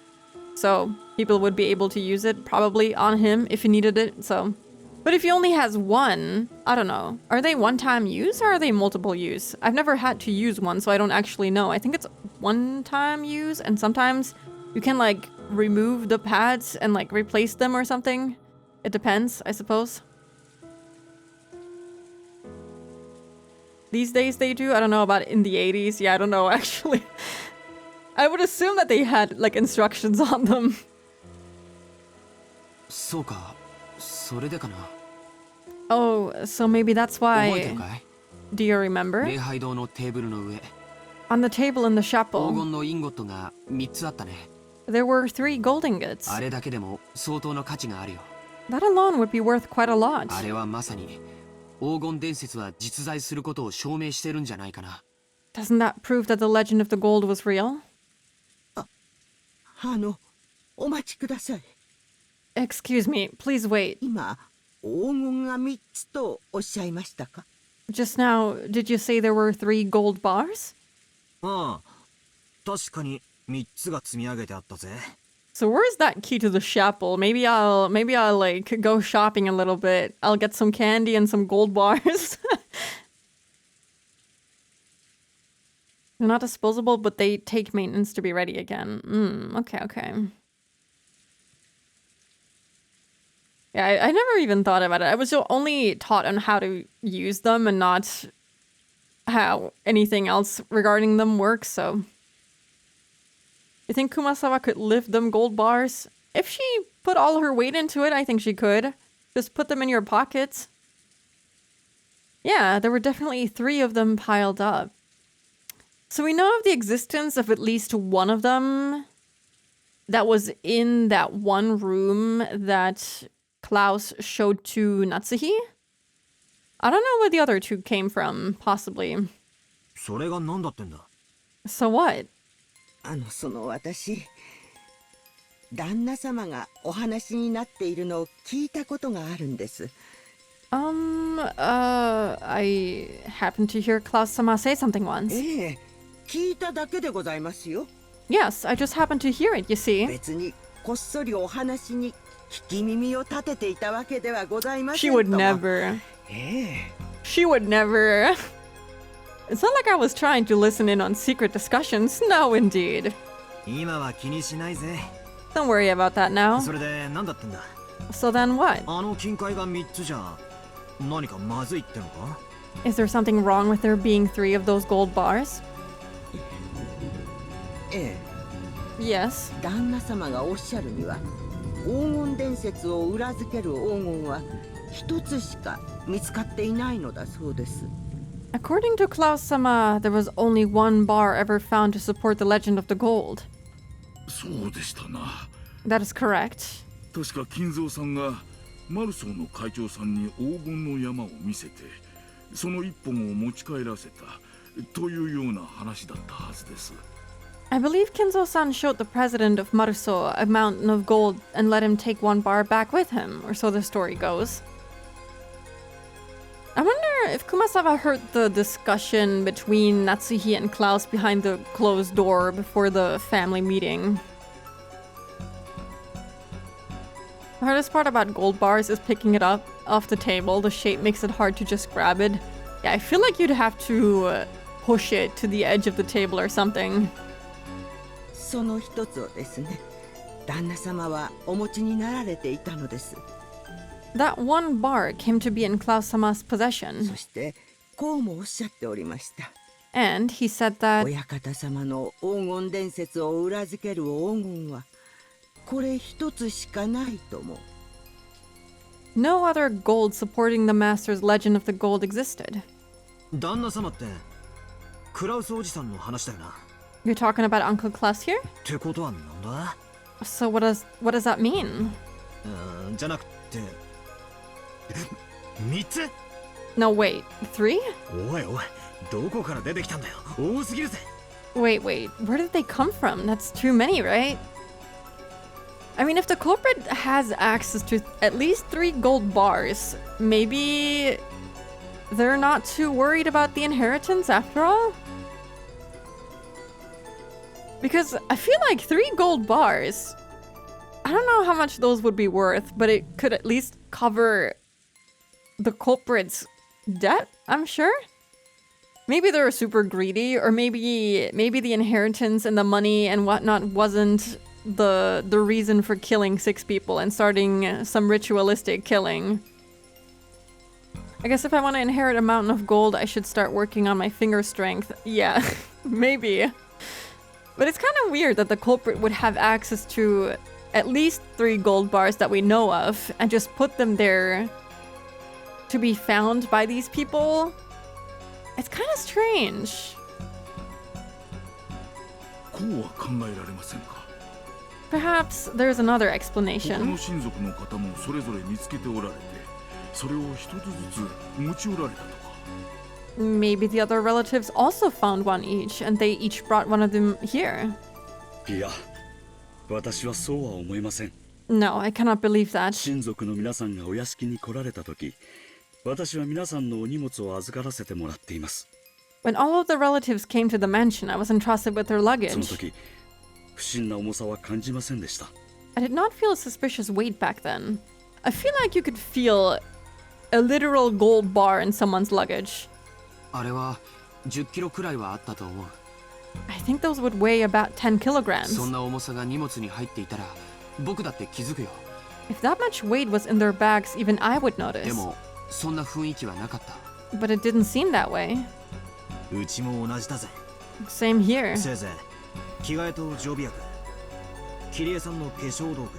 So, people would be able to use it, probably, on him if he needed it, so... But if he only has one, I don't know. Are they one-time use, or are they multiple use? I've never had to use one, so I don't actually know. I think it's one-time use, and sometimes you can, like, remove the pads and, like, replace them or something. It depends, I suppose. These days they do. I don't know about in the 80s. Yeah, I don't know, actually. I would assume that they had, like, instructions on them. そうか、それでかな。 Oh, so maybe that's 覚えてる why. かい？ Do you remember? 礼拝堂のテーブルの上、 On the table in the 黄 chapel, 金のインゴットが3つあったね。 there were 3 gold ingots. あれだけでも相当の価値があるよ。 That alone would be worth quite a lot. あれはまさに黄金伝説は実在することを証明してるんじゃないかな。 Doesn't that prove that the legend of the gold was real? お待ちください。 Excuse me, please wait. 今、黄金が3つとおっしゃいましたか？ Just now, did you say there were 3 gold bars? ああ確かに3つが積み上げてあったぜ So where's that key to the chapel? Maybe I'll like go shopping a little bit. I'll get some candy and some gold bars. They're not disposable, but they take maintenance to be ready again. Okay. Yeah, I never even thought about it. I was only taught on how to use them and not how anything else regarding them works, so... You think Kumasawa could lift them gold bars? If she put all her weight into it, I think she could. Just put them in your pockets. Yeah, there were definitely 3 of them piled up. So we know of the existence of at least one of them that was in that one room that Klaus showed to Natsuhi. I don't know where the other 2 came from, possibly. それが何だってんだ So what? その私、旦那様がお話になっているのを聞いたことがあるんです。I happened to hear Klaus-sama say something once. ええ、聞いただけでございますよ。 Yes, I just happened to hear it, you see. 別にこっそりお話に聞き耳を立てていたわけではございませ She んと would も。 never. ええ。 She would never. It's not like I was trying to listen in on secret discussions. No, indeed. 今は気にしないぜ Don't worry about that now. それで何だってんだ So then what? あの金塊が3つじゃ何かまずいってのか Is there something wrong with there being 3 of those gold bars? ええ。 Yes. 旦那様がおっしゃるには、黄金伝説を裏付ける黄金は一つしか見つかっていないのだそうです。 According to Klaus-sama, there was only 1 bar ever found to support the legend of the gold. そうでしたな。That is correct. 確か金蔵さんがマルソーの会長さんに黄金の山を見せてその一本を持ち帰らせたというような話だったはずです。 I believe Kinzo-san showed the president of Maruso a mountain of gold and let him take one bar back with him, or so the story goes. I wonder if Kumasawa heard the discussion between Natsuhi and Klaus behind the closed door before the family meeting. The hardest part about gold bars is picking it up off the table. The shape makes it hard to just grab it. Yeah, I feel like you'd have to push it to the edge of the table or something. その一つをですね、旦那様はお持ちになられていたのです。 That one bar came to be in Klaus-sama's possession. そしてこうもおっしゃっておりました。 And he said that 親方様の黄金伝説を裏付ける黄金はこれ一つしかないとも。 no other gold supporting the master's legend of the gold existed. 旦那様ってクラウスおじさんの話だよな。 You're talking about Uncle Klaus here? ってことはなんだ？ So what does that mean? じゃなくて3つ？ No, wait, 3? おいおい、どこから出てきたんだよ。多すぎるぜ。 Wait, where did they come from? That's too many, right? I mean, if the culprit has access to at least 3 gold bars, maybe they're not too worried about the inheritance after all? Because I feel like 3 gold bars, I don't know how much those would be worth, but it could at least cover the culprit's debt, I'm sure. Maybe they were super greedy, or maybe the inheritance and the money and whatnot wasn't the reason for killing 6 people and starting some ritualistic killing. I guess if I want to inherit a mountain of gold, I should start working on my finger strength. Yeah, maybe. But it's kind of weird that the culprit would have access to at least 3 gold bars that we know of and just put them there to be found by these people. It's kind of strange. こうは考えられませんか。 Perhaps there's another 他 explanation. の親族の方もそれぞれ見つけておられて、それを一つずつ持ちおられたとか。 Maybe the other relatives also found one each, and they each brought one of them here. いや、私はそうは思いません。 No, I cannot believe that. 親族の皆さんがお屋敷に来られた時、私は皆さんのお荷物を預からせてもらっています。 When all of the relatives came to the mansion, I was entrusted with their その luggage. 時、不審な重さは感じませんでした。 I did not feel a suspicious weight back then. I feel like you could feel a literal gold bar in someone's luggage. あれは10キロくらいはあったと思う。 I think those would weigh about 10 kilograms. そんな重さが荷物に入っていたら僕だって気づくよ。 If that much weight was in their bags, even I would で notice. もそんな雰囲気はなかった。 But it didn't seem that way. うちも同じだぜ。 Same here. せいぜい着替えと常備薬、キリエさんの化粧道具。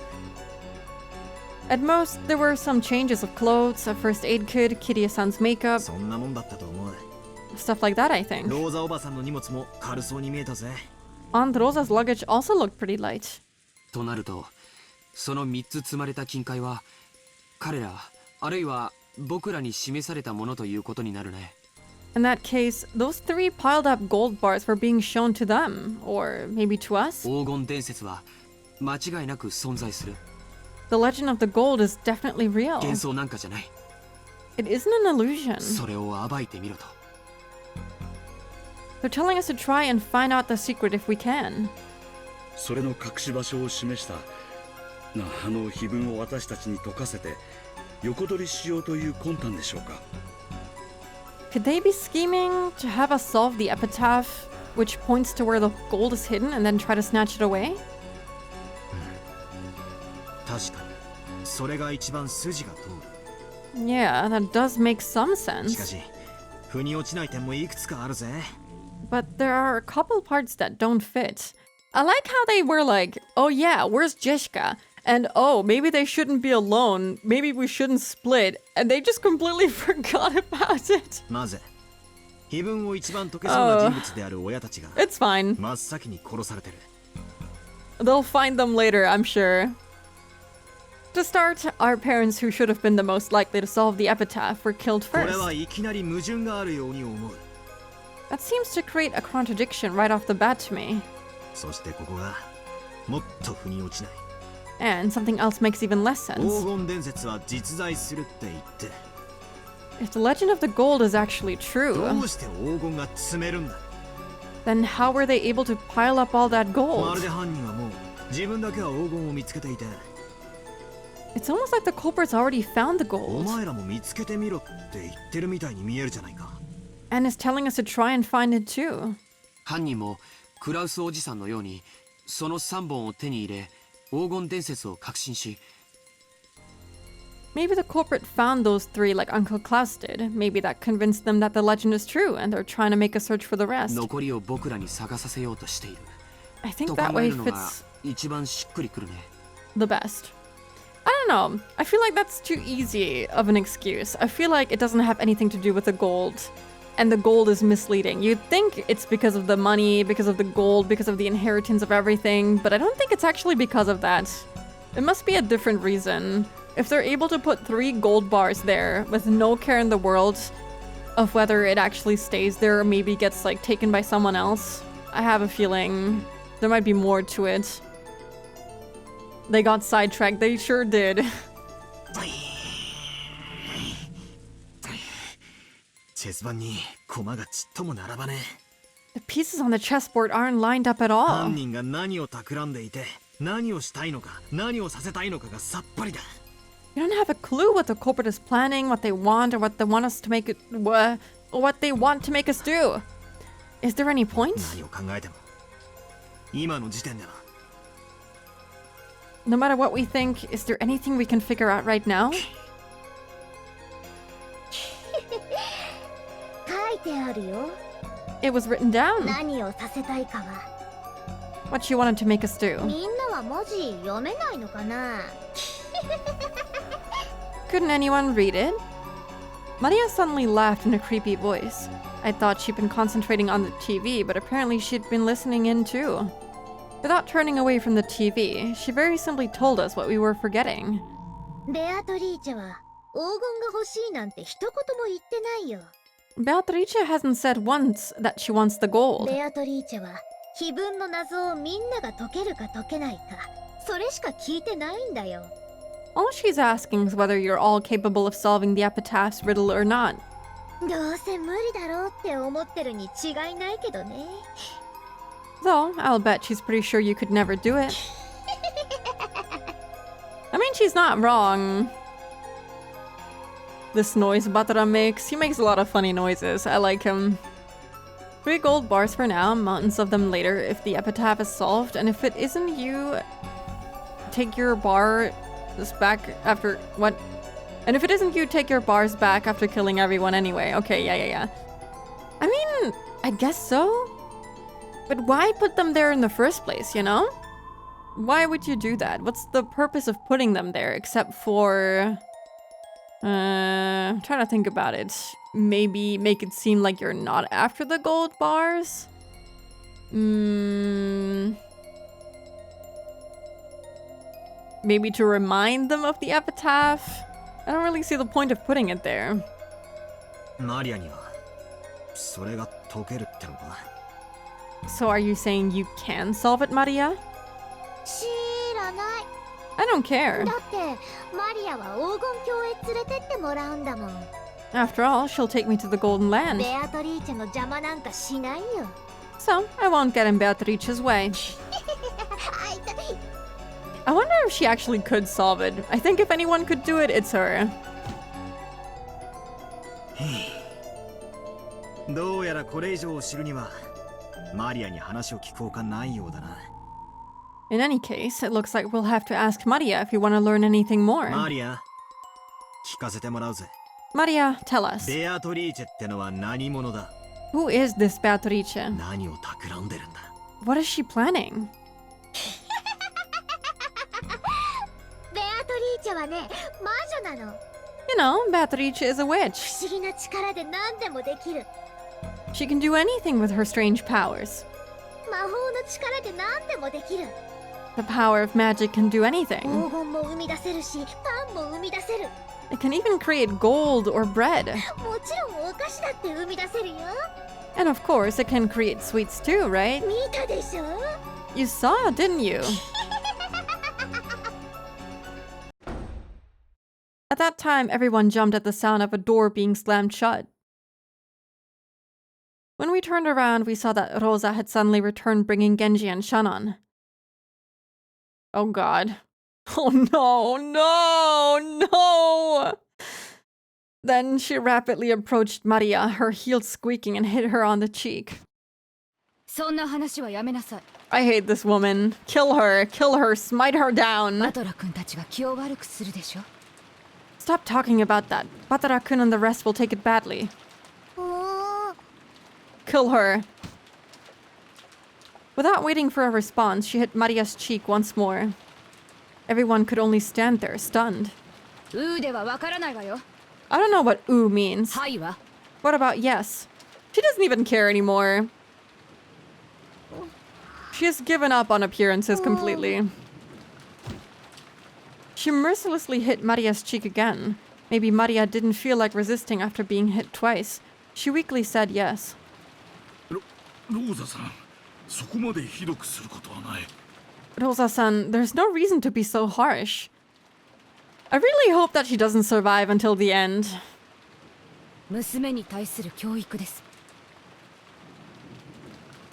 At most, there were some changes of clothes, a first aid kit, Kiria-san's makeup, そんなもんだったと思う。 stuff like that, I think. ローザおばさんの荷物も軽そうに見えたぜ。 Aunt Rosa's luggage also looked pretty light. となるとその3つ積まれた金塊は彼らあるいは僕らに示されたものということになるね。 In that case, those 3 piled up gold bars were being shown to them, or maybe to us. 黄金伝説は間違いなく存在する。 The legend of the gold is definitely real. 幻想なんかじゃない。 It isn't an illusion. それを暴いてみろと。 They're telling us to try and find out the secret if we can. それの隠し場所を示したあの碑文を私たちに解かせて横取りしようという魂胆でしょうか。 Could they be scheming to have us solve the epitaph, which points to where the gold is hidden, and then try to snatch it away? 確かにそれが一番筋が通る。 Yeah, that does make some しか sense. し腑に落ちない点もいくつかあるぜ。 But there are a couple parts that don't fit. I like how they were like, oh yeah, where's Jeshka? And oh, maybe they shouldn't be alone. Maybe we shouldn't split. And they just completely forgot about it. まず碑文を一番解けそうな人物である親たちが It's fine. 真っ先に殺されてる。They'll find them later, I'm sure. To start, our parents who should have been the most likely to solve the epitaph were killed これ first. はいきなり矛盾があるように思う。 That seems to create a contradiction right off the bat to me. そしてここがもっと腑に落ちない。 And something else makes even less 黄 sense. 金伝説は実在するって言って、 If the legend of the gold is actually ど true, うして黄金が積めるんだ。 then how were they able to pile up all that ま gold? るで犯人はもう自分だけは黄金を見つけていて、 It's almost like the culprits already found the お gold 前らも見つけてみろって言ってるみたいに見えるじゃないか。 and is telling us to try and find it too. 犯人もクラウスおじさんのようにその3本を手に入れ黄金伝説を確信し、 Maybe the culprit found those 3 like Uncle Klaus did. Maybe that convinced them that the legend is true and they're trying to make a search for the rest. 残りを僕らに探させようとしている I think と that 考え way るのが fits 一番しっくりくるね。 the best. I don't know. I feel like that's too easy of an excuse. I feel like it doesn't have anything to do with the gold. And the gold is misleading. You'd think it's because of the money, because of the gold, because of the inheritance of everything, but I don't think it's actually because of that. It must be a different reason. If they're able to put 3 gold bars there with no care in the world of whether it actually stays there or maybe gets like taken by someone else, I have a feeling there might be more to it. They got sidetracked. They sure did. チェス盤に駒がちっとも並ばね The pieces on the chessboard aren't lined up at え。 all. 犯人が何を企んでいて、何をしたいのか、何をさせたいのかがさっぱりだ。 You don't have a clue what the culprit is planning, what they want, or what they want us to make it, or what they want to make us do. Is there any point? 何を考えても今の時点では No matter what we think, is there anything we can figure out right now? 書いてあるよ。 It was written down. 何をさせたいかは。 What she wanted to make us do. みんなは文字読めないのかな。 Couldn't anyone read it? Maria suddenly laughed in a creepy voice. I thought she'd been concentrating on the TV, but apparently she'd been listening in too. Without turning away from the TV, she very simply told us what we were forgetting. ベアトリーチェは黄金が欲しいなんて一言も言ってないよ。 Beatrice hasn't said once that she wants the gold. ベアトリーチェは碑文の謎をみんなが解けるか解けないか、それしか聞いてないんだよ。 All she's asking is whether you're all capable of solving the epitaph's riddle or not. どうせ無理だろうって思ってるに違いないけどね。 Though, I'll bet she's pretty sure you could never do it. I mean, she's not wrong. This noise Batara makes, he makes a lot of funny noises. I like him. 3 gold bars for now, mountains of them later if the epitaph is solved, and if it isn't you, take your bar back after what? And if it isn't you, take your bars back after killing everyone anyway. Okay, yeah. I mean, I guess so. But why put them there in the first place, you know? Why would you do that? What's the purpose of putting them there except for... I'm trying to think about it. Maybe make it seem like you're not after the gold bars? Maybe to remind them of the epitaph? I don't really see the point of putting it there. マリアにはそれが解けるってのか。 So are you saying you can solve it, Maria? 知らない。 I don't care. だってマリアは黄金郷へ連れてってもらうんだもん。 After all, she'll take me to the Golden Land. ベアトリーチェの邪魔なんかしないよ。 So, I won't get in Beatrice's way. あいたい。 I wonder if she actually could solve it. I think if anyone could do it, it's her. どうやらこれ以上を知るにはマリアに話を聞くほかないようだな。 In any case, it looks like we'll have to ask Maria if we want to learn anything more. マリア、聞かせてもらうぜ。 Maria, tell us. ベアトリーチェってのは何者だ？ Who is this Beatrice? 何を企んでるんだ？ What is she planning? ベアトリーチェはね、魔女なの。 You know, Beatrice is a witch. 不思議な力で何でもできる。 She can do anything with her strange powers. 魔法の力で何でもできる。The power of magic can do anything. 黄金も生み出せるし、パンも生み出せる。 It can even create gold or bread. もちろんお菓子だって生み出せるよ。 And of course, it can create sweets too, right? 見たでしょ You saw, didn't you? At that time, everyone jumped at the sound of a door being slammed shut. When we turned around, we saw that Rosa had suddenly returned bringing Genji and Shannon. Oh god. Oh no, no, no! Then she rapidly approached Maria, her heels squeaking, and hit her on the cheek. そんな話はやめなさい。 I hate this woman. Kill her, smite her down. バトラ君たちが気を悪くするでしょ。 Stop talking about that. Batara-kun and the rest will take it badly. おー Kill her. Without waiting for a response, she hit Maria's cheek once more. Everyone could only stand there, stunned. うーではわからないわよ。 I don't know what "ooh" means. はいわ。 What about yes? She doesn't even care anymore. She has given up on appearances completely. She mercilessly hit Maria's cheek again. Maybe Maria didn't feel like resisting after being hit twice. She weakly said yes. ローザさん、そこまでひどくすることはない。 Rosa-san, there's no reason to be so harsh. I really hope that she doesn't survive until the end. 娘に対する教育です。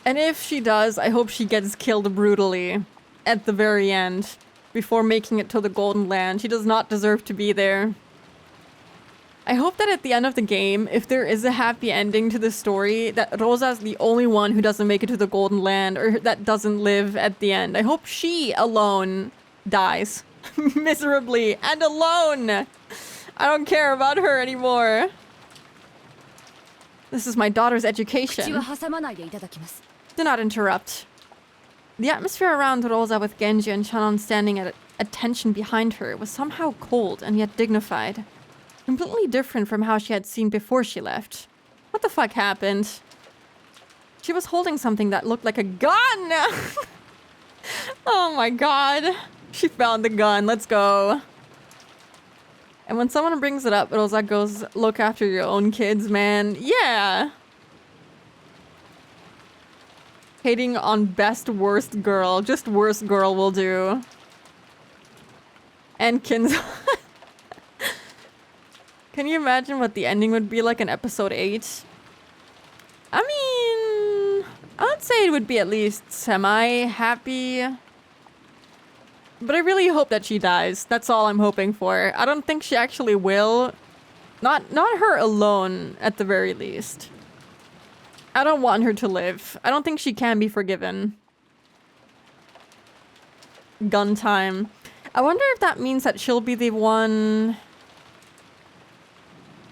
And if she does, I hope she gets killed brutally at the very end before making it to the Golden Land. She does not deserve to be there. I hope that at the end of the game, if there is a happy ending to the story, that Rosa's the only one who doesn't make it to the Golden Land or that doesn't live at the end. I hope she alone dies miserably and alone. I don't care about her anymore. This is my daughter's 口 education. は挟まないでいただきます。 Do not interrupt. The atmosphere around Rosa with Genji and Shannon standing at attention behind her was somehow cold and yet dignified. Completely different from how she had seen before she left. What the fuck happened? She was holding something that looked like a gun! Oh my god. She found the gun. Let's go. And when someone brings it up, Rosa goes, look after your own kids, man. Yeah! Hating on best worst girl. Just worst girl will do. And Kinzo. Can you imagine what the ending would be like in episode 8? I mean, I'd say it would be at least semi-happy. But I really hope that she dies. That's all I'm hoping for. I don't think she actually will. Not her alone, at the very least. I don't want her to live. I don't think she can be forgiven. Gun time. I wonder if that means that she'll be the one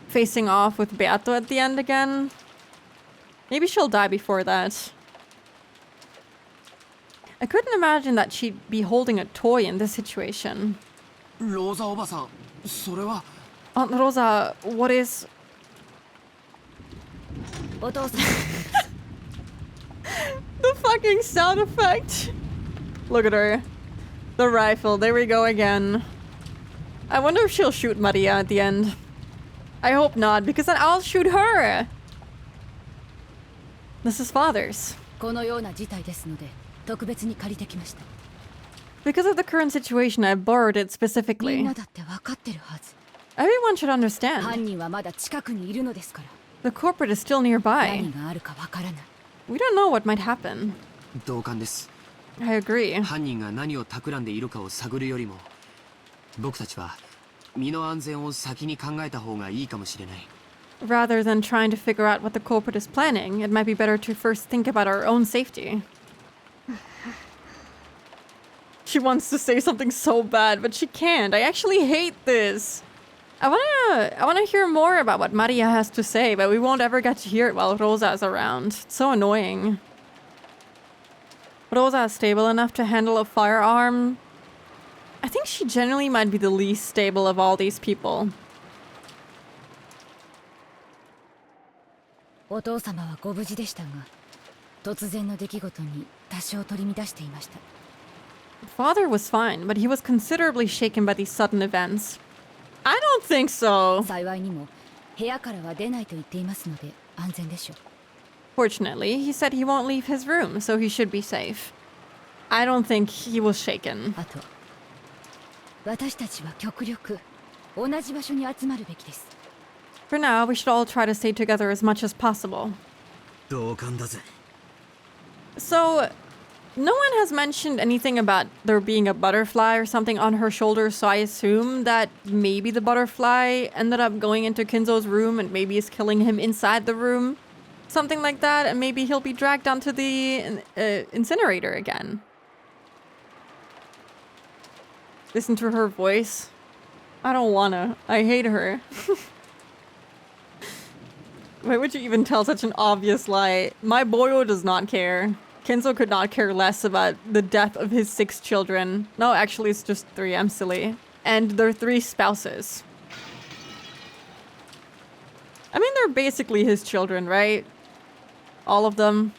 facing off with Beato at the end again. Maybe she'll die before that. I couldn't imagine that she'd be holding a toy in this situation. ローザおばさん、それは。 Aunt Rosa, what is... お父さん。 The fucking sound effect! Look at her. The rifle, there we go again. I wonder if she'll shoot Maria at the end. I hope not, because then I'll shoot her! This is father's. このような事態ですので、特別に借りてきました。 Because of the current situation, I borrowed it みん specifically. なだって分かってるはず。 Everyone should understand. 犯人はまだ近くにいるのですから。 The corporate is still nearby. 何があるか分からない。 We don't know what might happen. 同感です。 I agree. 犯人が何を企んでいるかを探るよりも、僕たちは身の安全を先に考えた方がいいかもしれない。 Rather than trying to figure out what the corporate is planning, it might be better to first think about our own safety. She wants to say something so bad, but she can't. I actually hate this. I wanna hear more about what Maria has to say, but we won't ever get to hear it while Rosa is around. It's so annoying. Rosa is stable enough to handle a firearm. I think she generally might be the least stable of all these people. お父様はご無事でしたが、突然の出来事に多少取り乱していました。Father was fine, but he was considerably shaken by these sudden events. I don't think so. 幸いにも部屋からは出ないと言っていますので安全でしょう。 Fortunately, he said he won't leave his room, so he should be safe. I don't think he was shaken. あと私たちは極力同じ場所に集まるべきです。 For now, we should all try to stay together as much as possible. 同感だぜ。 So, no one has mentioned anything about there being a butterfly or something on her shoulder, so I assume that maybe the butterfly ended up going into Kinzo's room and maybe is killing him inside the room. Something like that, and maybe he'll be dragged onto the incinerator again. Listen to her voice. I don't wanna. I hate her. Why would you even tell such an obvious lie? My boyo does not care. Kenzo could not care less about the death of his 6 children. No, actually it's just 3, I'm silly. And their 3 spouses. I mean, they're basically his children, right? All of them.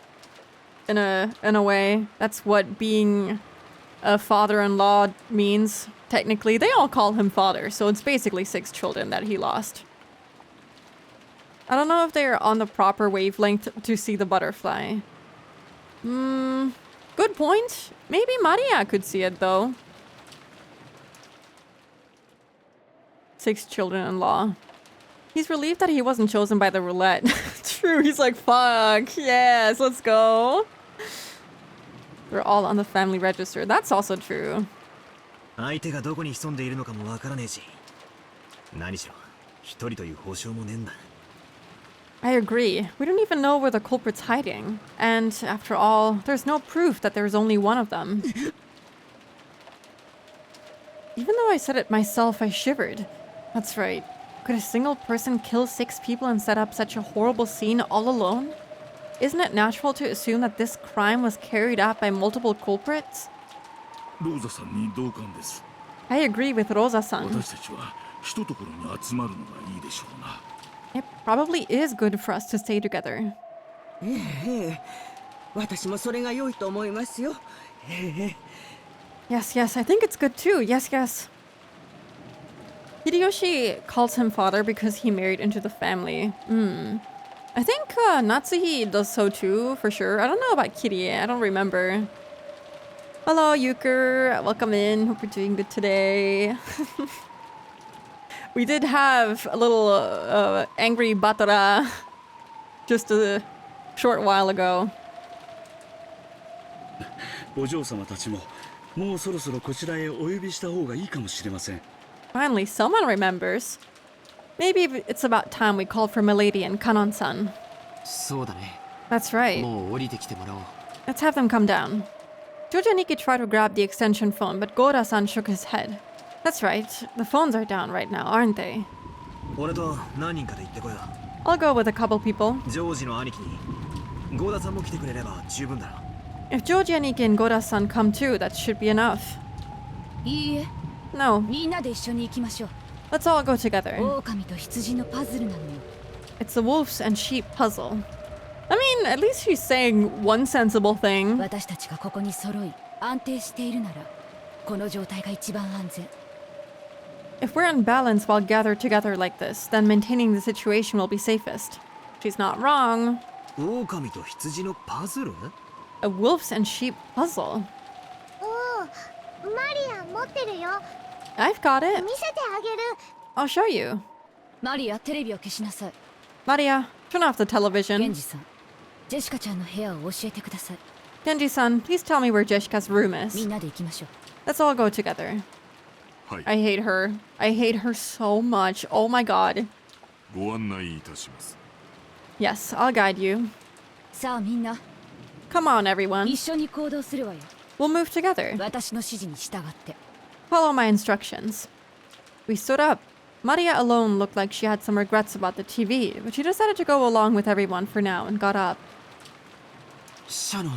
In a way. That's what being a father-in-law means. Technically, they all call him father, so it's basically 6 children that he lost. I don't know if they're on the proper wavelength to see the butterfly. Good point. Maybe Maria could see it, though. 6 children-in-law. He's relieved that he wasn't chosen by the roulette. True, he's like, fuck, yes, let's go. They're all on the family register. That's also true. 相手がどこに潜んでいるのかもわからねえし。何しろ、一人という保証もねえんだ。 I agree. We don't even know where the culprit's hiding. And after all, there's no proof that there's only one of them. Even though I said it myself, I shivered. That's right. Could a single person kill 6 people and set up such a horrible scene all alone? Isn't it natural to assume that this crime was carried out by multiple culprits? ローザさんに同感です。 I agree with Rosa-san. 私たちは一ところに集まるのがいいでしょうな。 It probably is good for us to stay together. 私もそれが良いと思いますよ。 Yes, yes, I think it's good too. Yes, yes. Hideyoshi calls him father because he married into the family. I think Natsuhi does so too, for sure. I don't know about Kirie. I don't remember. Hello, Euchre. Welcome in. Hope you're doing good today. We did have a little angry Batara just a short while ago. お嬢様たちももうそろそろこちらへお呼びした方がいいかもしれません。 Finally, someone remembers. Maybe it's about time we called for Milady and Kanon-san. そうだね。 That's right. もう降りてきてもらおう。 Let's have them come down. Jojaniki tried to grab the extension phone, but Gora-san shook his head. That's right. The phones are down right now, aren't they? 俺と何人かで行ってこよう。 I'll go with a couple people. ジョージの兄貴にゴーダさんも来てくれれば十分だろ。 If Jojaniki and Gora-san come too, that should be enough. いいえ、 No, みんなで一緒に行きましょう。 let's all go together. 狼と羊のパズルなのよ。 It's a wolves and sheep puzzle. I mean, at least she's saying one sensible thing. 私たちがここに揃い安定しているなら、この状態が一番安全。 If we're in balance while gathered together like this, then maintaining the situation will be safest. She's not wrong. 狼と羊のパズル？ A wolves and sheep puzzle. おお、マリア持ってるよ。 I've got it. 見せてあげる。 I'll show you. マリア、テレビを消しなさい。 Maria, turn off the ゲン television. ジさん、ジェシカちゃんの部屋を教えてください。 Genji-san, please tell me where Jeshika's room み is. んなで行きましょう。 Let's all go together. はい。 I hate her. I hate her so much. Oh my god. ご案内いたします。 Yes, I'll guide you. さあみんな、 Come on, everyone. 一緒に行動するわよ。 We'll move together. 私の指示に従って。 Follow my instructions. We stood up. Maria alone looked like she had some regrets about the TV, but she decided to go along with everyone for now and got up. シャノン、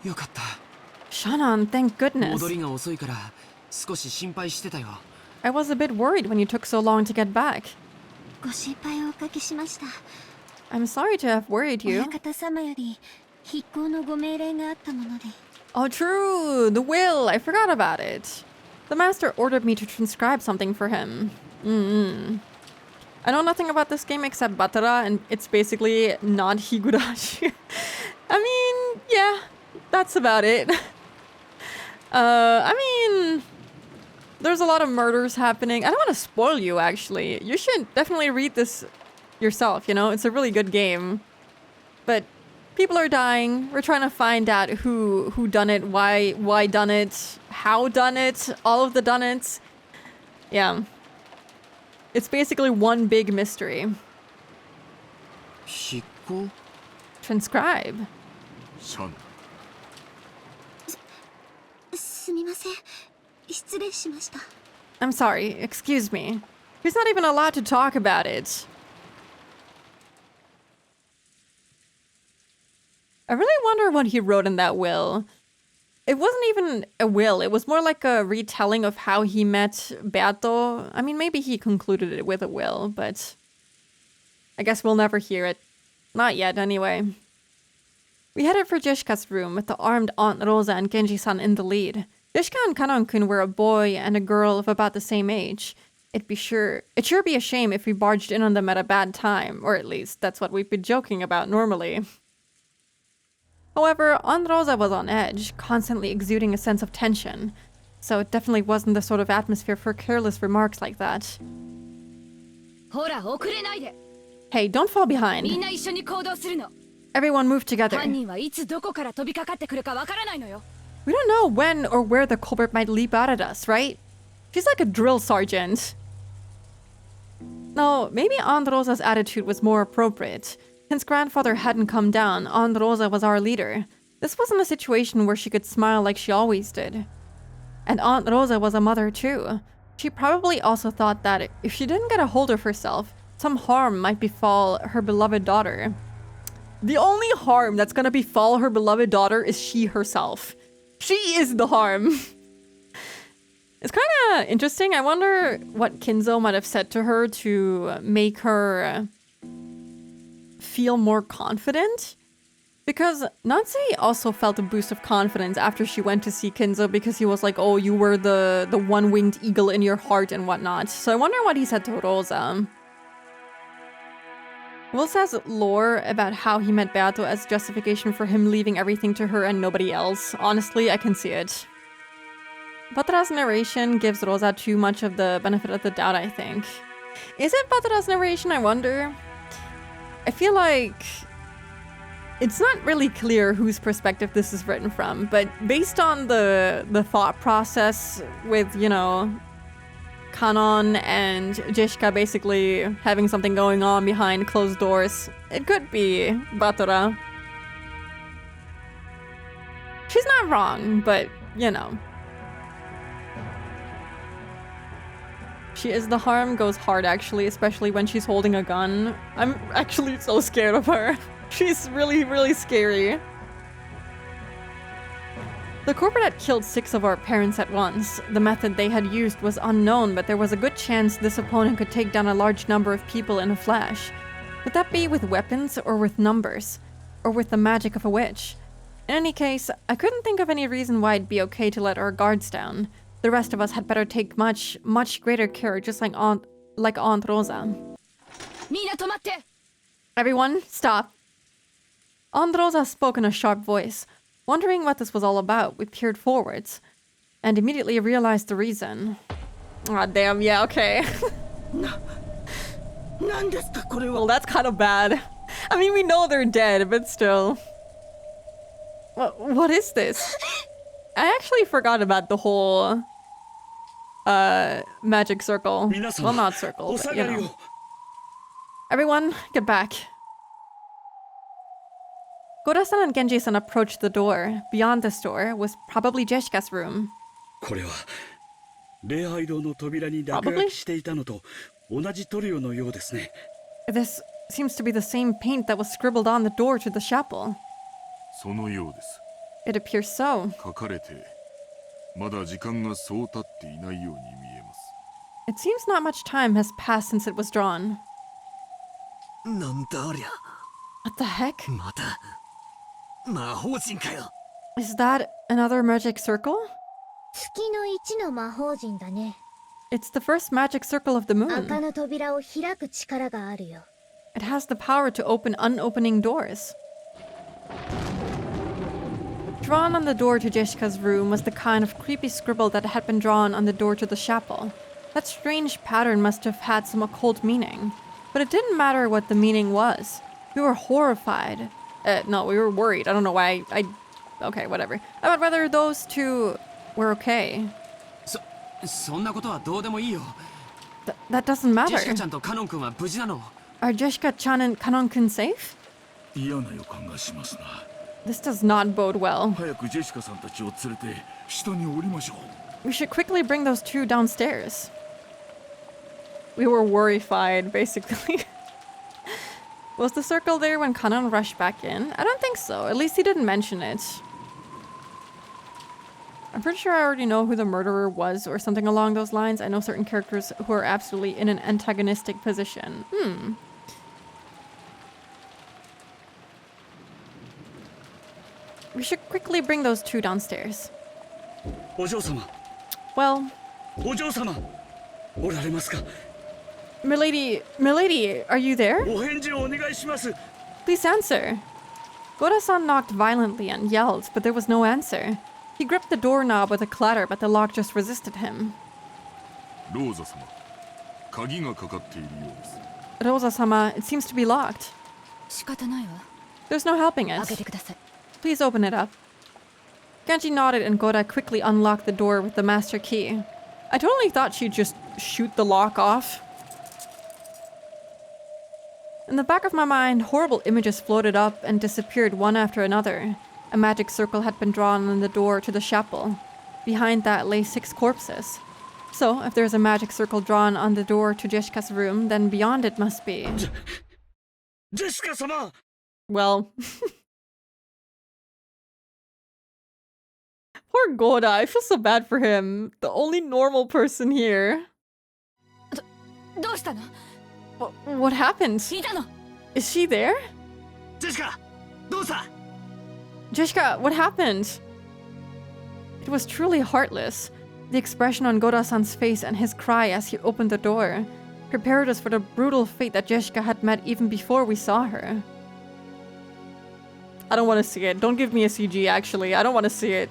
よかった。 Shannon, thank goodness. 戻りが遅いから少し心配してたよ。 I was a bit worried when you took so long to get back. ご心配をおかけしました。 I'm sorry to have worried you. 親方様より筆行のご命令があったもので。Oh, true! The will! I forgot about it. The master ordered me to transcribe something for him. I know nothing about this game except Batara, and it's basically not Higurashi. I mean, yeah, that's about it. I mean, there's a lot of murders happening. I don't want to spoil you, actually. You should definitely read this yourself, you know? It's a really good game. But people are dying. We're trying to find out who done it, why done it, how done it, all of the done it. Yeah. It's basically one big mystery. Hikko? Transcribe. シャンすみません。失礼しました。 I'm sorry, excuse me. He's not even allowed to talk about it. I really wonder what he wrote in that will. It wasn't even a will, it was more like a retelling of how he met Beato. I mean, maybe he concluded it with a will, but I guess we'll never hear it. Not yet, anyway. We headed for Jishka's room with the armed Aunt Rosa and Genji-san in the lead. Jishka and Kanon-kun were a boy and a girl of about the same age. It'd sure be a shame if we barged in on them at a bad time, or at least that's what we'd be joking about normally. However, Aunt Rosa was on edge, constantly exuding a sense of tension, so it definitely wasn't the sort of atmosphere for careless remarks like that. ほら遅れないで。 Hey, don't fall みん behind. な一緒に行動するの。 Everyone move together. 犯人はいつどこから飛びかかってくるかわからないのよ。 We don't know when or where the culprit might leap out at us, right? She's like a drill sergeant. No, maybe Aunt Rosa's attitude was more appropriate. Since grandfather hadn't come down, Aunt Rosa was our leader. This wasn't a situation where she could smile like she always did. And Aunt Rosa was a mother too. She probably also thought that if she didn't get a hold of herself, some harm might befall her beloved daughter. The only harm that's gonna befall her beloved daughter is she herself. She is the harm. It's kind of interesting. I wonder what Kinzo might have said to her to make her feel more confident. Because Natsui also felt a boost of confidence after she went to see Kinzo because he was like, oh, you were the one-winged eagle in your heart and whatnot. So I wonder what he said to Rosa. Will says lore about how he met Beato as justification for him leaving everything to her and nobody else. Honestly, I can see it. Batara's narration gives Rosa too much of the benefit of the doubt, I think. Is it Batara's narration, I wonder? I feel like it's not really clear whose perspective this is written from, but based on the thought process with, you know, Kanon and Jishka basically having something going on behind closed doors, it could be Batara. She's not wrong, but, you know. She is the harm goes hard, actually, especially when she's holding a gun. I'm actually so scared of her. She's really, really scary. The corporate had killed 6 of our parents at once. The method they had used was unknown, but there was a good chance this opponent could take down a large number of people in a flash. Would that be with weapons, or with numbers? Or with the magic of a witch? In any case, I couldn't think of any reason why it'd be okay to let our guards down. The rest of us had better take much, much greater care, just like Aunt Rosa. Everyone, stop. Aunt Rosa spoke in a sharp voice. Wondering what this was all about, we peered forwards, and immediately realized the reason. Aw, damn, yeah, okay. Well, that's kind of bad. I mean, we know they're dead, but still. What is this? I actually forgot about the whole magic circle. Well, not circle, but, you know. Everyone, get back. Gora-san and Genji-san approached the door. Beyond this door was probably Jeshika's room. これは礼拝堂の扉に落書きしていたのと同じ塗料のようですね。 This seems to be the same paint that was scribbled on the door to the chapel. そのようです。 It appears so. 書かれてまだ時間がそう経っていないように見えます。 It seems not much time has passed since it was drawn. なんだありゃ。 What the heck? また魔法陣かよ。Is that another magic circle? 月の一の魔法陣だね。 It's the first magic circle of the 赤 moon. の扉を開く力があるよ。 It has the power to open unopening doors. Drawn on the door to Jessica's room was the kind of creepy scribble that had been drawn on the door to the chapel. That strange pattern must have had some occult meaning. But it didn't matter what the meaning was. We were horrified. No, we were worried. I don't know why okay, whatever. About whether those two were okay. そんなことはどうでもいいよ。 That doesn't ジェシカ matter. ちゃんとカノン君は無事なの？ Are Jessica-chan and Kanon-kun safe? 嫌な予感がしますな。 This does not bode well. 早くジェシカさんたちを連れて下に降りましょう。 We should quickly bring those two downstairs. We were worrified, basically. Was the circle there when Kanon rushed back in? I don't think so. At least he didn't mention it. I'm pretty sure I already know who the murderer was or something along those lines. I know certain characters who are absolutely in an antagonistic position. We should quickly bring those two downstairs. お嬢様、 Well, お嬢様、おられますか？ Milady, are you there? お返事をお願いします。 Please answer. Goda-san knocked violently and yelled, but there was no answer. He gripped the doorknob with a clatter, but the lock just resisted him. ローザ様、鍵がかかっているようです。 Rosa-sama, it seems to be locked. 仕方ないわ。 There's no helping 開 it. けてください。 Please open it up. Genji nodded and Goda quickly unlocked the door with the master key. I totally thought she'd just shoot the lock off. In the back of my mind, horrible images floated up and disappeared one after another. A magic circle had been drawn on the door to the chapel. Behind that lay 6 corpses. So, if there's a magic circle drawn on the door to Jessica's room, then beyond it must be... ジェシカ様。 Well... Poor Goda, I feel so bad for him. The only normal person here. どうしたの？ What happened? いたの？ Is she there? ジェシカ、どうした？ Jessica, what happened? It was truly heartless. The expression on Goda-san's face and his cry as he opened the door prepared us for the brutal fate that Jessica had met even before we saw her. I don't want to see it. Don't give me a CG, actually. I don't want to see it.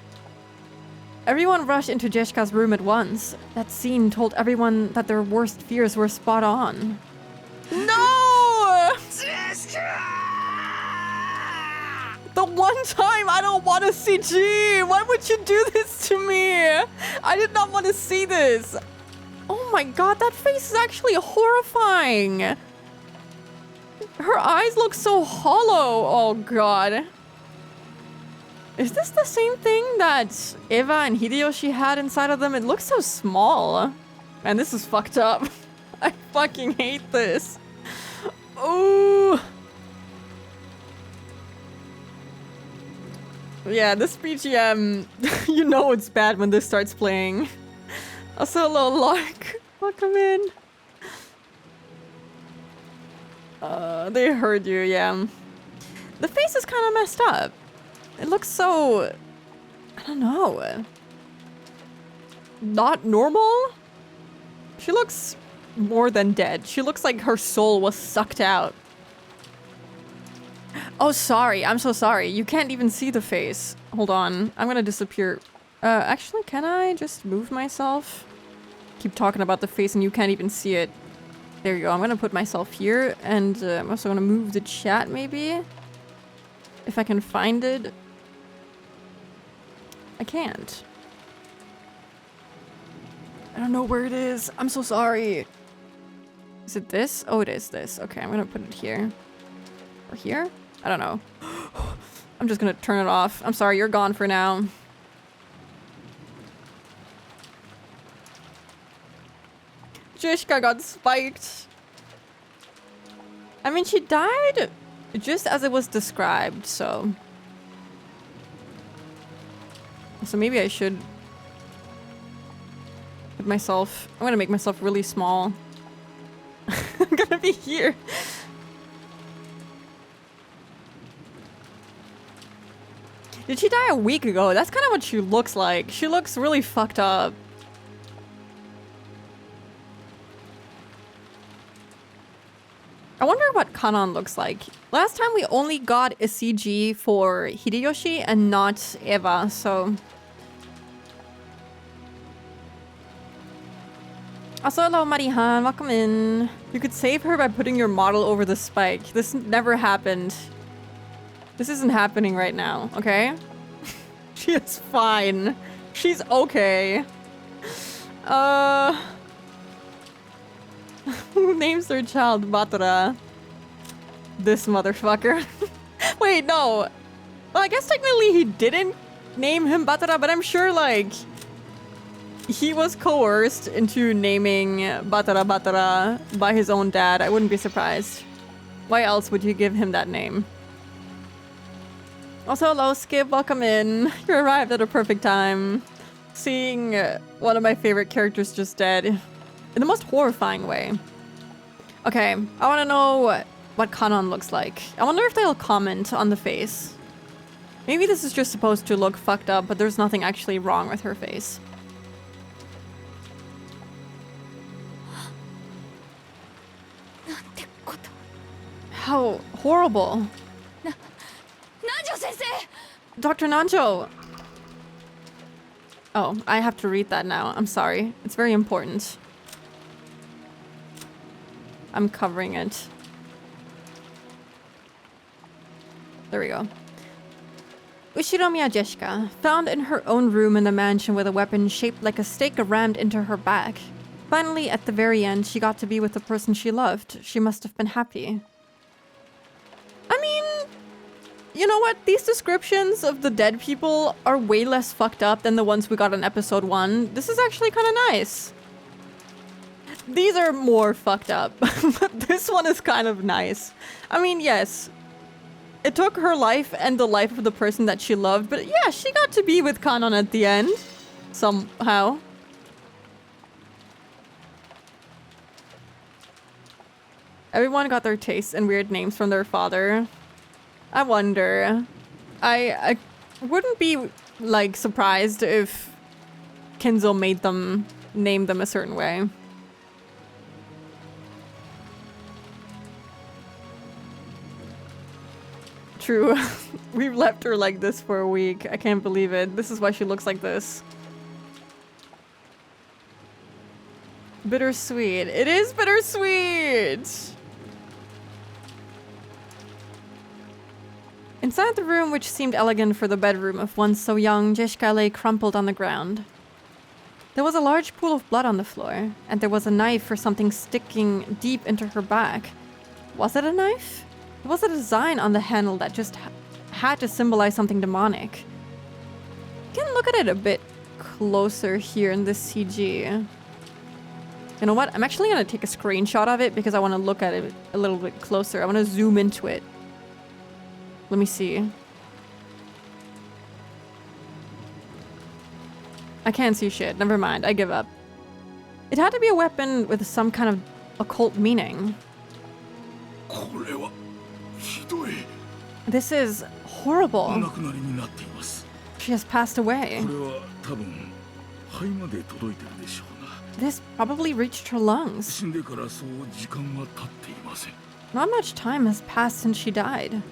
Everyone rushed into Jessica's room at once. That scene told everyone that their worst fears were spot on. No! The one time I don't want a CG! Why would you do this to me? I did not want to see this. Oh my god, that face is actually horrifying. Her eyes look so hollow. Oh god. Is this the same thing that Eva and Hideyoshi had inside of them? It looks so small. Man, this is fucked up. I fucking hate this. Ooh. Yeah, this BGM, you know it's bad when this starts playing. Also, hello, Lark. Welcome in. They heard you, yeah. The face is kind of messed up. It looks so... I don't know. Not normal? She looks more than dead. She looks like her soul was sucked out. Oh, sorry. I'm so sorry. You can't even see the face. Hold on. I'm gonna disappear. Actually, can I just move myself? Keep talking about the face and you can't even see it. There you go. I'm gonna put myself here. And I'm also gonna move the chat, maybe? If I can find it. I can't. I don't know where it is. I'm so sorry. Is it this? Oh, it is this. Okay, I'm gonna put it here. Or here? I don't know. I'm just gonna turn it off. I'm sorry, you're gone for now. Jishka got spiked. I mean, she died just as it was described, so... So maybe I should... put myself... I'm gonna make myself really small. I'm gonna be here. Did she die a week ago? That's kind of what she looks like. She looks really fucked up. I wonder what Kanon looks like. Last time we only got a CG for Hideyoshi and not Eva, so... Also, hello Marihan, welcome in. You could save her by putting your model over the spike. This never happened. This isn't happening right now, okay? She is fine. She's okay. Who names their child Batara? This motherfucker. Wait, no. Well, I guess technically he didn't name him Batara, but I'm sure, like, he was coerced into naming Batara Batara by his own dad. I wouldn't be surprised. Why else would you give him that name? Also, hello, Skip. Welcome in. You arrived at a perfect time. Seeing one of my favorite characters just dead in the most horrifying way. Okay, I want to know what Kanon looks like. I wonder if they'll comment on the face. Maybe this is just supposed to look fucked up, but there's nothing actually wrong with her face. How horrible. Dr. Nanjo! Oh, I have to read that now. I'm sorry. It's very important. I'm covering it. There we go. Ushiromiya Jeshika, found in her own room in the mansion with a weapon shaped like a stake rammed into her back. Finally, at the very end, she got to be with the person she loved. She must have been happy. I mean, you know what? These descriptions of the dead people are way less fucked up than the ones we got in episode 1. This is actually kind of nice. These are more fucked up, but this one is kind of nice. I mean, yes, it took her life and the life of the person that she loved, but yeah, she got to be with Kanon at the end. Somehow. Everyone got their tastes and weird names from their father. I wonder. I wouldn't be, like, surprised if Kenzo made them name them a certain way. True. We've left her like this for a week. I can't believe it. This is why she looks like this. Bittersweet. It is bittersweet! Inside the room, which seemed elegant for the bedroom of one so young, Jeshika lay crumpled on the ground. There was a large pool of blood on the floor, and there was a knife or something sticking deep into her back. Was it a knife? There was a design on the handle that just had to symbolize something demonic. You can look at it a bit closer here in this CG. You know what? I'm actually going to take a screenshot of it because I want to look at it a little bit closer. I want to zoom into it. Let me see. I can't see shit. Never mind. I give up. It had to be a weapon with some kind of occult meaning. This is horrible. She has passed away. This probably reached her lungs. Not much time has passed since she died.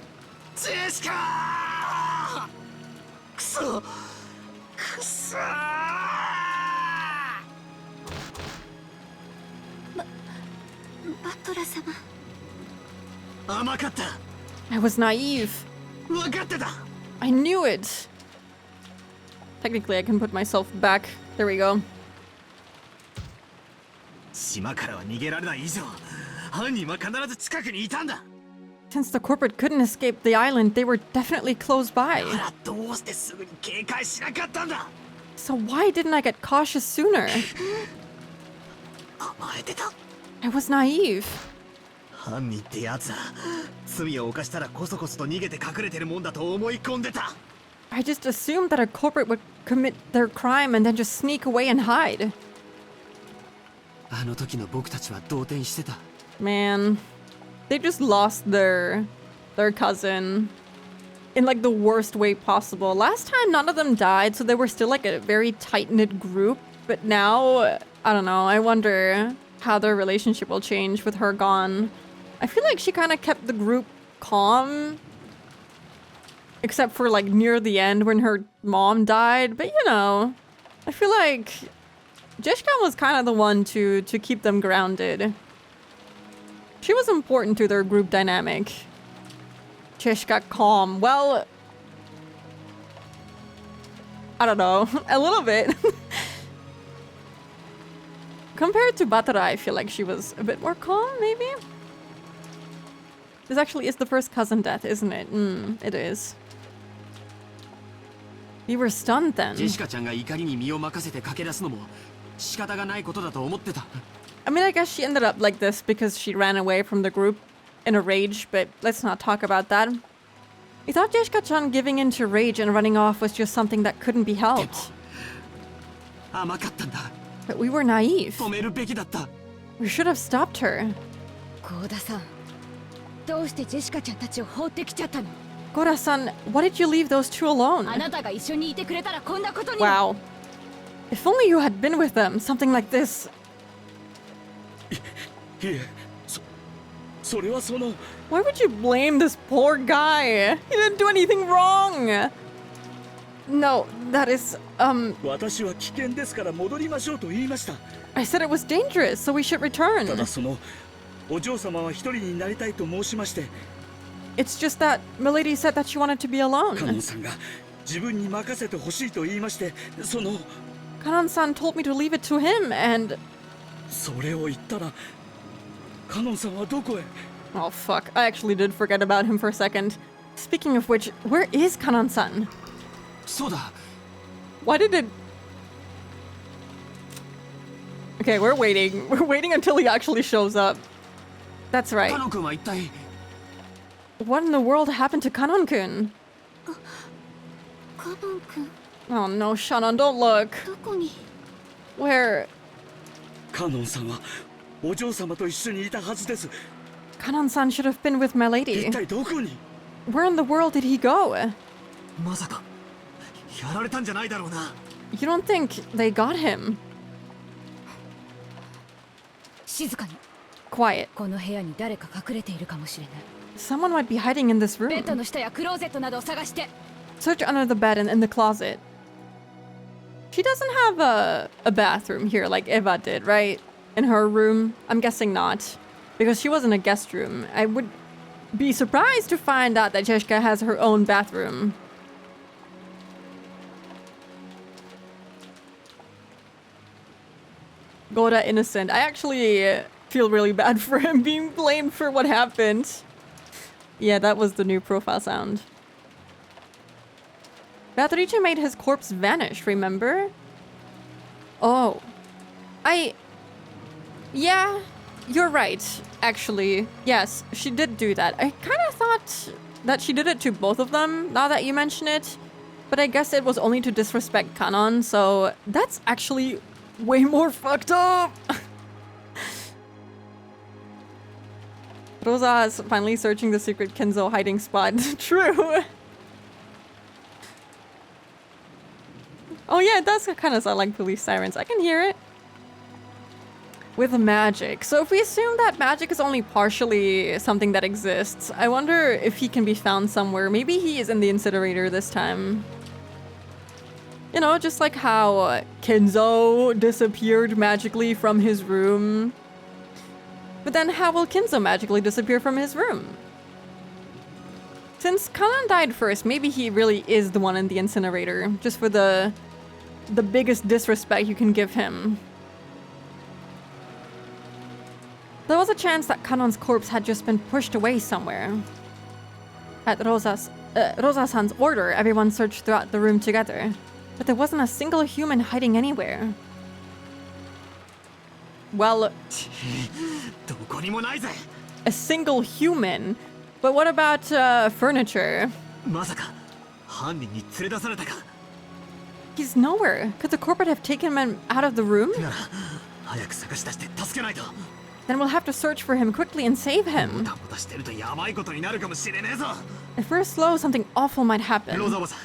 I was naive. I knew it. Technically, I can put myself back. There we go. Since the corporate couldn't escape the island, they were definitely close by. So why didn't I get cautious sooner? I was naive. I just assumed that a corporate would commit their crime and then just sneak away and hide. Man, they just lost their cousin. in like the worst way possible. Last time, none of them died, so they were still like a very tight-knit group. But now, I don't know, I wonder how their relationship will change with her gone. I feel like she kind of kept the group calm. Except for like near the end when her mom died. But you know, I feel like Jeshka was kind of the one to keep them grounded. She was important to their group dynamic. Jeshka calm. Well, I don't know. A little bit. Compared to Batara, I feel like she was a bit more calm, maybe? This actually is the first cousin death, isn't it? It is. You were stunned then. ジェシカちゃんが怒りに身を任せて駆け出すのも仕方がないことだと思ってた。 I mean, I guess she ended up like this because she ran away from the group in a rage, but let's not talk about that. We thought Jeshka-chan giving in to rage and running off was just something that couldn't be helped. 甘かったんだ。 But we were naive. 止めるべきだった。 We should have stopped her. 幸田さん、どうしてジェシカちゃんたちを放ってきちゃったの？ Gora-san, why did you leave those two alone? あなたが一緒にいてくれたらこんなことに。 Wow. If only you had been with them, something like this. いえ、それはその。 Why would you blame this poor guy? He didn't do anything wrong. No, that is, 私は危険ですから戻りましょうと言いました。 I said it was dangerous, so we should return. ただそのお嬢様は一人になりたいと申しまして。 It's just that Milady said that she wanted to be カノ alone. ンさんが自分に任せてほしいと言いまして、その。 Kanon-san told me to leave it to him, and... それを言ったら、カノンさんはどこへ？ Oh, fuck. I actually did forget about him for a second. Speaking of which, where is Kanon-san? そうだ。 Why did it... Okay, we're waiting. We're waiting until he actually shows up. That's right. カノン君は一体。 What in the world happened to Kanon-kun? カノン君、 Oh no, Shannon, don't look. どこに？ Where... カノンさんはお嬢様と一緒にいたはずです。 Kanon-san should have been with my 一 lady. 体どこに？ Where in the world did he go? まさかやられたんじゃないだろうな。 You don't think they got him? 静かに。 Quiet. この部屋に誰か隠れているかもしれない。 Someone might be hiding in this ベッド room. の下やクローゼットなどを探して。 Search under the bed and in the closet. She doesn't have a bathroom here like Eva did, right? In her room? I'm guessing not. Because she was in a guest room. I would be surprised to find out that Jeshka has her own bathroom. Goda innocent. I actually feel really bad for him being blamed for what happened. Yeah, that was the new profile sound. Beatrice made his corpse vanish, remember? Oh. Yeah, you're right, actually. Yes, she did do that. I kind of thought that she did it to both of them, now that you mention it. But I guess it was only to disrespect Kanon, so that's actually way more fucked up. Rosa is finally searching the secret Kenzo hiding spot. True. Oh yeah, it does kind of sound like police sirens. I can hear it. With magic. So if we assume that magic is only partially something that exists, I wonder if he can be found somewhere. Maybe he is in the incinerator this time. You know, just like how Kenzo disappeared magically from his room. But then how will Kenzo magically disappear from his room? Since Kanan died first, maybe he really is the one in the incinerator, just for the biggest disrespect you can give him. There was a chance that Kanon's corpse had just been pushed away somewhere. At Rosa-san's order, everyone searched throughout the room together, but there wasn't a single human hiding anywhere. Well, どこにもないぜ。 a single human? But what about furniture? まさか犯人に連れ出されたか。 He's nowhere. Could the corporate have taken him out of the room? なら早く探し出して助けないと。Then we'll have to search for him quickly and save him. タボタしてるとやばいことになるかもしれねえぞ。 If we're slow, something awful might ロー happen. ザボさん、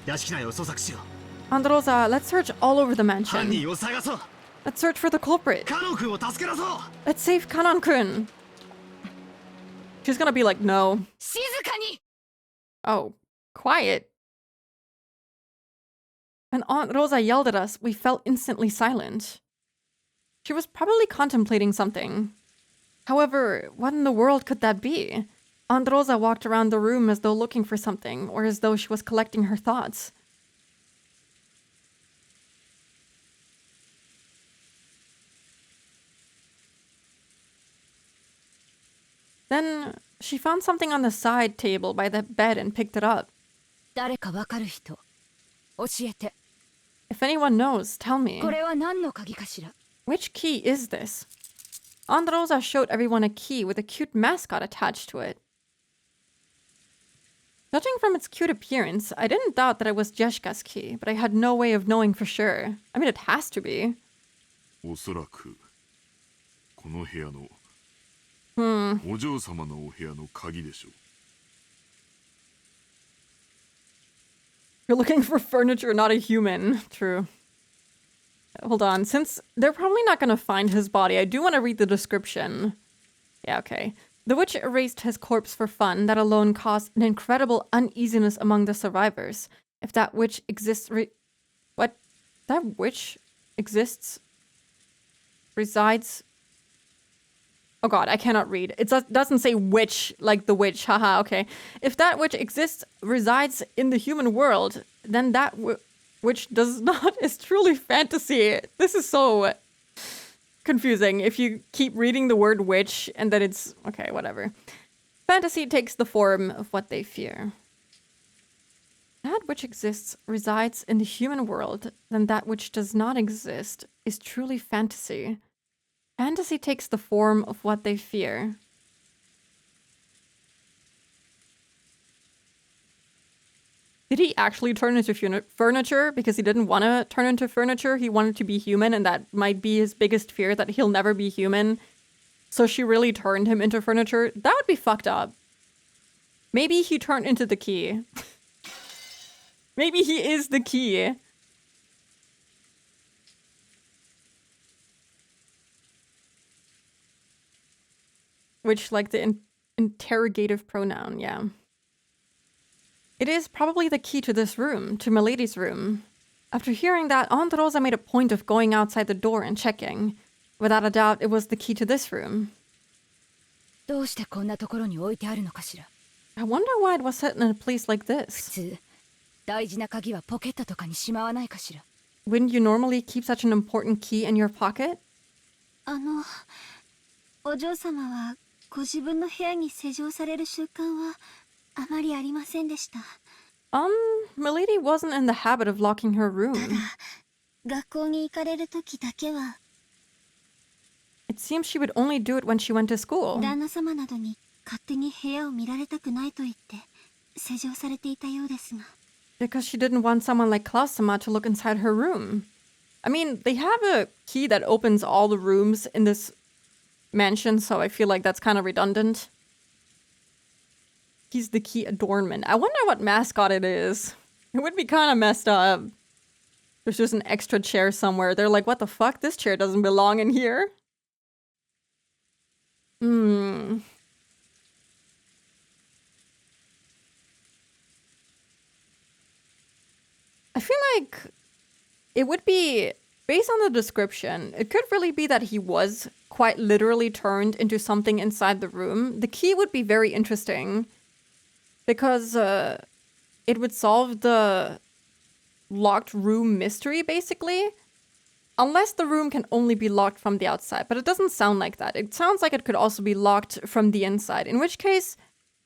屋敷内を捜索しよう。 Aunt Rosa, let's search all over the 犯 mansion. 人を探そう。 Let's search for the culprit. カノン君を助け出そう。 Let's save Kanan-kun. She's gonna be like, no. 静かに Oh, quiet. When Aunt Rosa yelled at us, we fell instantly silent. She was probably contemplating something. However, what in the world could that be? Aunt Rosa walked around the room as though looking for something, or as though she was collecting her thoughts. Then she found something on the side table by the bed and picked it up. 誰かわかる人教えて If anyone knows, tell me. これは何の鍵かしら Which key is this? Aunt Rosa showed everyone a key with a cute mascot attached to it. Judging from its cute appearance, I didn't doubt that it was Jeshka's key, but I had no way of knowing for sure. I mean, it has to be. おそらくこの部屋の Hmm. お嬢様のお部屋の鍵でしょう。 You're looking for furniture, not a human. True. Hold on. Since they're probably not going to find his body, I do want to read the description. Yeah, okay. The witch erased his corpse for fun. That alone caused an incredible uneasiness among the survivors. If that witch exists... What? That witch exists? Resides... Oh god, I cannot read. It doesn't say witch like the witch. Haha, okay. If that witch exists, resides in the human world, then that which does not is truly fantasy. This is so confusing if you keep reading the word witch and then it's... Okay, whatever. Fantasy takes the form of what they fear. That which exists resides in the human world, then that which does not exist is truly fantasy. Fantasy takes the form of what they fear. Did he actually turn into furniture because he didn't want to turn into furniture? He wanted to be human, and that might be his biggest fear, that he'll never be human. So she really turned him into furniture? That would be fucked up. Maybe he turned into the key. Maybe he is the key. Which, like the interrogative pronoun, yeah. It is probably the key to this room, to Milady's room. After hearing that, Aunt Rosa made a point of going outside the door and checking. Without a doubt, it was the key to this room. どうしてこんなところに置いてあるのかしら I wonder why it was set in a place like 普 this. 通大事な鍵はポケットとかにしまわないかしら Wouldn't you normally keep such an important key in your pocket? お嬢様はご自分の部屋に施錠される習慣はあまりありませんでした。 Milady wasn't in the habit of locking her room. 学校に行かれる時だけは It seems she would only do it when she went to school. 旦那様などに勝手に部屋を見られたくないと言って施錠されていたようですが。 Because she didn't want someone like Klaus-sama to look inside her room. I mean, they have a key that opens all the rooms in this mansion, so I feel like that's kind of redundant. He's the key adornment. I wonder what mascot it is. It would be kind of messed up. There's just an extra chair somewhere. They're like, what the fuck? This chair doesn't belong in here. I feel like it would be, based on the description, it could really be that he was quite literally turned into something inside the room. The key would be very interesting because it would solve the locked room mystery, basically. Unless the room can only be locked from the outside, but it doesn't sound like that. It sounds like it could also be locked from the inside, in which case,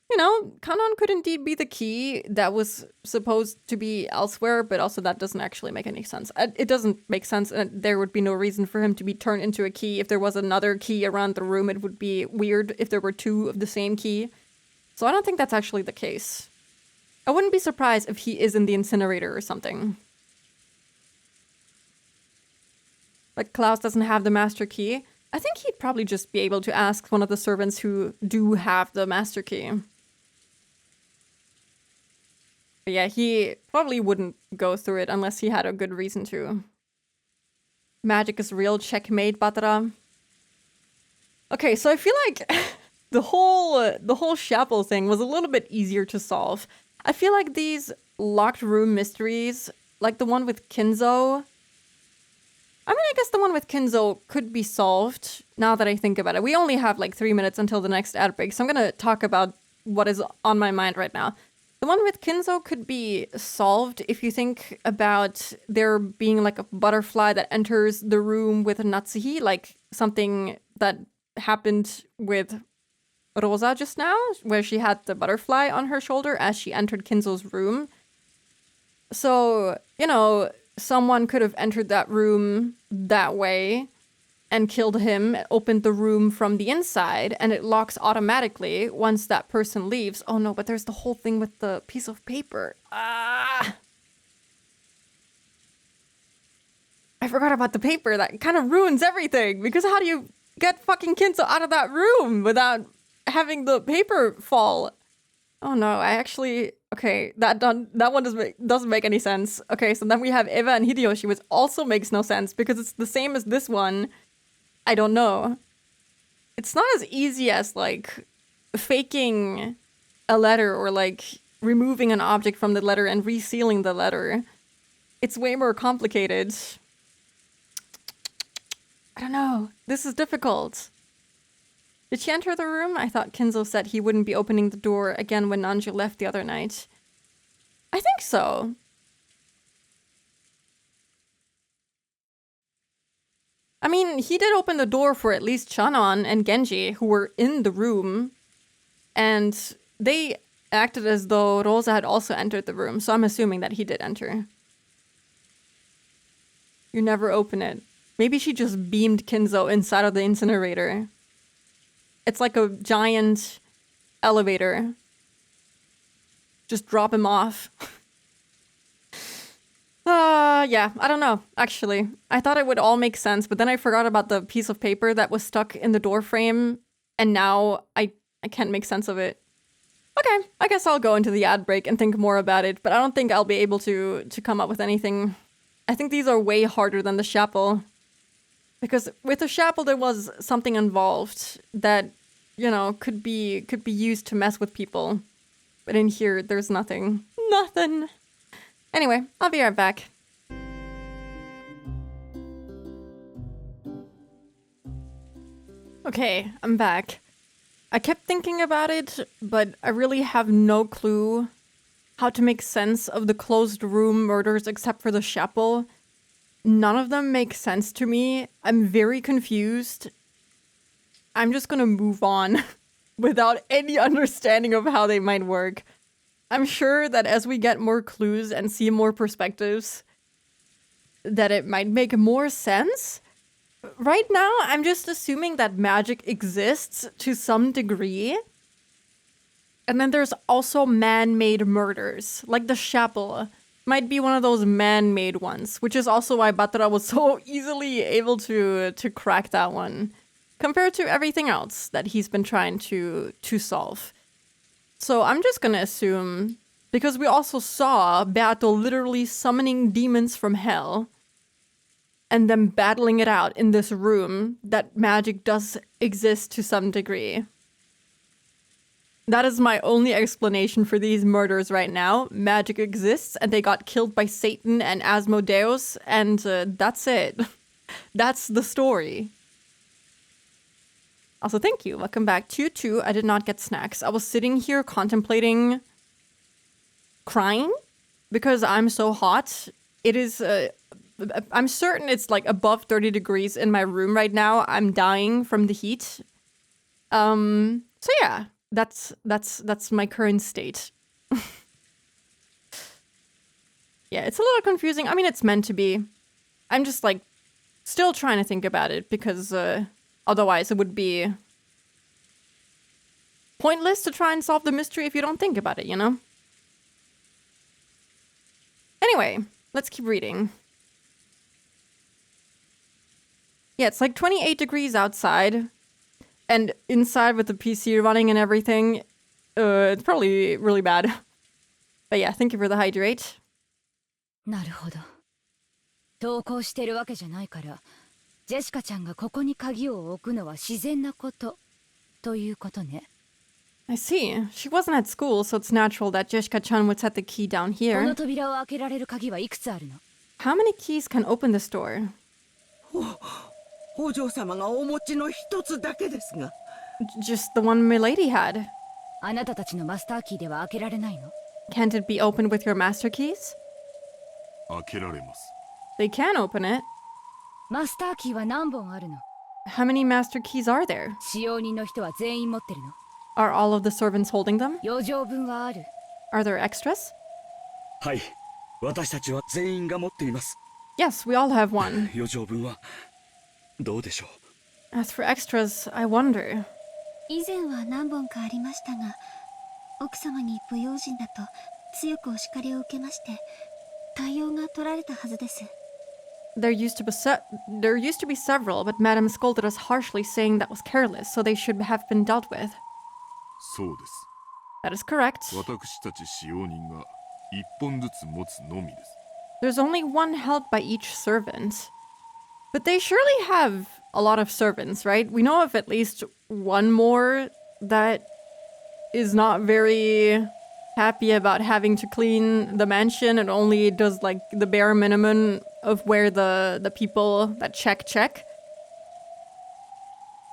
you know, Kanon could indeed be the key that was supposed to be elsewhere, but also that doesn't actually make any sense. It doesn't make sense, and there would be no reason for him to be turned into a key. If there was another key around the room, it would be weird if there were two of the same key. So I don't think that's actually the case. I wouldn't be surprised if he is in the incinerator or something. But Klaus doesn't have the master key. I think he'd probably just be able to ask one of the servants who do have the master key. But yeah, he probably wouldn't go through it unless he had a good reason to. Magic is real, checkmate, Batra. Okay, so I feel like the whole chapel thing was a little bit easier to solve. I feel like these locked room mysteries, like the one with Kinzo. I mean, I guess the one with Kinzo could be solved now that I think about it. We only have like 3 minutes until the next ad break, so I'm gonna talk about what is on my mind right now. The one with Kinzo could be solved if you think about there being like a butterfly that enters the room with Natsuhi, like something that happened with Rosa just now, where she had the butterfly on her shoulder as she entered Kinzo's room. So, you know, someone could have entered that room that way and killed him, opened the room from the inside, and it locks automatically once that person leaves. Oh no, but there's the whole thing with the piece of paper. Ah! I forgot about the paper. That kind of ruins everything, because how do you get fucking Kinzo out of that room without having the paper fall? Oh no, I actually... Okay, that one doesn't make any sense. Okay, so then we have Eva and Hideyoshi, which also makes no sense, because it's the same as this one. I don't know. It's not as easy as, like, faking a letter or, like, removing an object from the letter and resealing the letter. It's way more complicated. I don't know. This is difficult. Did she enter the room? I thought Kinzo said he wouldn't be opening the door again when Nanju left the other night. I think so. I mean, he did open the door for at least Chanon and Genji, who were in the room. And they acted as though Rosa had also entered the room, so I'm assuming that he did enter. You never open it. Maybe she just beamed Kinzo inside of the incinerator. It's like a giant elevator. Just drop him off. Yeah, I don't know, actually. I thought it would all make sense, but then I forgot about the piece of paper that was stuck in the door frame, and now I can't make sense of it. Okay, I guess I'll go into the ad break and think more about it, but I don't think I'll be able to come up with anything. I think these are way harder than the chapel. Because with the chapel there was something involved that, you know, could be used to mess with people. But in here, there's nothing. Nothing! Anyway, I'll be right back. Okay, I'm back. I kept thinking about it, but I really have no clue how to make sense of the closed room murders except for the chapel. None of them make sense to me. I'm very confused. I'm just gonna move on without any understanding of how they might work. I'm sure that as we get more clues and see more perspectives, that it might make more sense. Right now, I'm just assuming that magic exists to some degree. And then there's also man-made murders, like the chapel. Might be one of those man-made ones, which is also why Batra was so easily able to crack that one, compared to everything else that he's been trying to solve. So I'm just gonna assume, because we also saw Beato literally summoning demons from hell, and them battling it out in this room, that magic does exist to some degree. That is my only explanation for these murders right now. Magic exists, and they got killed by Satan and Asmodeus, and that's it. That's the story. Also, thank you. Welcome back. 2-2. I did not get snacks. I was sitting here contemplating crying because I'm so hot. It is... I'm certain it's like above 30 degrees in my room right now. I'm dying from the heat. So yeah, that's my current state. Yeah, it's a little confusing. I mean, it's meant to be. I'm just like still trying to think about it because otherwise it would be pointless to try and solve the mystery if you don't think about it, you know? Anyway, let's keep reading. Yeah, it's like 28 degrees outside. And inside with the PC running and everything, it's probably really bad. But yeah, thank you for the hydrate. なるほど。投稿してるわけじゃないから、ジェシカちゃんがここに鍵を置くのは自然なことということね。I see. She wasn't at school, so it's natural that Jessica-chan would set the key down こ here. の扉を開けられる鍵はいくつあるの？ How many keys can open this door? お嬢様がお持ちの一つだけですが。Just the one Milady had. あなたたちのマスターキーでは開けられないの？ Can't it be opened with your master keys? 開けられます。 They can open it. マスターキーは何本あるの？ How many master keys are there? 使用人の人は全員持ってるの？ Are all of the servants holding them? 余剰分はある？ Are there extras? はい、私たちは全員が持っています。 Yes, we all have one. 余剰分はどうでしょう。 As for extras, I wonder. 以前は何本かありましたが、奥様に不用心だと強くお叱りを受けまして、対応が取られたはずです。There used to be several, but Madame scolded us harshly, saying that was careless, so they should have been dealt with. そうです。 That is correct. 私たち使用人が一本ずつ持つのみです。 There's only one held by each servant. But they surely have a lot of servants, right? We know of at least one more that is not very happy about having to clean the mansion and only does like the bare minimum of where the people that check.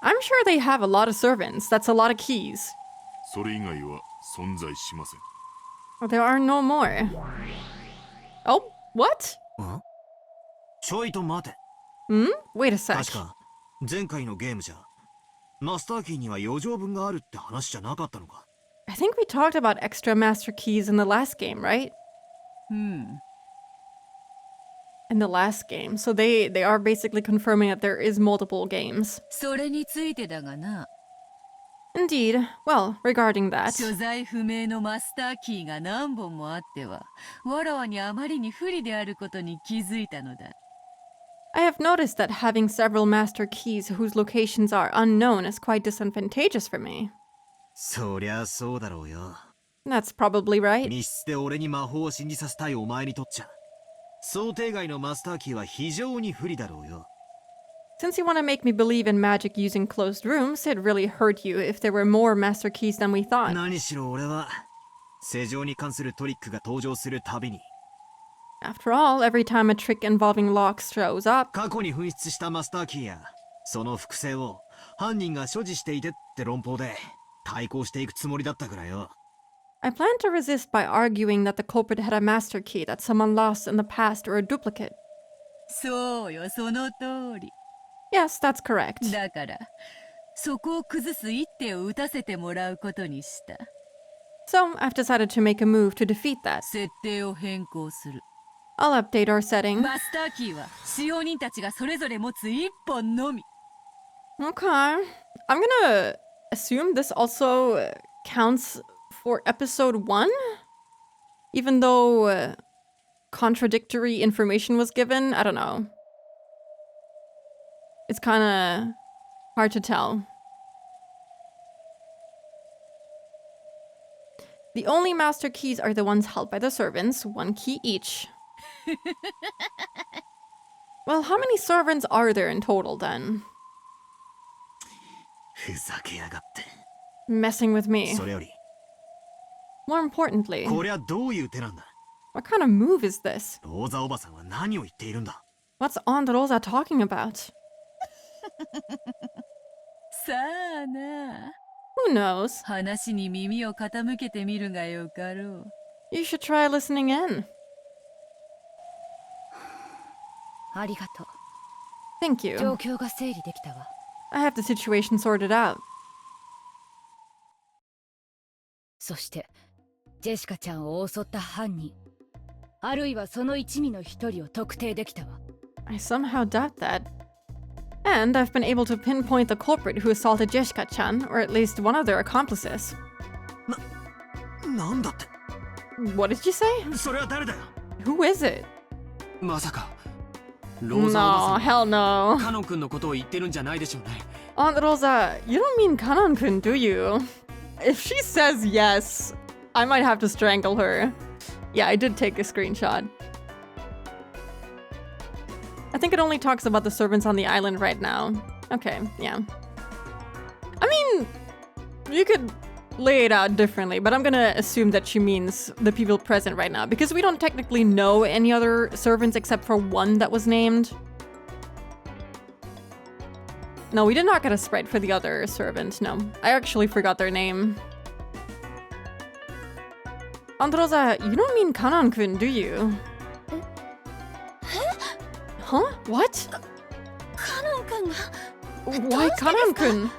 I'm sure they have a lot of servants. That's a lot of keys. それ以外は存在しません。 Well, there are no more. Oh, what? ちょいと待て。 Wait a sec. 確か前回のゲームじゃマスターキーには余剰分があるって話じゃなかったのか。 I think we talked about extra master keys in the last game, right? In the last game. So they are basically confirming that there is multiple games. それについてだがな、 Indeed. Well, regarding that, 所在不明のマスターキーが何本もあっては、わらわにあまりに不利であることに気づいたのだ。 I have noticed that having several master keys whose locations are unknown is quite disadvantageous for me. そりゃそうだろうよ。 That's probably right. 密室で俺に魔法を信じさせたいお前にとっちゃ想定外のマスターキーは非常に不利だろうよ。 Since you want to make me believe in magic using closed rooms, it'd really hurt you if there were more master keys than we thought. 何しろ俺は施錠に関するトリックが登場するたびに After all, every time a trick involving locks shows up, 過去に紛失したマスターキーやその複製を犯人が所持していてって論法で対抗していくつもりだったからよ。 I plan to resist by arguing that the culprit had a master key that someone lost in the past or a duplicate. そうよ、その通り。 Yes, that's correct. だから、そこを崩す一手を打たせてもらうことにした。 So, I've decided to make a move to defeat that. 設定を変更する。 I'll update our setting. マスターキーは使用人たちがそれぞれ持つ一本のみ。 Okay. I'm gonna assume this also counts for episode 1? Even though contradictory information was given? I don't know. It's kinda hard to tell. The only master keys are the ones held by the servants, one key each. Well, how many servants are there in total then? ふざけやがって。 Messing with me. それより More importantly, こりゃどういう手なんだ。 what kind of move is this? ローザおばさんは何を言っているんだ。 What's Aunt Rosa talking about? さあな。 Who knows? 話に耳を傾けてみるがよかろう。 You should try listening in. ありがとう。 Thank 状 you. 況が整理できたわ。 I have the situation sorted out. そしてジェシカちゃんを襲った犯人、あるいはその一味の一人を特定できたわ。 I somehow doubt that. And I've been able to pinpoint the culprit who assaulted Jessica-chan, or at least one of their accomplices. なんだって。 What did you say? それは誰だよ。 Who is it? まさか No, hell no. カノン君のことを言ってるんじゃないでしょうね。 Aunt Rosa, you don't mean Kanon-kun, do you? If she says yes, I might have to strangle her. Yeah, I did take a screenshot. I think it only talks about the servants on the island right now. Okay, yeah. I mean, you could lay it out differently, but I'm gonna assume that she means the people present right now, because we don't technically know any other servants except for one that was named. No, we did not get a sprite for the other servant, no. I actually forgot their name. Androsa, you don't mean Kanan-kun, do you? Huh? What? Kanon-kun. Why Kanan-kun?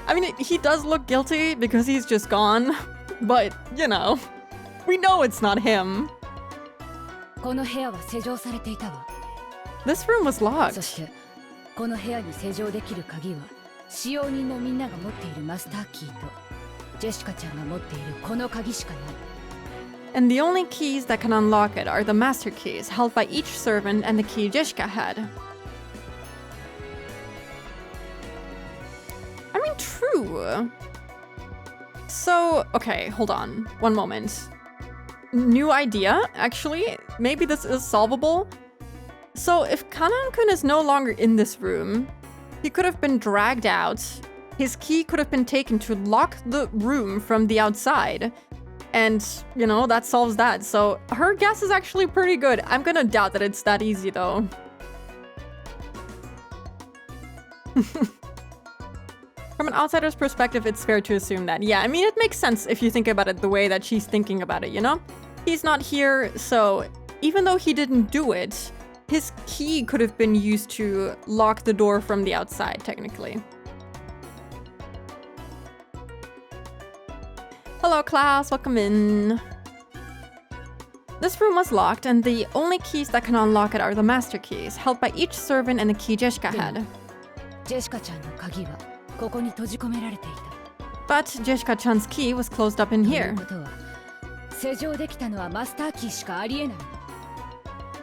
I mean, he does look guilty because he's just gone. But, you know, we know it's not him. この部屋は施錠されていたわ。 This room was そ locked. してこの部屋に施錠できる鍵は使用人のみんなが持っているマスターキーとジェシカちゃんが持っているこの鍵しかない。 And the only keys that can unlock it are the master keys, held by each servant and the key Jishka had. I mean, true. So, okay, hold on. One moment. New idea, actually. Maybe this is solvable. So, if Kanan-kun is no longer in this room, he could have been dragged out. His key could have been taken to lock the room from the outside. And, you know, that solves that. So her guess is actually pretty good. I'm gonna doubt that it's that easy, though. From an outsider's perspective, it's fair to assume that. Yeah, I mean, it makes sense if you think about it the way that she's thinking about it, you know? He's not here, so even though he didn't do it, his key could have been used to lock the door from the outside, technically. Hello, class. Welcome in. This room was locked, and the only keys that can unlock it are the master keys, held by each servant and the key Jeshka had. ジェシカちゃんの鍵はここに閉じ込められていた。 But Jeshka-chan's key was closed up in とい here, うことは施錠できたのはマスターキーしかありえない。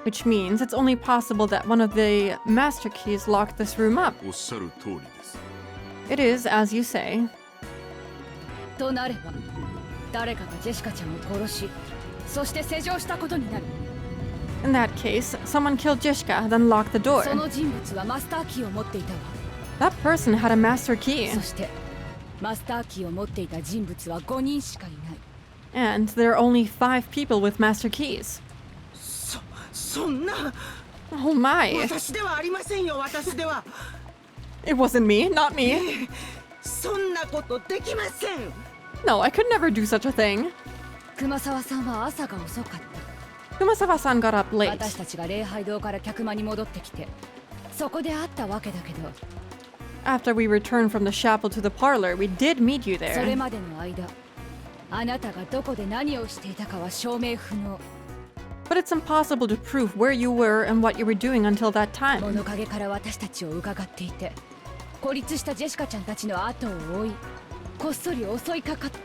which means it's only possible that one of the master keys locked this room up. おっしゃる通りです。 It is, as you say. となれば誰かがジェシカちゃんを殺しそして施錠したことになる。 In that case, someone killed Jeshka, then locked the door. その人物はマスターキーを持っていたわ。 That person had a master key, そしてマスターキーを持っていた人物は5人しかいない。 and there are only 5 people with master keys. そんな Oh my. 私ではありませんよ、私では。 It wasn't me, not me. そんなことできません。 No, I could never do such a thing. 熊沢さんは朝が遅かった。 Kumasawa-san got up late. 私たちが礼拝堂から客間に戻ってきてそこで会ったわけだけど After we returned from the chapel to the parlor, we did meet you それ there. までの間あなたがどこで何をしていたかは証明不能。 But it's impossible to prove where you were and what you were doing until that time. 物陰から私たちを伺っていて孤立したジェシカちゃんたちの後を追いこっそり襲いかかった。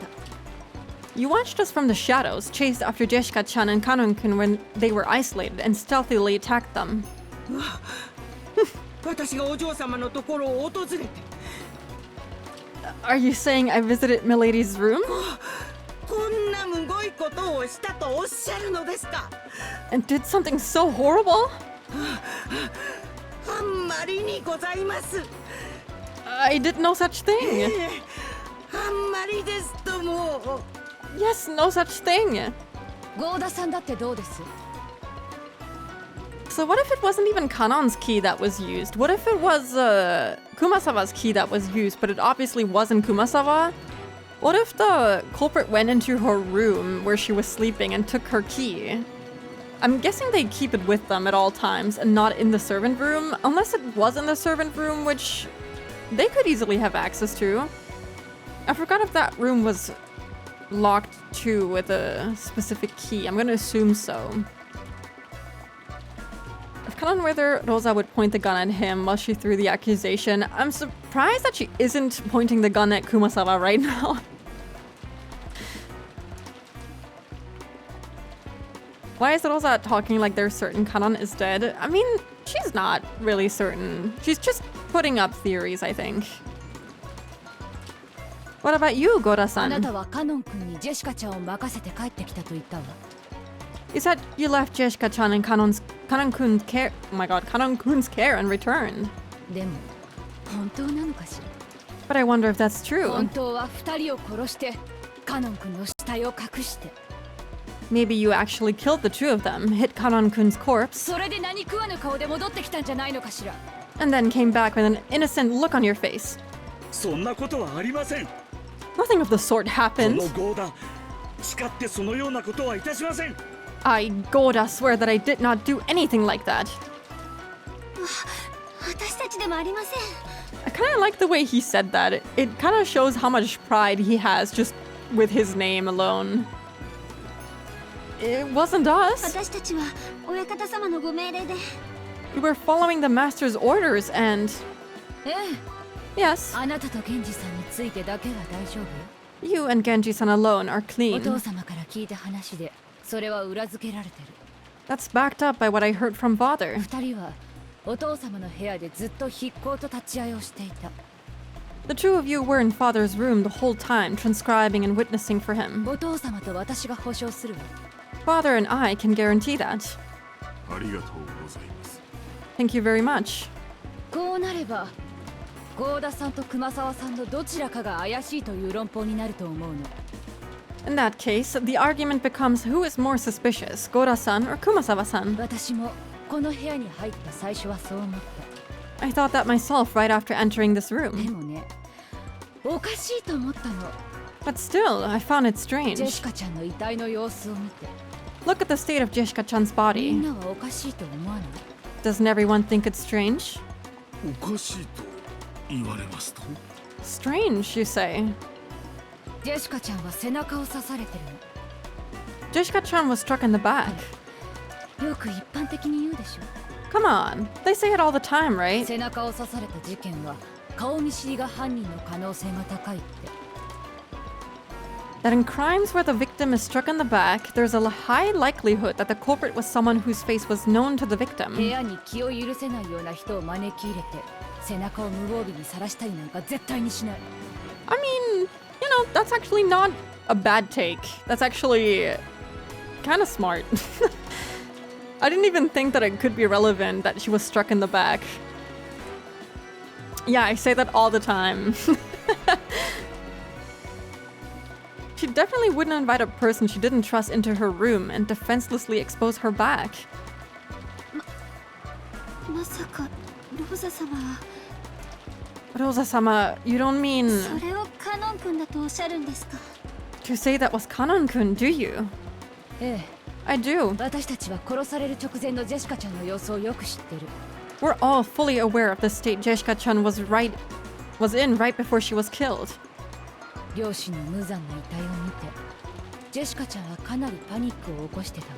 You watched us from the shadows, chased after Jeshka-chan and Kanon-kun when they were isolated, and stealthily attacked them. 私がお嬢様のところを訪れて Are you saying I visited Milady's room? こんなむごいことをしたとおっしゃるのですか。 And did something so horrible? あんまりにございます。 I did no such thing. あんまりですとも。 Yes, no such thing. 郷田さんだってどうです？ So what if it wasn't even Kanon's key that was used? What if it was Kumasawa's key that was used, but it obviously wasn't Kumasawa? What if the culprit went into her room where she was sleeping and took her key? I'm guessing they keep it with them at all times and not in the servant room, unless it was in the servant room, which they could easily have access to. I forgot if that room was locked too with a specific key. I'm gonna assume so. I've kind of whether Rosa would point the gun at him while she threw the accusation. I'm surprised that she isn't pointing the gun at Kumasawa right now. Why is Rosa talking like there's certain Kanon is dead? I mean, she's not really certain. She's just putting up theories, I think. What about you, あな Gora-san? たはカノン君にジェシカちゃんを任せて帰ってきたと言ったわ。 You said you left Jessica-chan in Kanon-kun's care. Oh my god, Kanon-kun's care and returned. でも本当なのかしら。 But I wonder if that's true. 本当は2人を殺してカノン君の死体を隠して、 Maybe you actually killed the two of them, hit Kanon-kun's corpse, それで何食わぬ顔で戻ってきたんじゃないのかしら。 and then came back with an innocent look on your face. そんなことはありません。 Nothing of the sort こ happened. の強打誓ってそのようなことはいたしません。 I, Goda, swear that I did not do anything like that. 私たちでもありません。 I kind of like the way he said that. It kind of shows how much pride he has just with his name alone. It wasn't us. 私たちは親方様のご命令で。 We were following the master's orders and... ええ、 Yes, あなたと源氏さんについてだけは大丈夫よ。 you and Genji-san alone are お clean. 父様から聞いた話でそれは裏付けられてる。 That's backed up by what I heard from father. 2人はお父様の部屋でずっと筆行と立ち会いをしていた。 The two of you were in father's room the whole time, transcribing and witnessing for him. お父様と私が保証するわ。 Father and I can guarantee that. ありがとうございます。 Thank you very much. こうなれば郷田さんと熊沢さんのどちらかが怪しいという論法になると思うの。 In that case, the argument becomes who is more suspicious, Gora-san or Kumasawa-san. 私もこの部屋に入った最初はそう思っ I thought that myself right after entering this た。で room. もね、おかしいと思ったの。 But still, I found it ジェ strange. シカちゃんの遺体の様子を見て、 Look at the state of Jessica-chan's みん body. なはおかしいと思わない。 Doesn't everyone think it's strange? おかしいと言われますと、 Strange, you say. ジェシカちゃんは背中を刺されてる Jessica-chan was struck in the back. の。よく一般的に言うでしょ。 Come on, they say it all the time, right? 背中を刺された事件は顔見知りが犯人の可能性が高いって。 That in crimes where the victim is struck in the back, there's a high likelihood that the culprit was someone whose face was known to the 部 victim. 屋に気を許せないような人を招き入れて背中を無防備にさらしたりなんか絶対にしない。 I mean, you know, that's actually not a bad take. That's actually kind of smart. I didn't even think that it could be relevant that she was struck in the back. Yeah, I say that all the time. She definitely wouldn't invite a person she didn't trust into her room and defenselessly expose her back. まさかローザ様は Rosa-sama, you don't mean それをカノン君だとおっしゃるんですか？ to say that was Kanon-kun, do you? ええ、 I do. 私たちは殺される直前のジェシカちゃんの様子をよく知ってる。 We're all fully aware of the state Jessica-chan was in right before she was killed. 両親の無残な遺体を見てジェシカちゃんはかなりパニックを起こしてたわ。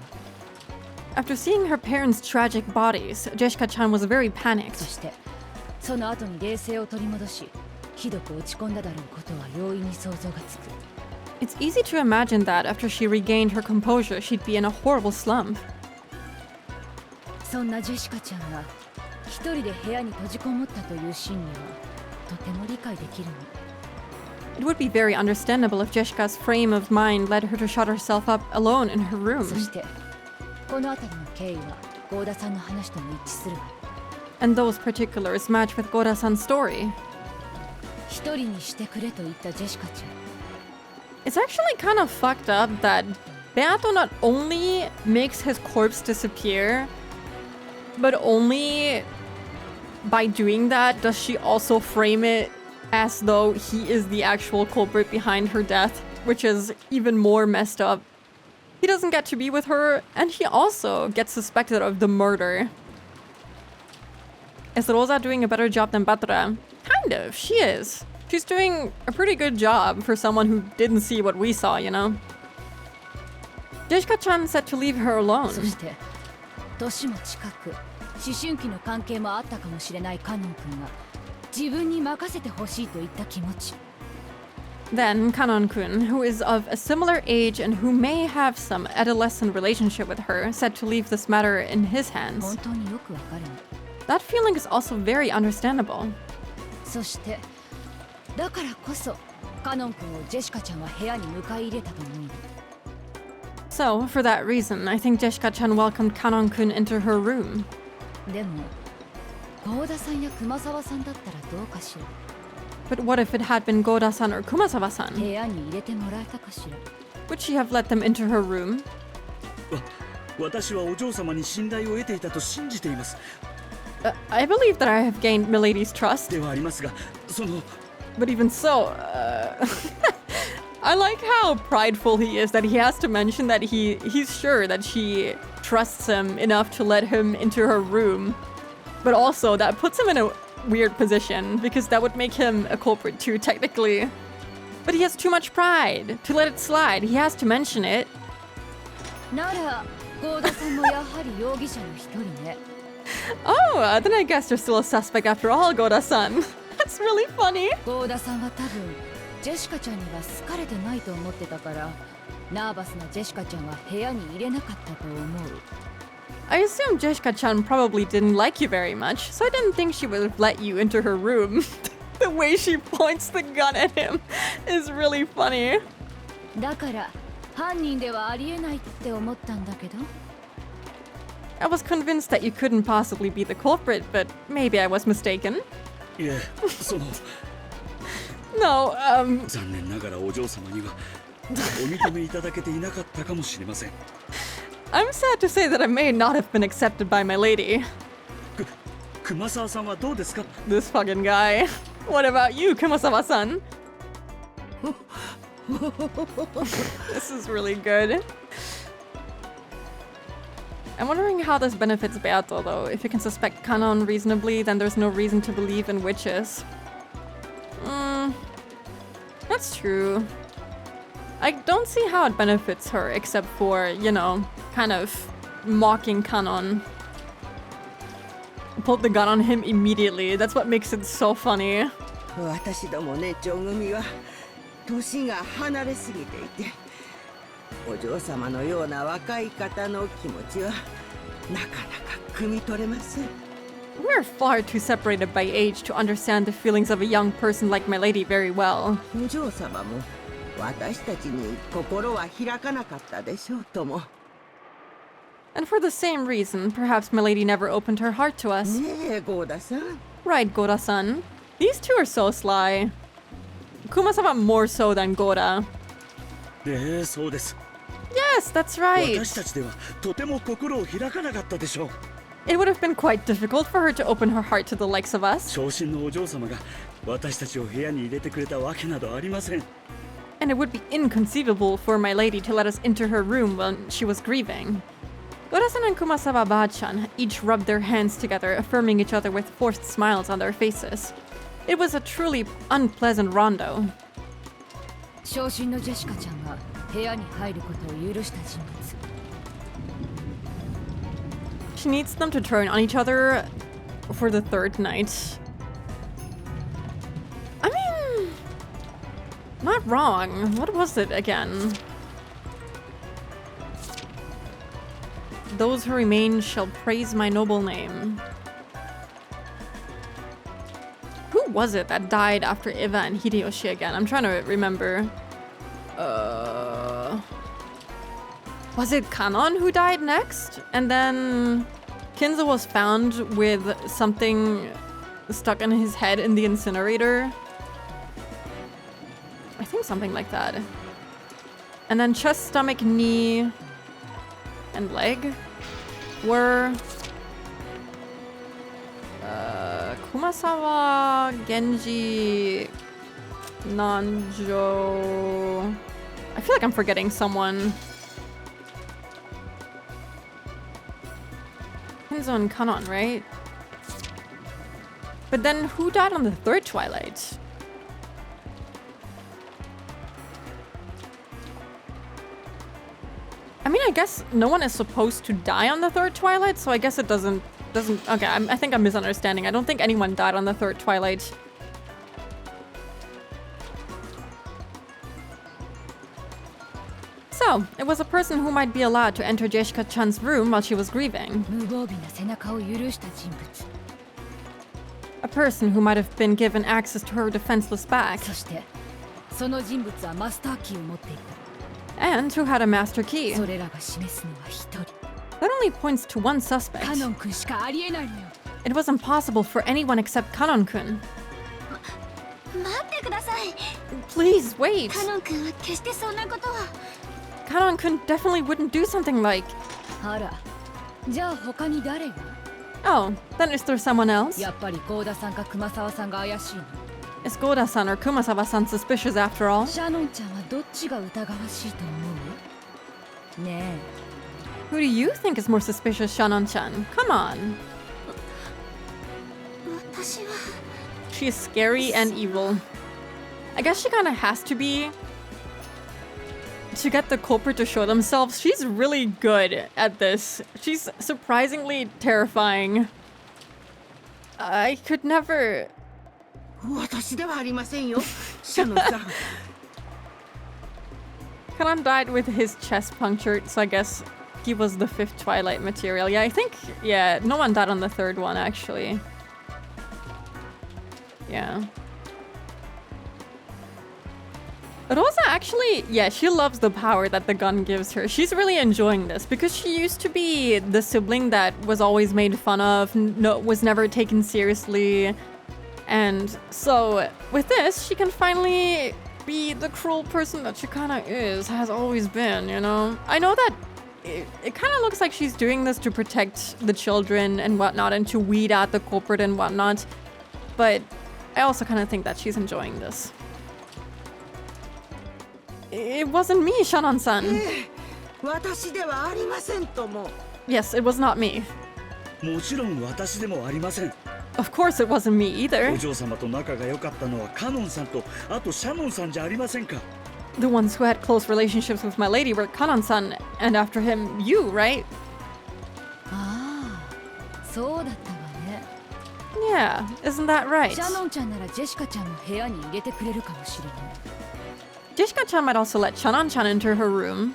After seeing her parents' tragic bodies, Jessica-chan was very そ panicked. してその後に冷静を取り戻しひどく落ち込んだだろうことは容易に想像がつく。 It's easy to imagine that after she regained her composure, she'd be in a horrible slump. そんなジェシカちゃんが一人で部屋に閉じこもったという心理はとても理解できるの。 It would be very understandable if Jessica's frame of mind led her to shut herself up alone in her そ room. してこの辺りの経緯は郷田さんの話とも一致するわ。 And those particulars match with Gora-san's story. 一人にしてくれと言ったジェシカちゃん。 It's actually kind of fucked up that Beato not only makes his corpse disappear, but only by doing that does she also frame it as though he is the actual culprit behind her death, which is even more messed up. He doesn't get to be with her, and he also gets suspected of the murder. Is Rosa doing a better job than Batra? Kind of, she is. She's doing a pretty good job for someone who didn't see what we saw, you know? Jessica-chan said to leave her alone. そして年も近く思春期の関係もあったかもしれないカノン君が自分に任せてほしいと言った気持ち。 Then Kanon-kun, who is of a similar age and who may have some adolescent relationship with her, said to leave this matter in his hands. 本当によくわかるの。That feeling is also very understandable. そしてだからこそカノン君をジェシカちゃんは部屋に迎え入れたと思うの。 So, for that reason, I think Jeshika-chan welcomed Kanon-kun into her room. でも郷田さんや熊沢さんだったらどうかしら。 But what if it had been Goda-san or Kumasawa-san? 部屋に入れてもらえたかしら。 Would she have let them into her room? 私はお嬢様に信頼を得ていたと信じています。 I believe that I have gained Milady's trust. ではありますが、その But even so, I like how prideful he is that he has to mention that he's sure that she trusts him enough to let him into her room. But also, that puts him in a weird position because that would make him a culprit too, technically. But he has too much pride to let it slide. He has to mention it. なら郷田さんもやはり容疑者の一人ね。Oh, then I guess you're still a suspect after all, Goda-san. That's really funny. 郷田さんは多分ジェシカちゃんには好かれてないと思ってたからナーバスなジェシカちゃんは部屋に入れなかったと思う。 I assume Jeshika-chan probably didn't like you very much, so I didn't think she would have let you into her room. The way she points the gun at him is really funny. だから犯人ではありえないって思ったんだけど。 I was convinced that you couldn't possibly be the culprit, but maybe I was mistaken. いえ、その No, 残念ながらお嬢様にはお認めいただけていなかったかもしれません。 I'm sad to say that I may not have been accepted by my lady. 熊沢さんはどうですか？ This fucking guy. What about you, Kumasawa-san? This is really good. I'm wondering how this benefits Beato, though. If you can suspect Kanon reasonably, then there's no reason to believe in witches. That's true. I don't see how it benefits her, except for, you know, kind of mocking Kanon. Pulled the gun on him immediately. That's what makes it so funny. 私どもね長組は年が離れすぎていて、お嬢様のような若い方の気持ちはなかなか汲み取れません。 We're far too separated by age to understand the feelings of a young person like my lady very well. お嬢様も私たちに心は開かなかったでしょうとも。 And for the same reason, perhaps my lady never opened her heart to us. ねえ、ゴーダさん。 Right, Goda-san. These two are so sly. Kumasawa more so than Goda. そうです。 Yes, that's right. 私たちではとても心を開かなかったでしょう。 It would have been quite difficult for her to open her heart to the likes of us. 長身のお嬢様が私たちを部屋に入れてくれたわけなどありません。 And it would be inconceivable for my lady to let us into her room when she was grieving. Goda-san and Kumasawa Ba-chan each rubbed their hands together, affirming each other with forced smiles on their faces. It was a truly unpleasant rondo. 昇進のジェシカちゃんが部屋に入ることを許した人物。 She needs them to turn on each other for the third night. I mean, not wrong. What was it again? Those who remain shall praise my noble name. Who was it that died after Eva and Hideyoshi again? I'm trying to remember. Was it Kanon who died next? And then Kinzo was found with something stuck in his head in the incinerator. I think something like that. And then chest, stomach, knee, and leg were Kumasawa, Genji, Nanjo. I feel like I'm forgetting someone. Kinzo and Kanon, right? But then who died on the third Twilight? I mean, I guess no one is supposed to die on the third Twilight, so I guess it doesn't... Okay, I think I'm misunderstanding. I don't think anyone died on the third Twilight. So, it was a person who might be allowed to enter Jessica-chan's room while she was grieving. 無防備な背中を許した人物。A person who might have been given access to her defenseless back. そしてその人物はマスターキーを持っていた。 And who had a master key. それらが示すのは一人。 That only points to one suspect. カノン君しかありえないのよ。 It was impossible for anyone except Kanon-kun. 待ってください。 Please wait. カノン君は決してそんなことは。 Kanon-kun definitely wouldn't do something like... あら、じゃあ他に誰が？ Oh, then is there someone else? やっぱり郷田さんか熊沢さんが怪しいの。 Is Goda-san or Kumasawa-san suspicious after all? シャノンちゃんはどっちが疑わしいと思う？ね Who do you think is more suspicious, Shannon-chan? Come on. 私は。 She's scary and evil. I guess she kinda has to be. To get the culprit to show themselves, she's really good at this. She's surprisingly terrifying. I could never... 私ではありませんよ、シャノンさん。Kanan died with his chest punctured, so I guess he was the fifth Twilight material. Yeah, I think, yeah, no one died on the third one, actually. Yeah. Rosa actually, yeah, she loves the power that the gun gives her. She's really enjoying this because she used to be the sibling that was always made fun of, was never taken seriously. And so with this, she can finally be the cruel person that she kind of has always been, you know? I know that it kind of looks like she's doing this to protect the children and whatnot and to weed out the culprit and whatnot. But I also kind of think that she's enjoying this. It wasn't me, Shannon-san. 私ではありませんとも。 Yes, it was not me. もちろん私でもありません。 Of course it wasn't me お either. 嬢様と仲が良かったのはカノンさんとあとシャノンさんじゃありませんか。 The ones who had close relationships with my lady were Kanon-san, and after him, you, right? ああ、そうだったわね。 Yeah, isn't that right? シャノンちゃんならジェシカちゃんの部屋に入れてくれるかもしれない。 Jishka-chan might also let Shannon-chan into her room.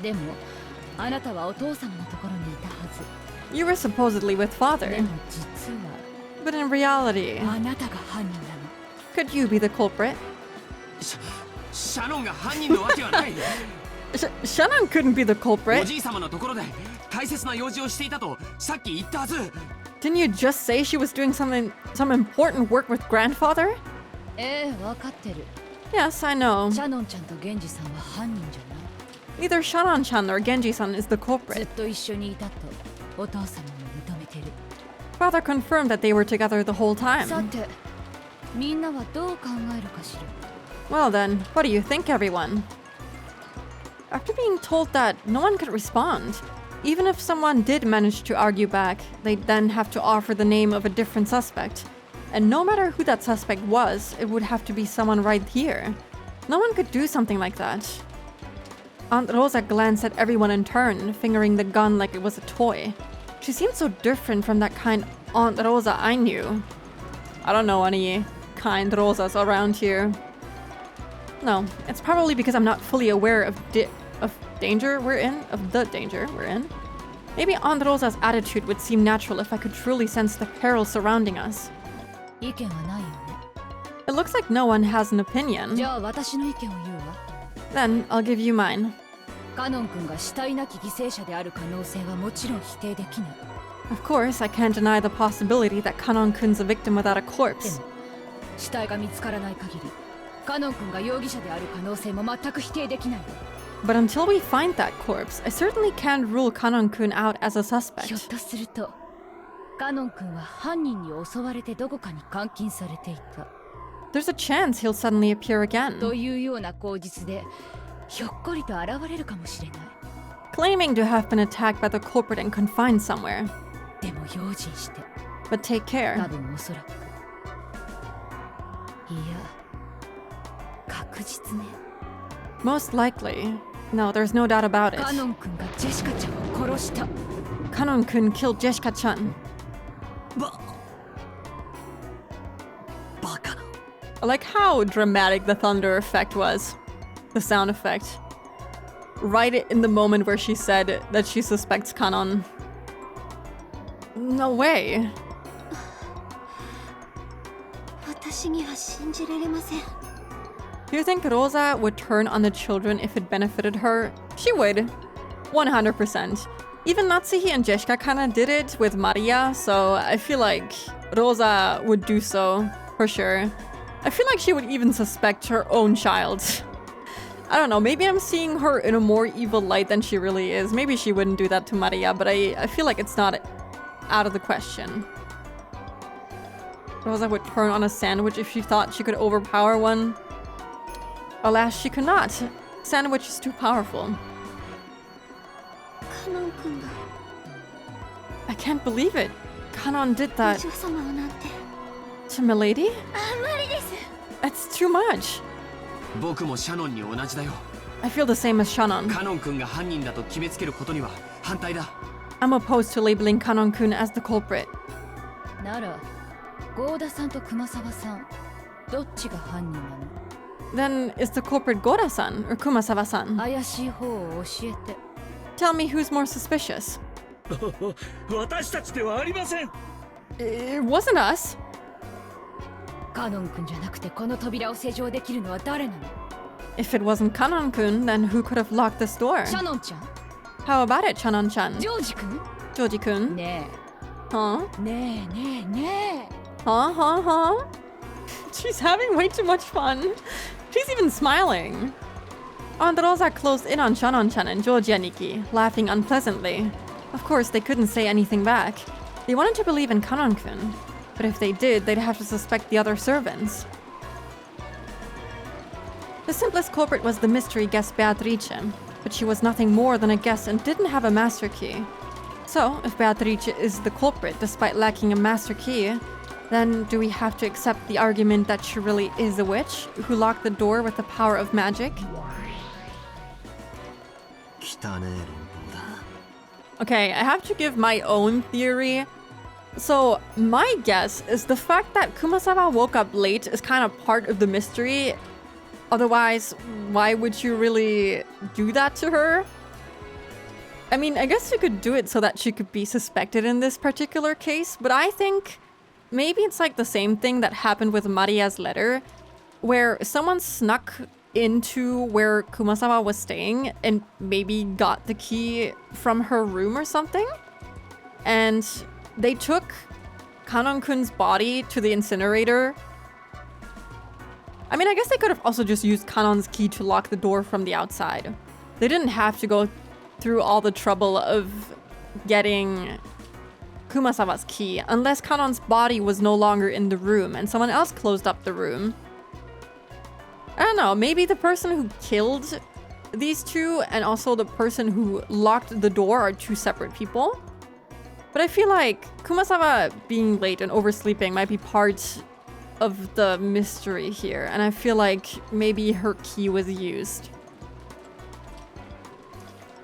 でも、あなたはお父様のところにいたはず。 You were supposedly with で father, も実は but in reality, あなたが犯人なの。 could you be the culprit? シャノンが犯人のわけはない。 Shannon couldn't be the お culprit. じい様のところで大切な用事をしていたとさっき言ったはず。 Didn't you just say she was doing some important work with grandfather? ええ、わかってる。 Yes, I know. シャノンちゃんとゲンジさんは犯人じゃない。 Neither Shannon-chan nor Genji-san is the ずっ culprit. と一緒にいたとお父様も認めてる。 Father confirmed that they were together the whole さ time. て、みんなはどう考えるかしら。 Well then, what do you think, everyone? After being told that no one could respond, even if someone did manage to argue back, they'd then have to offer the name of a different suspect. And no matter who that suspect was, it would have to be someone right here. No one could do something like that. Aunt Rosa glanced at everyone in turn, fingering the gun like it was a toy. She seemed so different from that kind Aunt Rosa I knew. I don't know any kind Rosas around here. No, it's probably because I'm not fully aware of danger we're in, of the danger we're in. Maybe Aunt Rosa's attitude would seem natural if I could truly sense the peril surrounding us. 意見はないよね。 It looks like no one has an opinion. じゃあ私の意見を言うわ。 Then I'll give you mine. カノン君が死体なき犠牲者である可能性はもちろん否定できない。 Of course, I can't deny the possibility that Kanon-kun's a victim without a で corpse. も、死体が見つからない限り、カノン君が容疑者である可能性も全く否定できないわ。 But until we find that corpse, I certainly can't rule Kanon-kun out as a ひょっ suspect. とすると、カノン君は犯人に襲われてどこかに監禁されていた。 There's a chance he'll suddenly appear と again, いうような口実で、ひょっこりと現れるかもしれない。 claiming to have been attacked by the culprit and confined somewhere. でも用心して、 But take 多 care. 分おそらく。いや、確実ね。 Most likely. No, there's no doubt about カ it. ノン君がジェシカちゃんを殺した。 Kanon-kun killed Jeshika-chan. バカな。 I like how dramatic the thunder effect was. The sound effect. Right in the moment where she said that she suspects Kanon. No way. 私には信じられません。 Do you think Rosa would turn on the children if it benefited her? She would. 100%. Even Natsuhi and Jeshka kinda did it with Maria, so I feel like Rosa would do so, for sure. I feel like she would even suspect her own child. I don't know, maybe I'm seeing her in a more evil light than she really is. Maybe she wouldn't do that to Maria, but I feel like it's not out of the question. Rosa would turn on a sandwich if she thought she could overpower one. Alas, she could not. Sandwich is too powerful. カノン君が I can't believe it. Kanon did お that 嬢様をなんて to Milady? あんまりです。 That's too much. 僕もシャノンに同じだよ。 I feel the same as Shannon. カノン君が犯人だと決めつけることには反対だ。 I'm opposed to labeling Kanon-kun as the culprit. なら郷田さんと熊沢さんどっちが犯人なの？ Then is the culprit Goda-san or Kumasawa-san? 怪しい方を教えて。 Tell me who's more suspicious. 私たちではありません。 It wasn't us. カノン君じゃなくてこの扉を施錠できるのは誰なの？ If it wasn't Kanon-kun, then who could have locked this door? シャノンちゃん？ How about it, Chanon-chan? ジョージ君？ Joji-kun? ね Huh? えねえねえね Huh? She's having way too much fun. She's even smiling. Androsa closed in on Shannon-chan and Joji Aniki, laughing unpleasantly. Of course, they couldn't say anything back. They wanted to believe in Kanon-kun, but if they did, they'd have to suspect the other servants. The simplest culprit was the mystery guest Beatrice, but she was nothing more than a guest and didn't have a master key. So, if Beatrice is the culprit despite lacking a master key, then do we have to accept the argument that she really is a witch who locked the door with the power of magic? 汚ねえ論法だ。 Okay, I have to give my own theory. So, my guess is the fact that Kumasawa woke up late is kind of part of the mystery. Otherwise, why would you really do that to her? I mean, I guess you could do it so that she could be suspected in this particular case, but I think maybe it's like the same thing that happened with Maria's letter, where someone snuck into where Kumasawa was staying and maybe got the key from her room or something. And they took Kanon-kun's body to the incinerator. I mean, I guess they could have also just used Kanon's key to lock the door from the outside. They didn't have to go through all the trouble of getting Kumasawa's key, unless Kanon's body was no longer in the room and someone else closed up the room. I don't know, maybe the person who killed these two and also the person who locked the door are two separate people. But I feel like Kumasawa being late and oversleeping might be part of the mystery here, and I feel like maybe her key was used.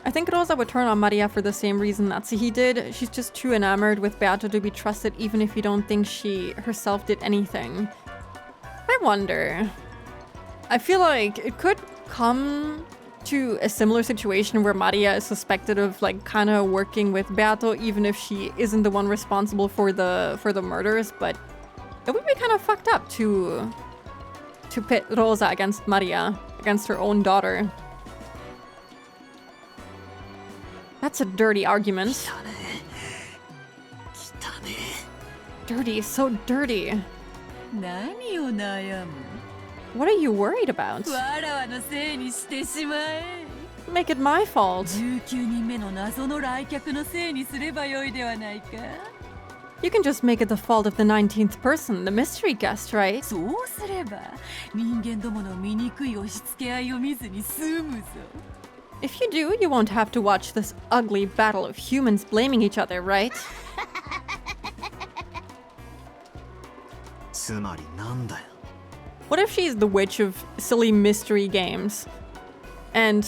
I think Rosa would turn on Maria for the same reason Natsuhi did. She's just too enamored with Beato to be trusted even if you don't think she herself did anything. I wonder. I feel like it could come to a similar situation where Maria is suspected of like kind of working with Beato even if she isn't the one responsible for the murders, but it would be kind of fucked up to pit Rosa against Maria, against her own daughter. That's a dirty argument. 汚ねえ。 Dirty, so dirty. 何を悩む What are you worried about? わらわのせいにしてしまえ Make it my fault. 19人目の謎の来客のせいにすればよいではないか You can just make it the fault of the 19th person, the mystery guest, right? そうすれば人間どもの醜い押し付け合いを見ずに済むぞ If you do, you won't have to watch this ugly battle of humans blaming each other, right? つまりなんだよ。 What if she's the witch of silly mystery games? And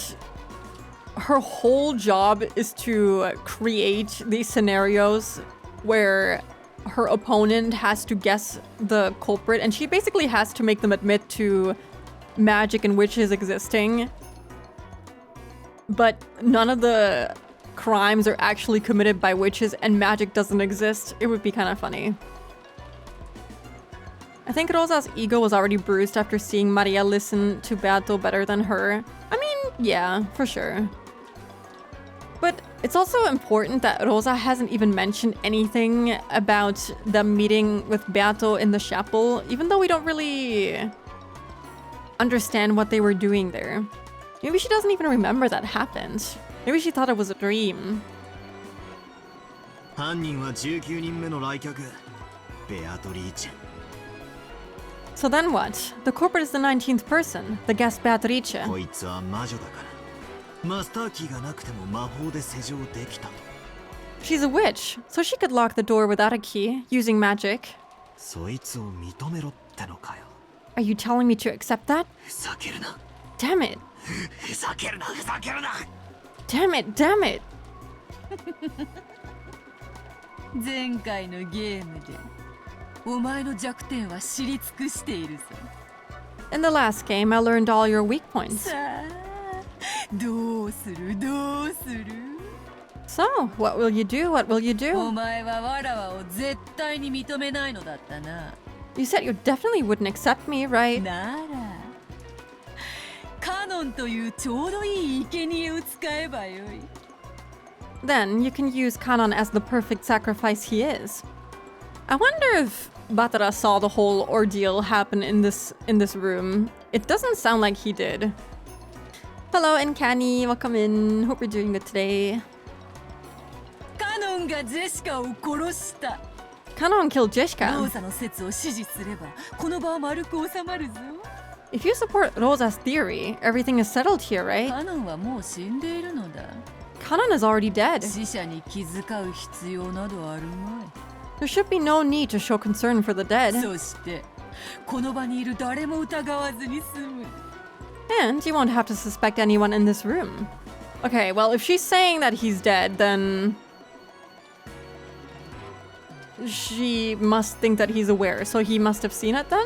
her whole job is to create these scenarios where her opponent has to guess the culprit, and she basically has to make them admit to magic and witches existing. But none of the crimes are actually committed by witches and magic doesn't exist. It would be kind of funny. I think Rosa's ego was already bruised after seeing Maria listen to Beato better than her. I mean, yeah, for sure. But it's also important that Rosa hasn't even mentioned anything about the meeting with Beato in the chapel, even though we don't really understand what they were doing there. Maybe she doesn't even remember that happened. Maybe she thought it was a dream. 犯人は19人目の来客、ベアトリーチェ。 So then what? The culprit is the 19th person, the guest Beatrice. こいつは魔女だから、マスターキーがなくても魔法で施錠できたと。 She's a witch, so she could lock the door without a key, using magic. そいつを認めろってのかよ。 Are you telling me to accept that? ふざけるな。 Damn it. ふざけるな、ふざけるな。 Damn it, damn it. 前回のゲームでお前の弱点は知り尽くしているぞ。 In the last game, I learned all your weak points. さあ、どうするどうする？ So, what will you do? What will you お do? 前はわらわを絶対に認めないのだったな。 You said you definitely wouldn't accept me, right? ならカノンというちょうどいい生贄を使えばよい。 Then you can use Kanon as the perfect sacrifice he is. I wonder if Batara saw the whole ordeal happen in this room. It doesn't sound like he did. Hello, Nkani. Welcome in. Hope you're doing good today. カノンがジェシカを殺した。 Kanon killed ロ Jeshka. ーサの説を支持すればこの場は丸く収まるぞ。 If you support Rosa's theory, everything is settled here, right? カノンはもう死んでいるのだ。 Kanon is already dead. 死者に気遣う必要などあるまい。 There should be no need to show concern for the dead. そしてこの場にいる誰も疑わずに済む。 And you won't have to suspect anyone in this room. Okay, well, if she's saying that he's dead, then she must think that he's aware, so he must have seen it then?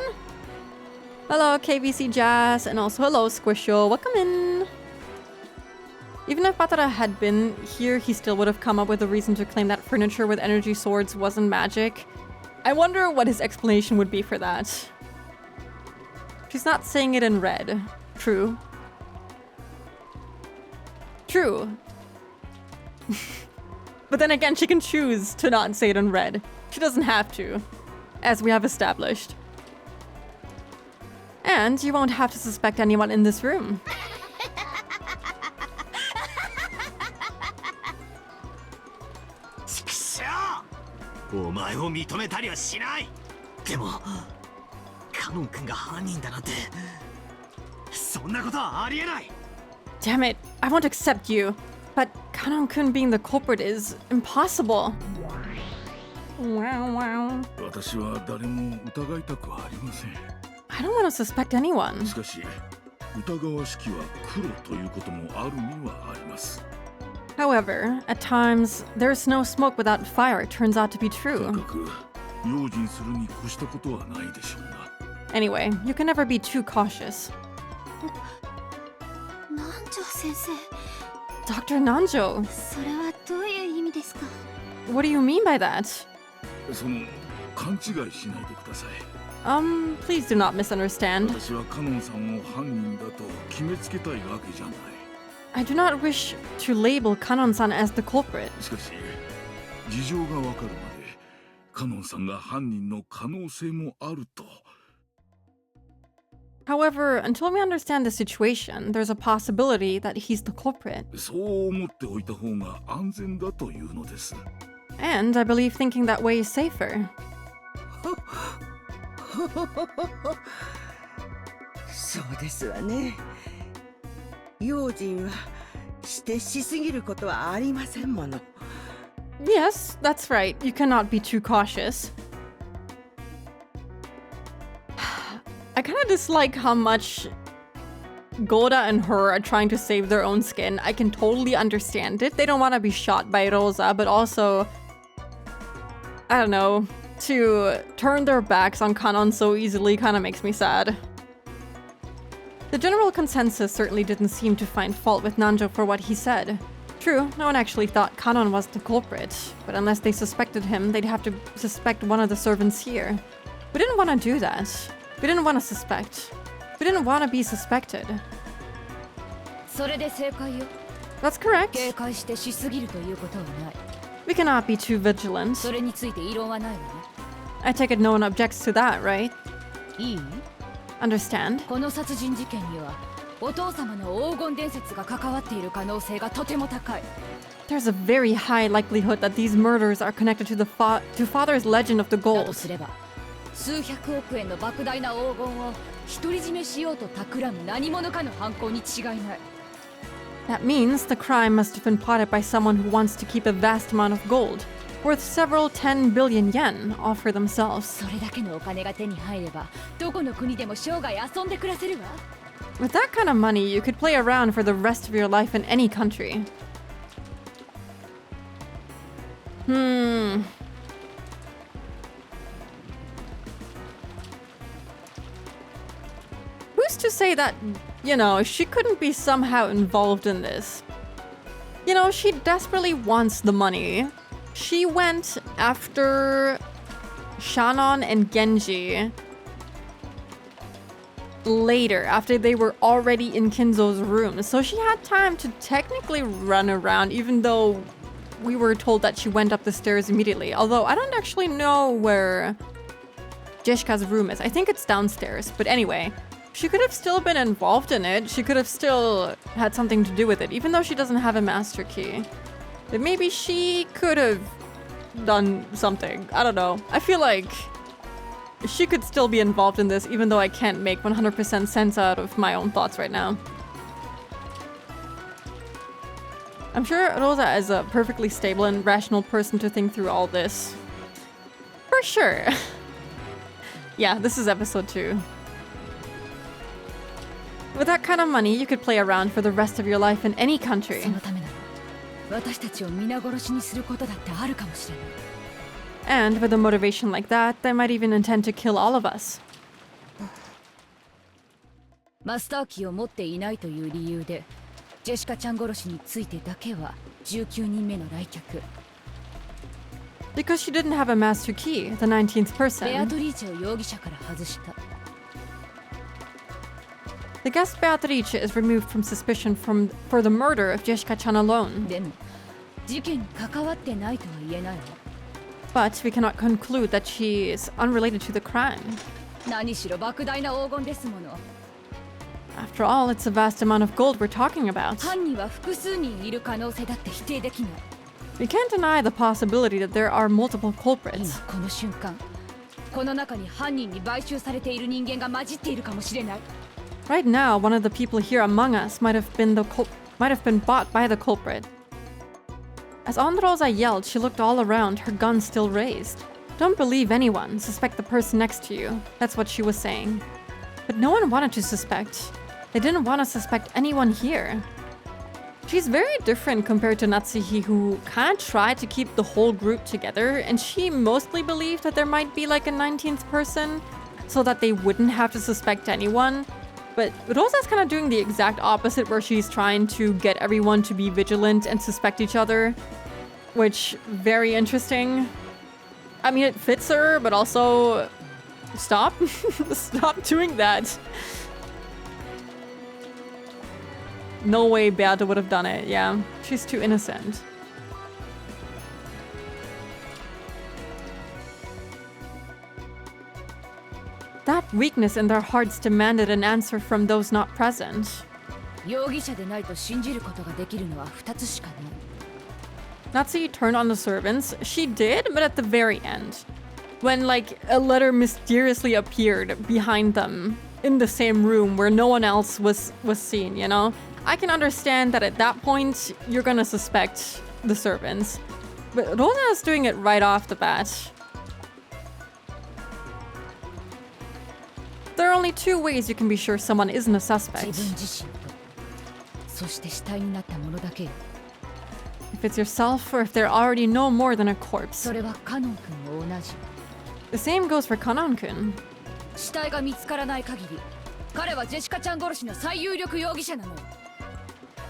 Hello, KVC Jazz, and also hello, Squisho. Welcome in. Even if Batara had been here, he still would have come up with a reason to claim that furniture with energy swords wasn't magic. I wonder what his explanation would be for that. She's not saying it in red. True. True. But then again, she can choose to not say it in red. She doesn't have to, as we have established. And you won't have to suspect anyone in this room. ちくしょう！お前を認めたりはしない。でもカノン君が犯人だなんてそんなことはありえない。 Damn it, I won't accept you. But Kanon-kun being the culprit is impossible. Wow, wow. 私は誰も疑いたくはありません。 I don't want to suspect anyone. しかし疑わしきは黒ということもあるにはあります。 However, at times, there's no smoke without fire turns out to be と true. にかく用心するに越したことはないでしょうな。 Anyway, you can never be too cautious. 南條先生、 Dr. Nanjo, それはどういう意味ですか？ what do you mean by that? その勘違いしないでください。 Please do not misunderstand. 私はカノンさんを犯人だと決めつけたいわけじゃない。 I do not wish to label Kanon-san as the culprit. しかし事情がわかるまでカノンさんが犯人の可能性もあると。 However, until we understand the situation, there's a possibility that he's the culprit. そう思っておいた方が安全だというのです。 And I believe thinking that way is safer. そうですわね。用心はしてしすぎることはありませんもの。 Yes, that's right. You cannot be too cautious. I kind of dislike how much Goda and her are trying to save their own skin. I can totally understand it. They don't want to be shot by Rosa, but also, I don't know, to turn their backs on Kanon so easily kind of makes me sad. The general consensus certainly didn't seem to find fault with Nanjo for what he said. True, no one actually thought Kanon was the culprit, but unless they suspected him, they'd have to suspect one of the servants here. We didn't want to do that. We didn't want to suspect. We didn't want to be suspected. それで正解よ。 That's correct. 警戒してしすぎるということはない。 We cannot be too vigilant. それについて異論はないわね。 I take it no one objects to that, right? いい？ Understand? この殺人事件にはお父様の黄金伝説が関わっている可能性がとても高い。 There's a very high likelihood that these murders are connected to Father's legend of the だと gold. すれば、数百億円の莫大な黄金を独り占めしようと企む何者かの犯行に違いない。 That means the crime must have been plotted by someone who wants to keep a vast amount of gold, worth several 10 billion yen, all for themselves. それだけのお金が手に入れば、どこの国でも生涯遊んで暮らせるわ。 With that kind of money, you could play around for the rest of your life in any country. Who's to say that, you know, she couldn't be somehow involved in this? You know, she desperately wants the money. She went after Shannon and Genji later, after they were already in Kinzo's room. So she had time to technically run around, even though we were told that she went up the stairs immediately. Although I don't actually know where Jeshka's room is. I think it's downstairs. But anyway, she could have still been involved in it. She could have still had something to do with it, even though she doesn't have a master key. But maybe she could have done something. I don't know. I feel like she could still be involved in this, even though I can't make 100% sense out of my own thoughts right now. I'm sure Rosa is a perfectly stable and rational person to think through all this. For sure. Yeah, this is episode 2. With that kind of money, you could play around for the rest of your life in any country. そのためなら、私たちを皆殺しにすることだってあるかもしれない。 And with a motivation like that, they might even intend to kill all of us. マスターキーを持っていないという理由で、ジェシカちゃん殺しについてだけは19人目の来客。 Because she didn't have a master key, the 19th ベア person. トリーチェを容疑者から外した。 The guest Beatrice is removed from suspicion for the murder of Jeshika-chan alone. でも、事件に関わってないとは言えないわ。 But we cannot conclude that she is unrelated to the crime. 何しろ莫大な黄金ですもの。 After all, it's a vast amount of gold we're talking about. 犯人は複数人いる可能性だって否定できない。 We can't deny the possibility that there are multiple 今 culprits. この瞬間、この中に犯人に買収されている人間が混じっているかもしれない。 Right now, one of the people here among us might have been bought by the culprit. As Androsa yelled, she looked all around, her gun still raised. Don't believe anyone, suspect the person next to you. That's what she was saying. But no one wanted to suspect. They didn't want to suspect anyone here. She's very different compared to Natsuhi, who kind of tried to keep the whole group together, and she mostly believed that there might be like a 19th person, so that they wouldn't have to suspect anyone. But Rosa's kind of doing the exact opposite, where she's trying to get everyone to be vigilant and suspect each other, which, very interesting. I mean, it fits her, but also, stop. Stop doing that. No way Beata would have done it, yeah. She's too innocent. That weakness in their hearts demanded an answer from those not present. 容疑者でないと信じることができるのは2つしかない。 Natsuki turned on the servants. She did, but at the very end. When, like, a letter mysteriously appeared behind them in the same room where no one else was seen, you know? I can understand that at that point, you're gonna suspect the servants. But Rosa is doing it right off the bat. There are only 2 ways you can be sure someone isn't a 自 suspect. 分自身と、そして死体になったものだけよ。 If it's yourself or if they're already no more than a corpse. それはカノン君も同じ。 The same goes for Kanon-kun. 死体が見つからない限り、彼はジェシカちゃん殺しの最有力容疑者なのよ。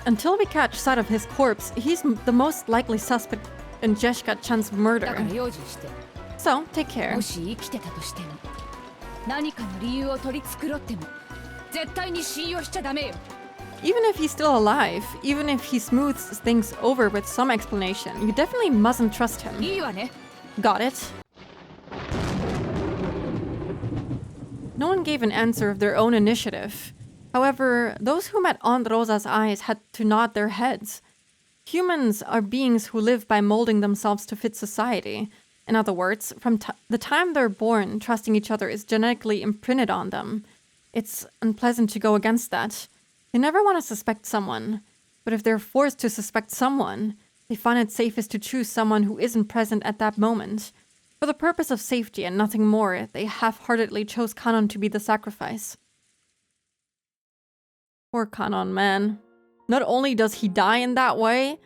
Until we catch sight of his corpse, he's the most likely suspect in Jeshika-chan's だから murder. 用心して、 So, take care. もし生きてたとしても、何かの理由を取り繕っても絶対に信用しちゃダメよ。 Even if he's still alive, even if he smooths things over with some explanation, you definitely mustn't trust him. いいわね。 Got it. No one gave an answer of their own initiative. However, those who met Aunt Rosa's eyes had to nod their heads. Humans are beings who live by molding themselves to fit society. In other words, from the time they're born, trusting each other is genetically imprinted on them. It's unpleasant to go against that. They never want to suspect someone, but if they're forced to suspect someone, they find it safest to choose someone who isn't present at that moment. For the purpose of safety and nothing more, they half-heartedly chose Kanon to be the sacrifice. Poor Kanon, man. Not only does he die in that way,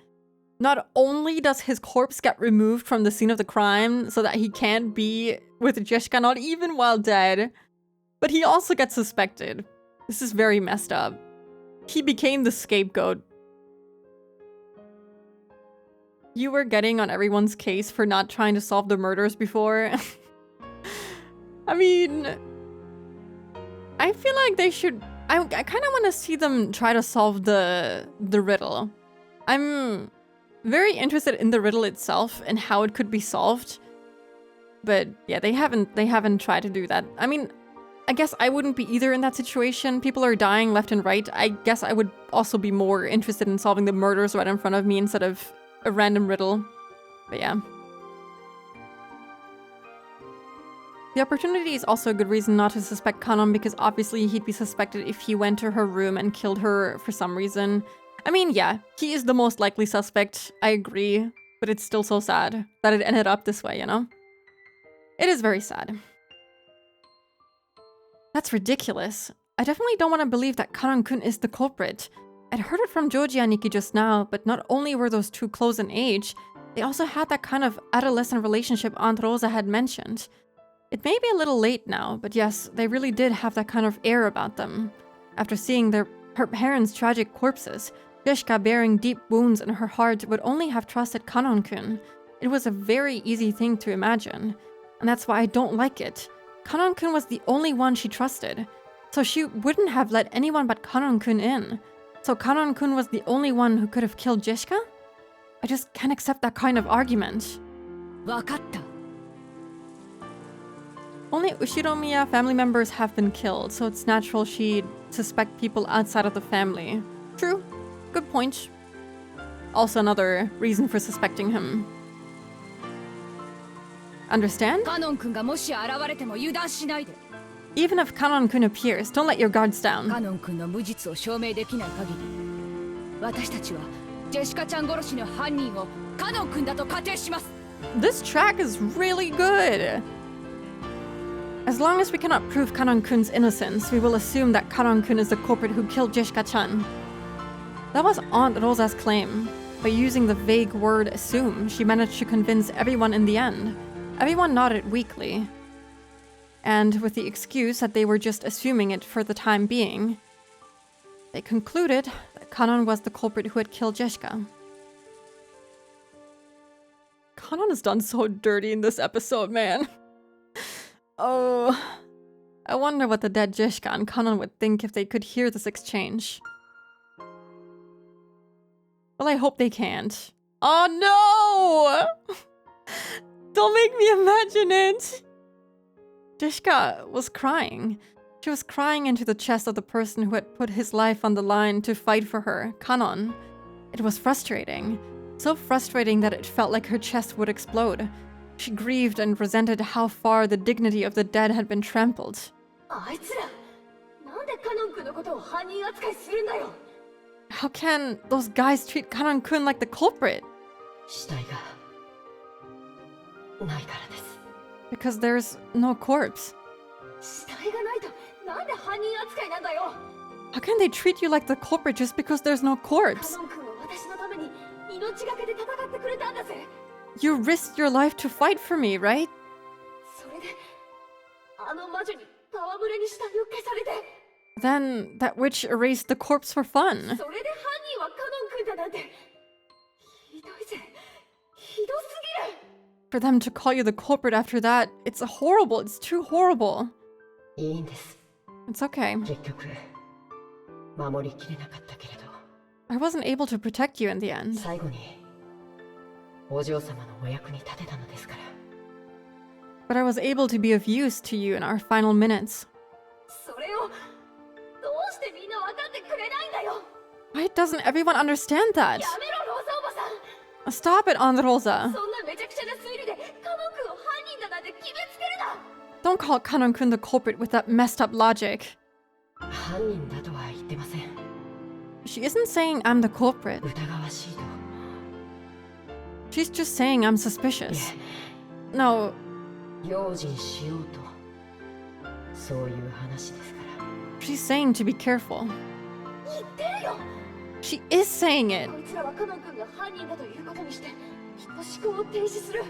not only does his corpse get removed from the scene of the crime so that he can't be with Jeshka, not even while dead, but he also gets suspected. This is very messed up. He became the scapegoat. You were getting on everyone's case for not trying to solve the murders before. I mean, I feel like they should... I kind of want to see them try to solve the riddle. I'm very interested in the riddle itself and how it could be solved. But yeah, they haven't tried to do that. I mean, I guess I wouldn't be either in that situation. People are dying left and right. I guess I would also be more interested in solving the murders right in front of me instead of a random riddle. But yeah. The opportunity is also a good reason not to suspect Kanon, because obviously he'd be suspected if he went to her room and killed her for some reason. I mean, yeah, he is the most likely suspect, I agree, but it's still so sad that it ended up this way, you know? It is very sad. That's ridiculous. I definitely don't want to believe that Kanon-kun is the culprit. I'd heard it from Joji Aniki just now, but not only were those two close in age, they also had that kind of adolescent relationship Aunt Rosa had mentioned. It may be a little late now, but yes, they really did have that kind of air about them. After seeing her parents' tragic corpses, Jeshka bearing deep wounds in her heart would only have trusted Kanon-kun. It was a very easy thing to imagine, and that's why I don't like it. Kanon-kun was the only one she trusted, so she wouldn't have let anyone but Kanon-kun in. So Kanon-kun was the only one who could have killed Jeshka? I just can't accept that kind of argument. わかった。 Only Ushiromiya family members have been killed, so it's natural she'd suspect people outside of the family. True. Good point. Also another reason for suspecting him. Understand? カノン君がもし現れても油断しないで。 Even if Kanon-kun appears, don't let your guards down. カノン君の無実を証明できない限り、私たちはジェシカちゃん殺しの犯人をカノン君だと仮定します。 This track is really good. As long as we cannot prove Kanon-kun's innocence, we will assume that Kanon-kun is the culprit who killed Jeshka-chan. That was Aunt Rosa's claim. By using the vague word assume, she managed to convince everyone in the end. Everyone nodded weakly. And with the excuse that they were just assuming it for the time being, they concluded that Kanon was the culprit who had killed Jeshka. Kanon is done so dirty in this episode, man. Oh, I wonder what the dead Jeshka and Kanon would think if they could hear this exchange. Well, I hope they can't. Oh no! Don't make me imagine it! Jeshka was crying. She was crying into the chest of the person who had put his life on the line to fight for her, Kanon. It was frustrating. So frustrating that it felt like her chest would explode. She grieved and resented how far the dignity of the dead had been trampled. How can those guys treat Kanon-kun like the culprit? Because there's no corpse. How can they treat you like the culprit just because there's no corpse? You risked your life to fight for me, right? Then that witch erased the corpse for fun. For them to call you the culprit after that, it's horrible. It's too horrible. いいんです。 It's okay. 結局守りきれなかったけれど、 I wasn't able to protect you in the end. 最後にお嬢様のお役に立てたのですから。 But I was able to be of use to you in our final minutes. それをどうしてみんな分かってくれないんだよ。 Why doesn't everyone understand that? やめろローザおばさん。 Stop it, Androsa. そんなめちゃくちゃな推理でカノン君を犯人だなんて決めつけるな。 Don't call Kanon-kun the culprit with that messed up logic. 犯人だとは言ってません。 She isn't saying I'm the culprit. 疑わしいと。 She's just saying I'm suspicious. No, 用心しようと、そういう話ですから。 she's saying to be careful. 言ってるよ。 She is saying it. こいつらはカノン君が犯人だということにして思考を停止する。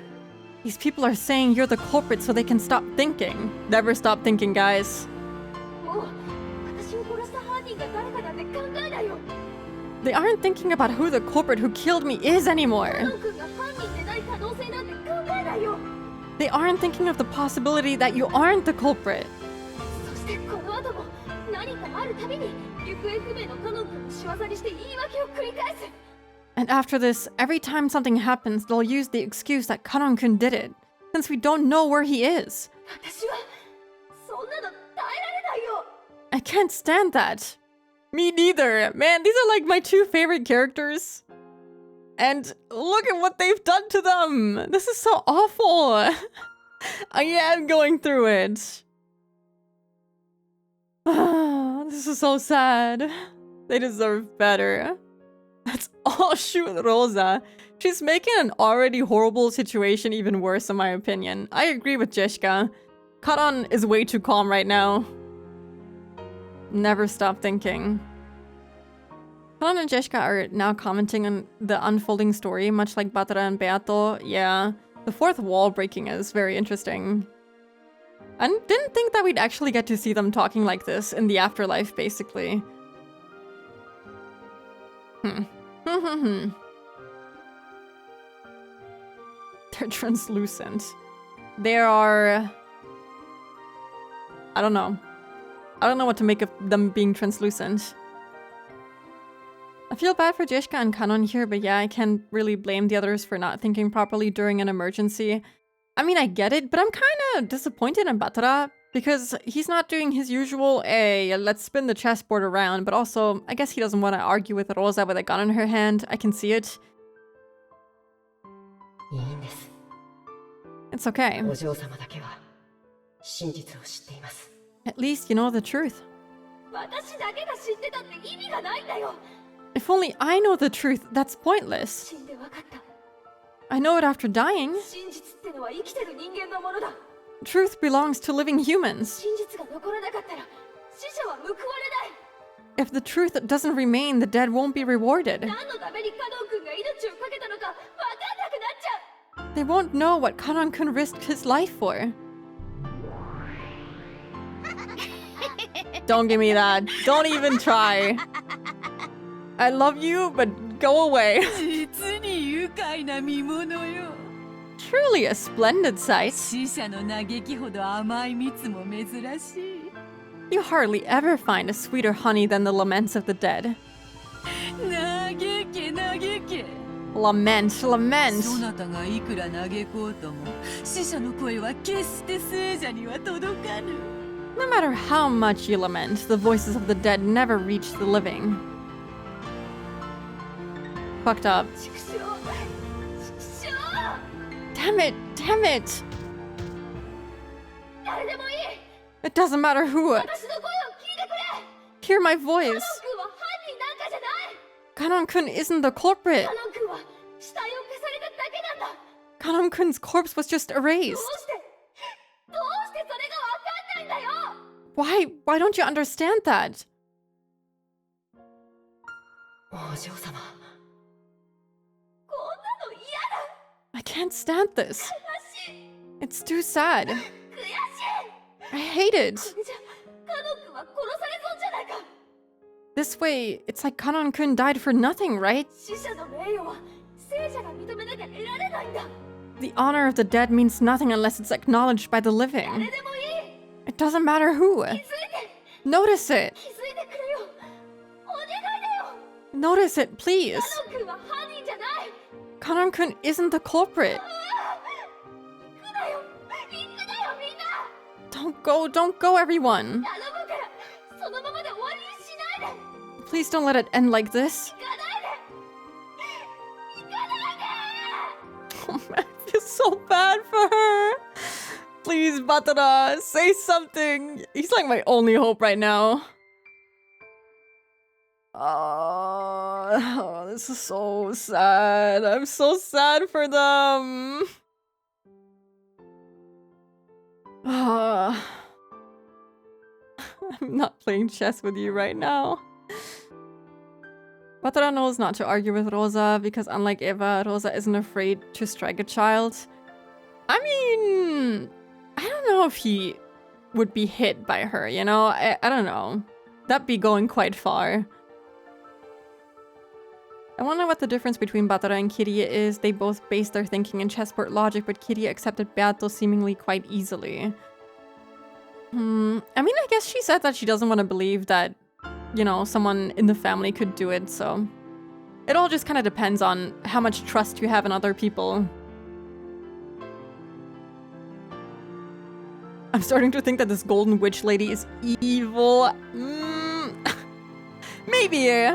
These people are saying you're the culprit so they can stop thinking. Never stop thinking, guys. もう私を殺した犯人が誰かなんて考えないよ。 They aren't thinking about who the culprit who killed me is カ anymore. ノン君が犯人でない可能性なんて考えないよ。 They aren't thinking of the possibility that you aren't the culprit. そしてこの後も何かあるたびに行方不明のカノン君の仕業にして言い訳を繰り返す。 And after this, every time something happens, they'll use the excuse that Kanon-kun did it, since we don't know where he is. 私はそんなの耐えられないよ。 I can't stand that. Me neither. Man, these are like my two favorite characters. And look at what they've done to them. This is so awful. I am going through it. This is so sad. They deserve better. That's all shoot Rosa. She's making an already horrible situation even worse in my opinion. I agree with Jeshka. Karan is way too calm right now. Never stop thinking. Karan and Jeshka are now commenting on the unfolding story, much like Batara and Beato. Yeah, the fourth wall breaking is very interesting. I didn't think that we'd actually get to see them talking like this in the afterlife, basically. They're translucent. They are... I don't know. I don't know what to make of them being translucent. I feel bad for Jeshka and Kanon here, but yeah, I can't really blame the others for not thinking properly during an emergency. I mean, I get it, but I'm kind of disappointed in Batara because he's not doing his usual, hey, let's spin the chessboard around, but also, I guess he doesn't want to argue with Rosa with a gun in her hand. I can see it. いいんです。 It's okay. お嬢様だけは真実を知っています。 At least you know the truth. 私だけが知ってたって意味がないんだよ。 If only I know the truth, that's pointless. 死んで分かった。 I know it after dying. 真実ってのは生きてる人間のものだ。 Truth belongs to living humans. 真実が残らなかったら死者は報われない。 If the truth doesn't remain, the dead won't be rewarded. 何のためにカノン君が命を懸けたのか分かんなくなっちゃう。 They won't know what Kanon-kun risked his life for. Don't give me that. Don't even try. I love you, but go away. 実に愉快な見物よ。 Truly a splendid sight. 死者の嘆きほど甘い蜜も珍しい。 You hardly ever find a sweeter honey than the laments of the dead. 嘆け嘆け。 Lament, lament. そなたがいくら嘆こうとも、死者の声は決して聖者には届かぬ。 No matter how much you lament, the voices of the dead never reach the living. Fucked up. 畜生。畜生。 Damn it, damn it. 誰でもいい。 It doesn't matter who. 私の声を聞いてくれ。 Hear my voice. カノン君は犯人なんかじゃない。 Kanon-kun isn't the culprit. カノン君は死体を消されただけなんだ。 Kanon-kun's corpse was just どう erased. してそれがわかんないんだよ。 Why don't you understand that? お嬢様。こんなの嫌だ。 I can't stand this. 悲しい。 It's too sad. 悔しい。 I hate it. これじゃカノン君は殺されそうじゃないか。 This way, it's like Kanon-kun died for nothing, right? 死者の名誉は聖者が認めなきゃ得られないんだ。 The honor of the dead means nothing unless it's acknowledged by the living. 誰でもいい。It It doesn't matter who. Notice it. Notice it, please. Kanon-kun isn't the culprit. Don't go, everyone. Please don't let it end like this. Oh man, I feel so bad for her. Please, Batara, say something. He's like my only hope right now. Oh, this is so sad. I'm so sad for them. I'm not playing chess with you right now. Batara knows not to argue with Rosa because unlike Eva, Rosa isn't afraid to strike a child. I mean, I don't know if he would be hit by her, you know? I don't know. That'd be going quite far. I wonder what the difference between Batara and Kirie is. They both base their thinking in chessboard logic, but Kirie accepted Beato seemingly quite easily. I mean, I guess she said that she doesn't want to believe that, you know, someone in the family could do it, so... It all just kind of depends on how much trust you have in other people. I'm starting to think that this golden witch lady is evil. Maybe.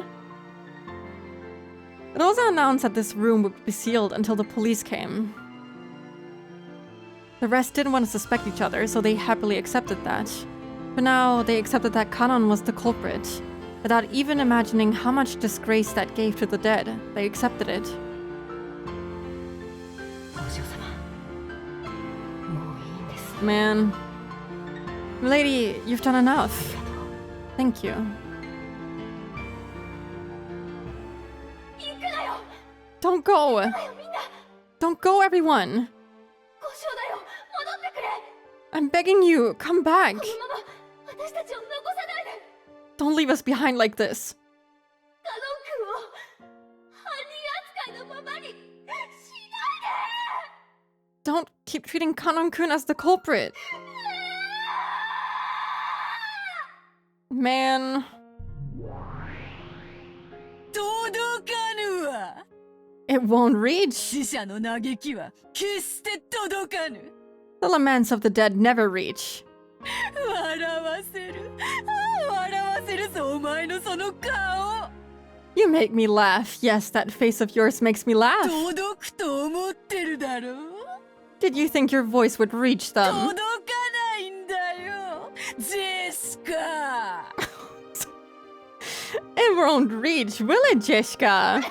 Rosa announced that this room would be sealed until the police came. The rest didn't want to suspect each other, so they happily accepted that. For now, they accepted that Kanon was the culprit. Without even imagining how much disgrace that gave to the dead, they accepted it. Man. Lady, you've done enough. Thank you. Don't go! Don't go, everyone! I'm begging you, come back! Don't leave us behind like this! Don't keep treating Kanon-kun as the culprit! Man... It won't reach. The laments of the dead never reach. You make me laugh. Yes, that face of yours makes me laugh. Did you think your voice would reach them? It won't reach, will it, Jessica?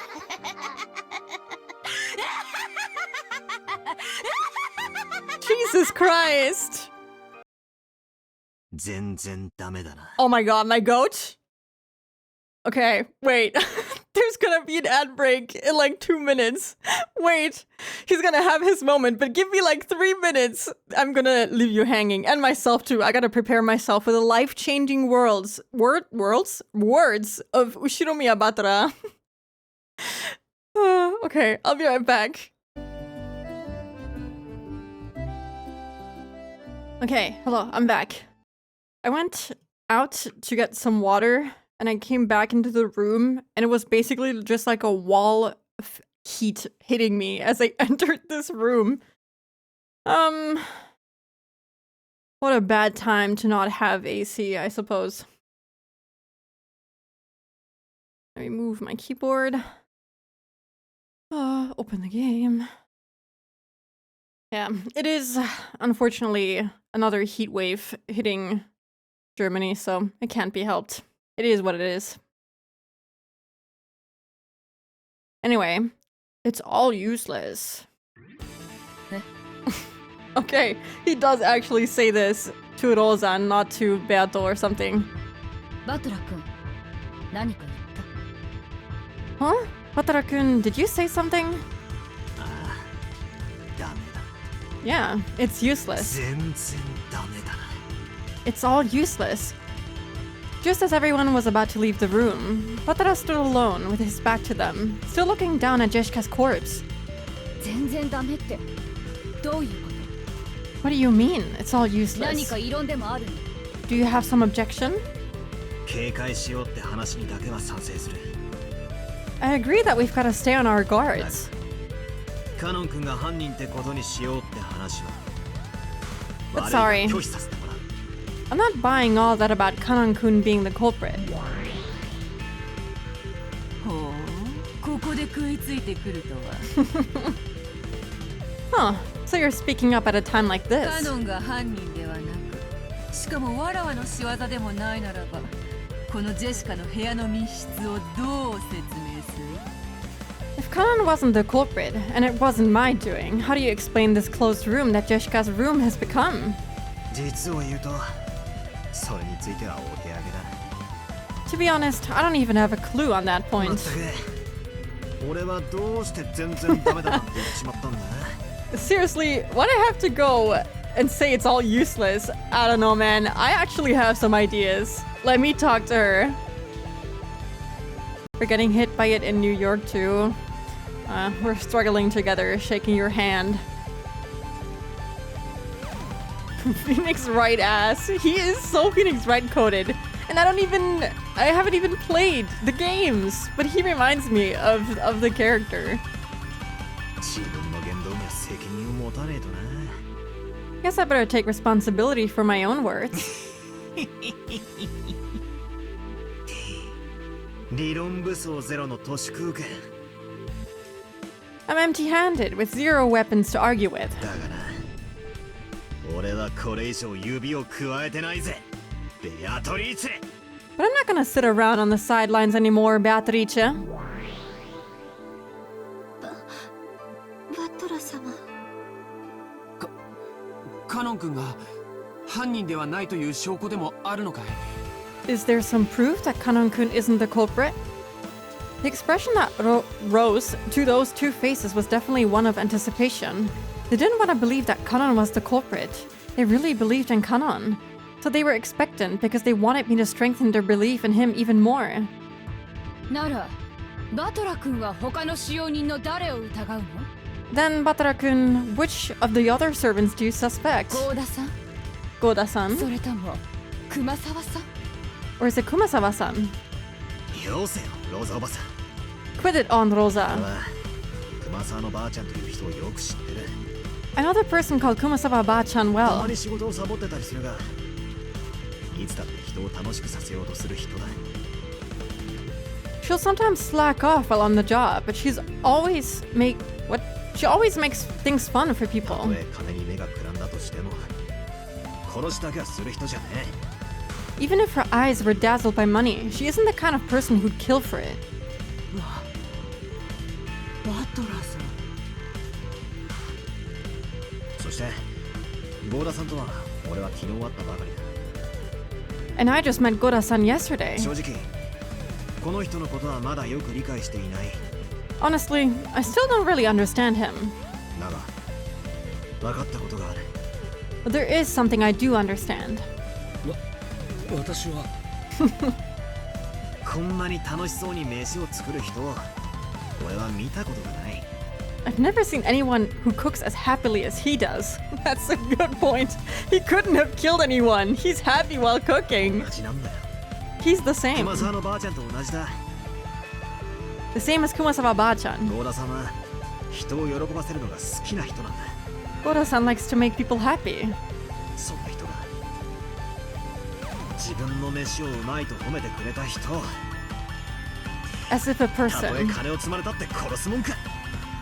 Jesus Christ! Oh my god, my goat? Okay, wait. There's gonna be an ad break in like 2 minutes. Wait, he's gonna have his moment, but give me like 3 minutes. I'm gonna leave you hanging, and myself too. I gotta prepare myself for the life-changing words of Ushiromiya Batara. Okay, I'll be right back. Okay, hello, I'm back. I went out to get some water, and I came back into the room, and it was basically just like a wall of heat hitting me as I entered this room. What a bad time to not have AC, I suppose. Let me move my keyboard. Open the game. Yeah, it is, unfortunately, another heat wave hitting Germany, so it can't be helped. It is what it is. Anyway, it's all useless. Okay, he does actually say this to Rosa, not to Beato or something. Huh? Batara-kun, did you say something? Yeah, it's useless. It's all useless. Just as everyone was about to leave the room, Batara stood alone with his back to them, still looking down at Jessica's corpse. What do you mean? It's all 何 useless. か異論でもあるの？ Do you have some objection? 警戒しようって話にだけは賛成する。 I agree that we've got to stay on our guards. カノン君が犯人ってことにしようって話は。 But 悪いが sorry. 拒否させてもらう。 I'm not buying all that about Kanon-kun being the culprit. ほう、ここで食いついてくるとは。Huh. So you're speaking up at a time like カ this. ノンが犯人ではなく、しかもわらわの仕業でもないならば、このジェシカの部屋の密室をどう説明する？ If Kanon wasn't the culprit, and it wasn't my doing, how do you explain this closed room that Jessica's room has become? 実を言うと、それについてはお手上げだ。 To be honest, I don't even have a clue on that まっ point. たく、俺はどうして全然ダメだなんて言ってしまったんだ。 Seriously, why do I have to go and say it's all useless? I don't know, man. I actually have some ideas. Let me talk to her. We're getting hit by it in New York too. We're struggling together, shaking your hand. Phoenix Wright ass. He is so Phoenix Wright coded. And I haven't even played the games. But he reminds me of the character. 自分の言動には責任を持たねえとな。 Guess I better take responsibility for my own words. 理論武装ゼロの都市空間。 I'm empty-handed with 0 weapons to argue with. だがな、俺はこれ以上指を加えてないぜ、ベアトリーチェ。 But I'm not gonna sit around on the sidelines anymore, Beatrice. バトラ様。カノン君が犯人ではないという証拠でもあるのかい？ Is there some proof that Kanon-kun isn't the culprit? The expression that rose to those two faces was definitely one of anticipation. They didn't want to believe that Kanon was the culprit. They really believed in Kanon. So they were expectant because they wanted me to strengthen their belief in him even more. なら、バトラ君は他の使用人の誰を疑うの？ Then, Batara-kun, which of the other servants do you suspect? ゴーダさん？ Goda-san? それとも熊沢さん？ Or is it Kumasawa-san? よせよ、ローザおばさん。 Quit it on 俺 Rosa. は熊沢のばあちゃんという人をよく知ってる。 I know the person called Kumasawa Ba-chan たま well. に仕事をサボってたりするが、いつだって人を楽しくさせようとする人だ。 She'll sometimes slack off while on the job, but she always makes things fun for た people. とえ金に目がくらんだとしても、殺しだけはする人じゃねえ。 Even if her eyes were dazzled by money, she isn't the kind of person who'd kill for it. バトラさん。そしてゴーダさんとは俺は昨日会ったばかりだ。 And I just met Goda-san yesterday. 正直この人のことはまだよく理解していない。 Honestly, I still don't really understand him. だが分かったことがある。 But there is something I do understand. 私はこんなに楽しそうに飯を作る人を俺は見たことがない。 I've never seen anyone who cooks as happily as he does. That's a good point. He couldn't have killed anyone. He's happy while cooking. 同じなんだよ。 He's the same. 熊沢のばあちゃんと同じだ。 The same as Kumasawa Ba-chan. ゴーダさんは人を喜ばせるのが好きな人なんだ。 Goda-san likes to make people happy. そんな人が自分の飯をうまいと褒めてくれた人、 As if a たとえ person 金を積まれたって殺すもんか。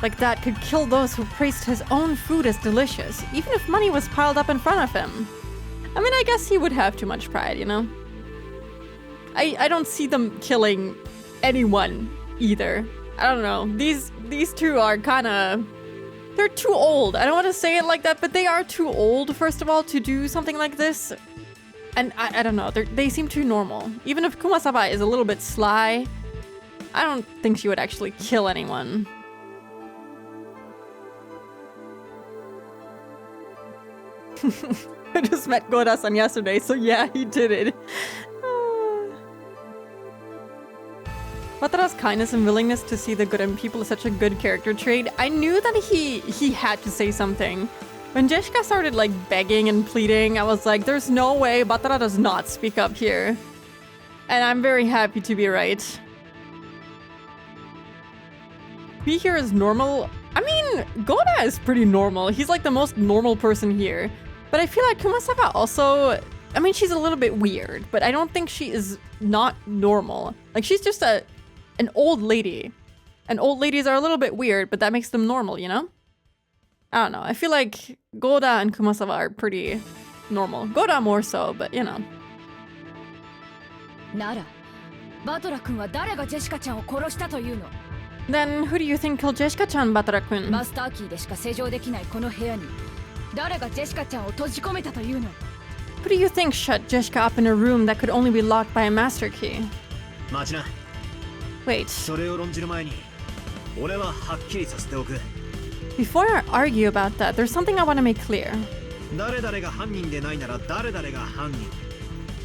like that could kill those who praised his own food as delicious, even if money was piled up in front of him. I mean, I guess he would have too much pride, you know? I don't see them killing anyone either. I don't know. These two are kinda... They're too old. I don't want to say it like that, but they are too old, first of all, to do something like this. And I don't know. They seem too normal. Even if Kumasawa is a little bit sly, I don't think she would actually kill anyone. I just met Goda-san yesterday, so yeah, he did it. Watara's kindness and willingness to see the good in people is such a good character trait. I knew that he had to say something When Jessica started like begging and pleading, I was like, there's no way Batara does not speak up here. And I'm very happy to be right. He here is normal. I mean, Goda is pretty normal. He's like the most normal person here. But I feel like Kumasawa also, I mean, she's a little bit weird, but I don't think she is not normal. Like, she's just an old lady. And old ladies are a little bit weird, but that makes them normal, you know? I don't know. I feel like Goda and Kumasawa are pretty normal. Goda more so, but you know. なら、バトラ君は誰がジェシカちゃんを殺したというの？ Then who do you think killed Jessica-chan, Batara-kun? マスターキーでしか施錠できないこの部屋に、誰がジェシカちゃんを閉じ込めたというの？ Who do you think shut Jessica up in a room that could only be locked by a master key? 待ちな。 Wait. それを論じる前に、俺ははっきりさせておく。 Before I argue about that, there's something I want to make clear. 誰々が犯人でないなら誰々が犯人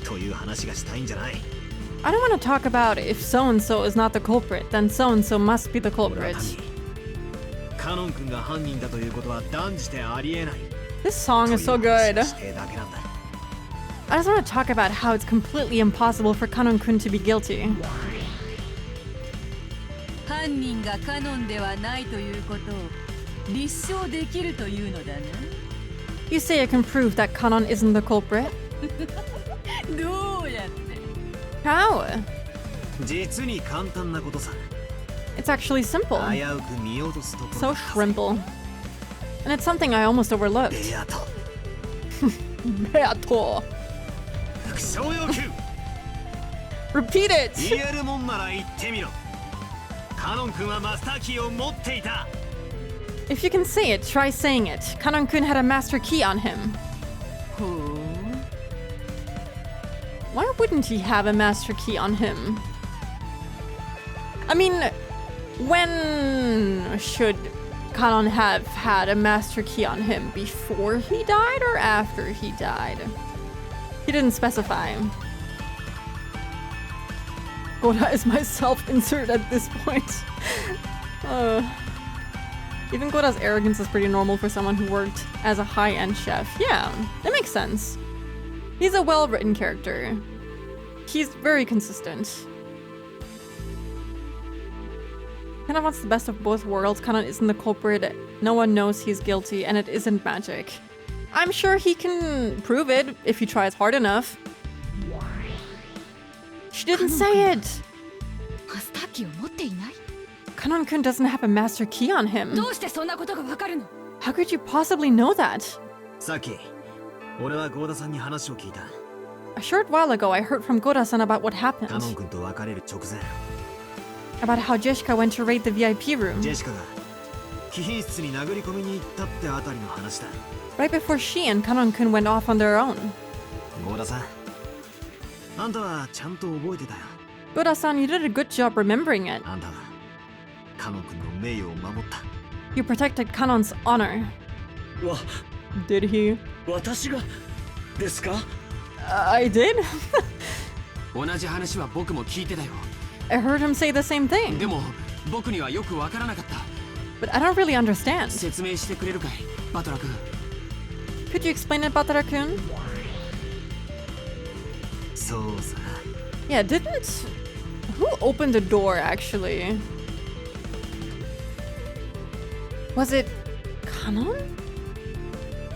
という話がしたいんじゃない。 I don't want to talk about if so-and-so is not the culprit, then so-and-so must be the culprit. カノン君が犯人だということは断じてありえない。 This song is so good. という話をしてだけなんだ。 I just want to talk about how it's completely impossible for Kanon-kun to be guilty. 犯人がカノンではないということを立証できるというのだな。 You say I can prove that Kanon isn't the culprit? どうやって？ How? 実に簡単なことさ。 It's actually simple. 危うく見落とすところ So shrimple. And it's something I almost overlooked. ベアと Beato. 副将要求 Repeat it! 言えるもんなら言ってみろ。カノン君はマスターキーを持っていた。 If you can say it, try saying it. Kanon-kun had a master key on him. ほう。 Why wouldn't he have a master key on him? I mean, when should Kanon have had a master key on him? Before he died or after he died? He didn't specify. Goda is my self-insert at this point. Even Goda's arrogance is pretty normal for someone who worked as a high-end chef. Yeah, that makes sense. He's a well-written character. He's very consistent. Kanon wants the best of both worlds. Kanon isn't the culprit. No one knows he's guilty, and it isn't magic. I'm sure he can prove it if he tries hard enough. She didn't say it! マスターキーを持っていない？ Kanon-kun doesn't have a master key on him. どうしてそんなことがわかるの？ How could you possibly know that? さっき、俺はゴーダさんに話を聞いた。 A short while ago, I heard from Goda-san about what カ happened. ノン君と別れる直前、 About how Jessica went to raid the VIP room. ジェシカが貴賓室に殴り込みに行ったってあたりの話だ。 Right before she and Kanon-kun went off on their own. ゴーダさん、あんたはちゃんと覚えてたよ。 Goda-san, you did a good job remembering it. あんたはカノン君の名誉を守った。 You protected Kanon's honor. わ、 Did he? 私がですか？ I did? 同じ話は僕も聞いてたよ。 I heard him say the same で thing. も僕にはよくわからなかった。 But I don't really understand. 説明してくれるかい、バトラ君。 Could you explain it, Batara-kun? そうさ。 Yeah, didn't... Who opened the door, actually? Was it Kanon?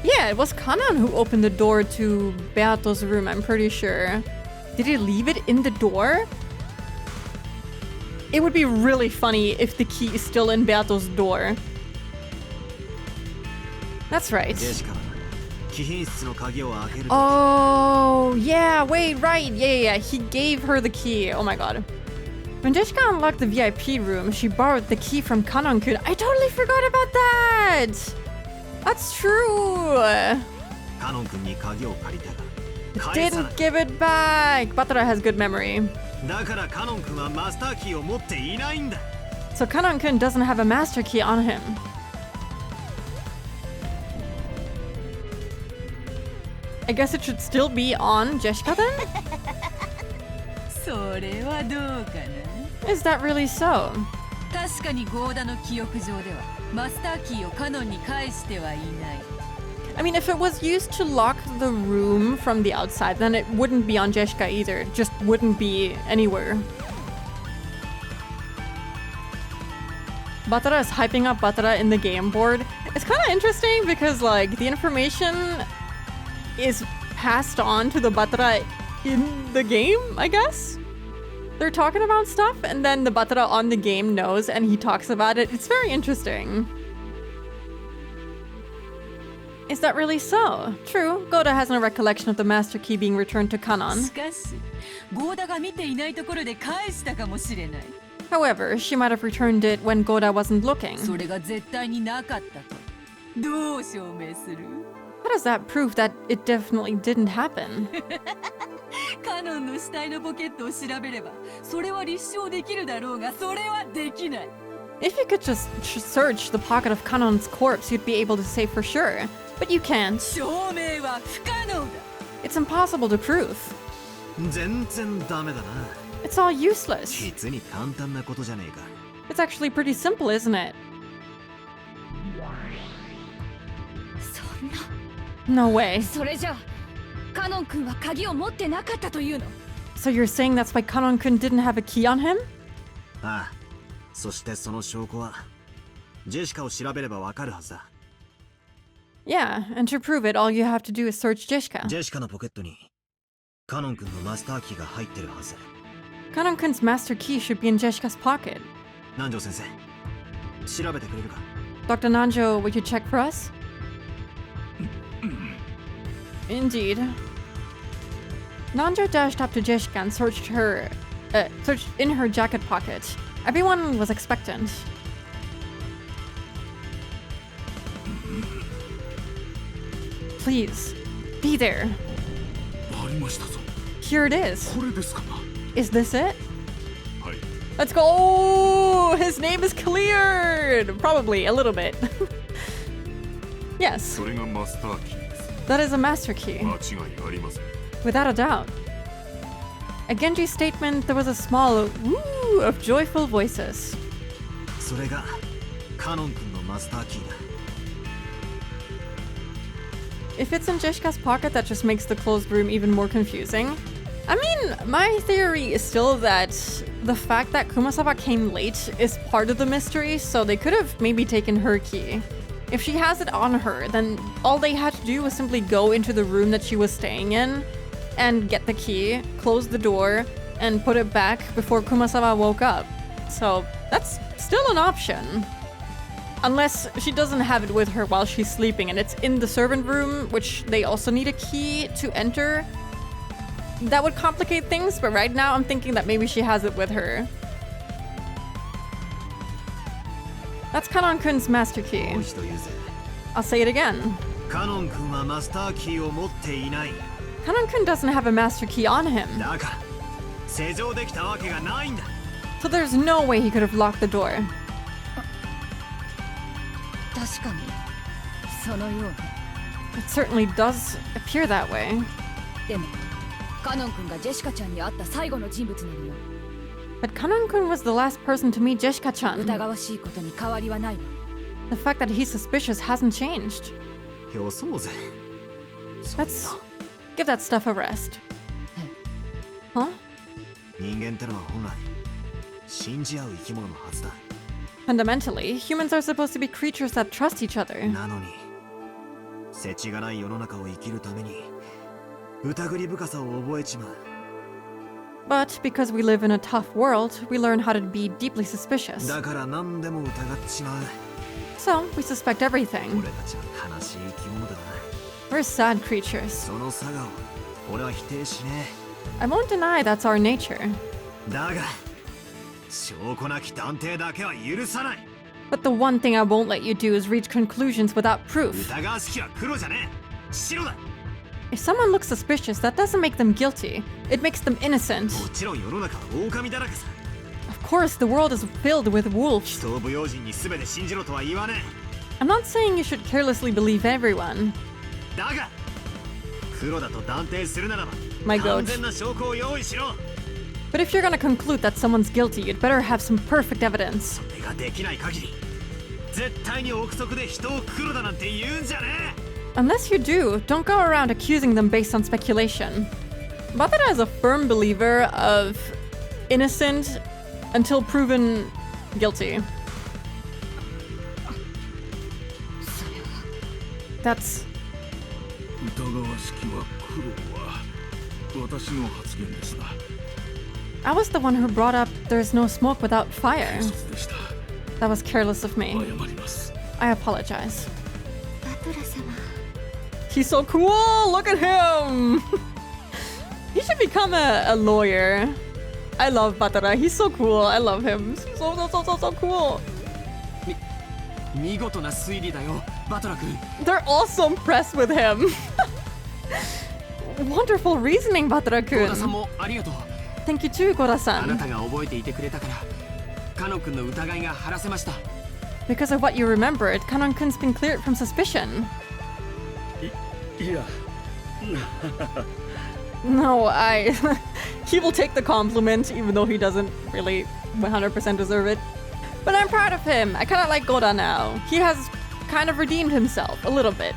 Yeah, it was Kanon who opened the door to Beato's room, I'm pretty sure. Did he leave it in the door? It would be really funny if the key is still in Beato's door. That's right. ジェシカは貴賓室の鍵を開ける。 Oh, yeah, wait, right. Yeah. He gave her the key. Oh my god. When Jessica unlocked the VIP room, she borrowed the key from Kanon-kun. I totally forgot about that! That's true! カノン君に鍵を借りたが返さな Didn't い。 give it back! Batara has good memory. だからカノン君はマスターキーを持っていないんだ。 So Kanon-kun doesn't have a master key on him. I guess it should still be on Jessica then? それはどうかな。 Is that really so? 確かにゴーダの記憶上ではマスターキーをカノンに返してはいない。I mean, if it was used to lock the room from the outside, then it wouldn't be on Jessica either. It just wouldn't be anywhere. Batara is hyping up Batara in the game board. It's kind of interesting because, like, the information is passed on to the Batara in the game, I guess? They're talking about stuff, and then the Batara on the game knows, and he talks about it. It's very interesting. Is that really so? True, Goda has no recollection of the Master Key being returned to Kanon. しかしゴーダが見ていないところで返したかもしれない。 However, she might have returned it when Goda wasn't looking. それが絶対になかったとどう証明する？ How does that prove that it definitely didn't happen? カノンの死体のポケットを調べればそれは立証できるだろうがそれはできない。 If you could just search the pocket of Kanon's corpse, you'd be able to say for sure. But you can't. 証明は不可能だ。 It's impossible to prove. 全然ダメだな。 It's all useless. 実に簡単なことじゃねえか。 It's actually pretty simple, isn't it? そんな No way. それじゃあカノン君は鍵を持ってなかったというの？ So you're saying that's why Kanon-kun didn't have a key on him? ああ。そしてその証拠はジェシカを調べればわかるはずだ。 Yeah, and to prove it, all you have to do is search Jessica. ジェシカのポケットにカノン君のマスターキーが入ってるはず。 Kanon-kun's master key should be in Jessica's pocket. 南條先生、調べてくれるか？ Dr. Nanjo, would you check for us? Indeed. Nanjo dashed up to Jessica and searched in her jacket pocket. Everyone was expectant. Please, be there. ありましたぞ。 Here it is. これですかな。 Is this it? はい。 Let's go! Oh, his name is cleared! Probably, a little bit. Yes, それがマスターキーです。 that is a master key. 間違いありません。 Without a doubt. At Genji's statement, there was a small woo of joyful voices. それがカノン君のマスターキーだ。 If it's in Jessica's pocket, that just makes the closed room even more confusing. I mean, my theory is still that the fact that Kumasawa came late is part of the mystery, so they could have maybe taken her key. If she has it on her, then all they had to do was simply go into the room that she was staying in and get the key, close the door, and put it back before Kumasawa woke up. So that's still an option. Unless she doesn't have it with her while she's sleeping and it's in the servant room, which they also need a key to enter. That would complicate things, but right now I'm thinking that maybe she has it with her. That's Kanon-kun's master key. もう一度言うぜ。 I'll say it again. カノン君はマスターキーを持っていない。 Kanon-kun doesn't have a master key on him, だから施錠できたわけがないんだ。 so there's no way he could have locked the door. 確かにそのようね。 It certainly does appear that way. でもカノン君がジェシカちゃんに会った最後の人物なのよ。 But Kanon-kun was the last person to meet Jessica-chan. 疑わしいことに変わりはないわ。 The fact that he's suspicious hasn't changed. よそうぜ。 Let's give that stuff a rest. Huh? 人間ってのは本来信じ合う生き物のはずだ。 Fundamentally, humans are supposed to be creatures that trust each other. なのに世知がない世の中を生きるために疑り深さを覚えちまう。 But because we live in a tough world, we learn how to be deeply suspicious. だから何でも疑っちまう。 So, we suspect everything. 俺たちは悲しい生き物だな。 We're sad creatures. その差がを俺は否定しね I won't deny that's our nature. え。だが証拠なき断定だけは許さない。 But the one thing I won't let you do is reach conclusions without proof. 疑わしきは黒じゃねえ。白だ。 If someone looks suspicious, that doesn't make them guilty. It makes them innocent. もちろん世の中は狼だらけさ。 Of course, the world is filled with wolves. 人を不用心に全て信じろとは言わね I'm not saying you should carelessly believe everyone. え。だが黒だと断定するならば My goat. 完全な証拠を用意しろ。 But if you're gonna conclude that someone's guilty, you'd better have some perfect evidence. それができない限り絶対に憶測で人を黒だなんて言うんじゃね Unless you do, don't go around accusing them based on speculation. Batara is a firm believer of innocent until proven guilty. That's... 疑わしきは苦労は私の発言ですな。 I was the one who brought up there's no smoke without fire. 警察でした。 That was careless of me. 謝ります。 I apologize. バトラ様 He's so cool! Look at him! He should become a lawyer. I love Batara. He's so cool. I love him. So cool. 見事な推理だよ、バトラ君。 They're all so impressed with him. Wonderful reasoning, ゴーダさん Batara-kun. もありがとう。 Thank you too, あな Goda-san. たが覚えていてくれたから、カノン君の疑いが晴らせました。 Because of what you remembered, Kanon-kun's been cleared from suspicion. いや No, he will take the compliment, even though he doesn't really 100% deserve it. But I'm proud of him. I kind of like Goda now. He has kind of redeemed himself a little bit.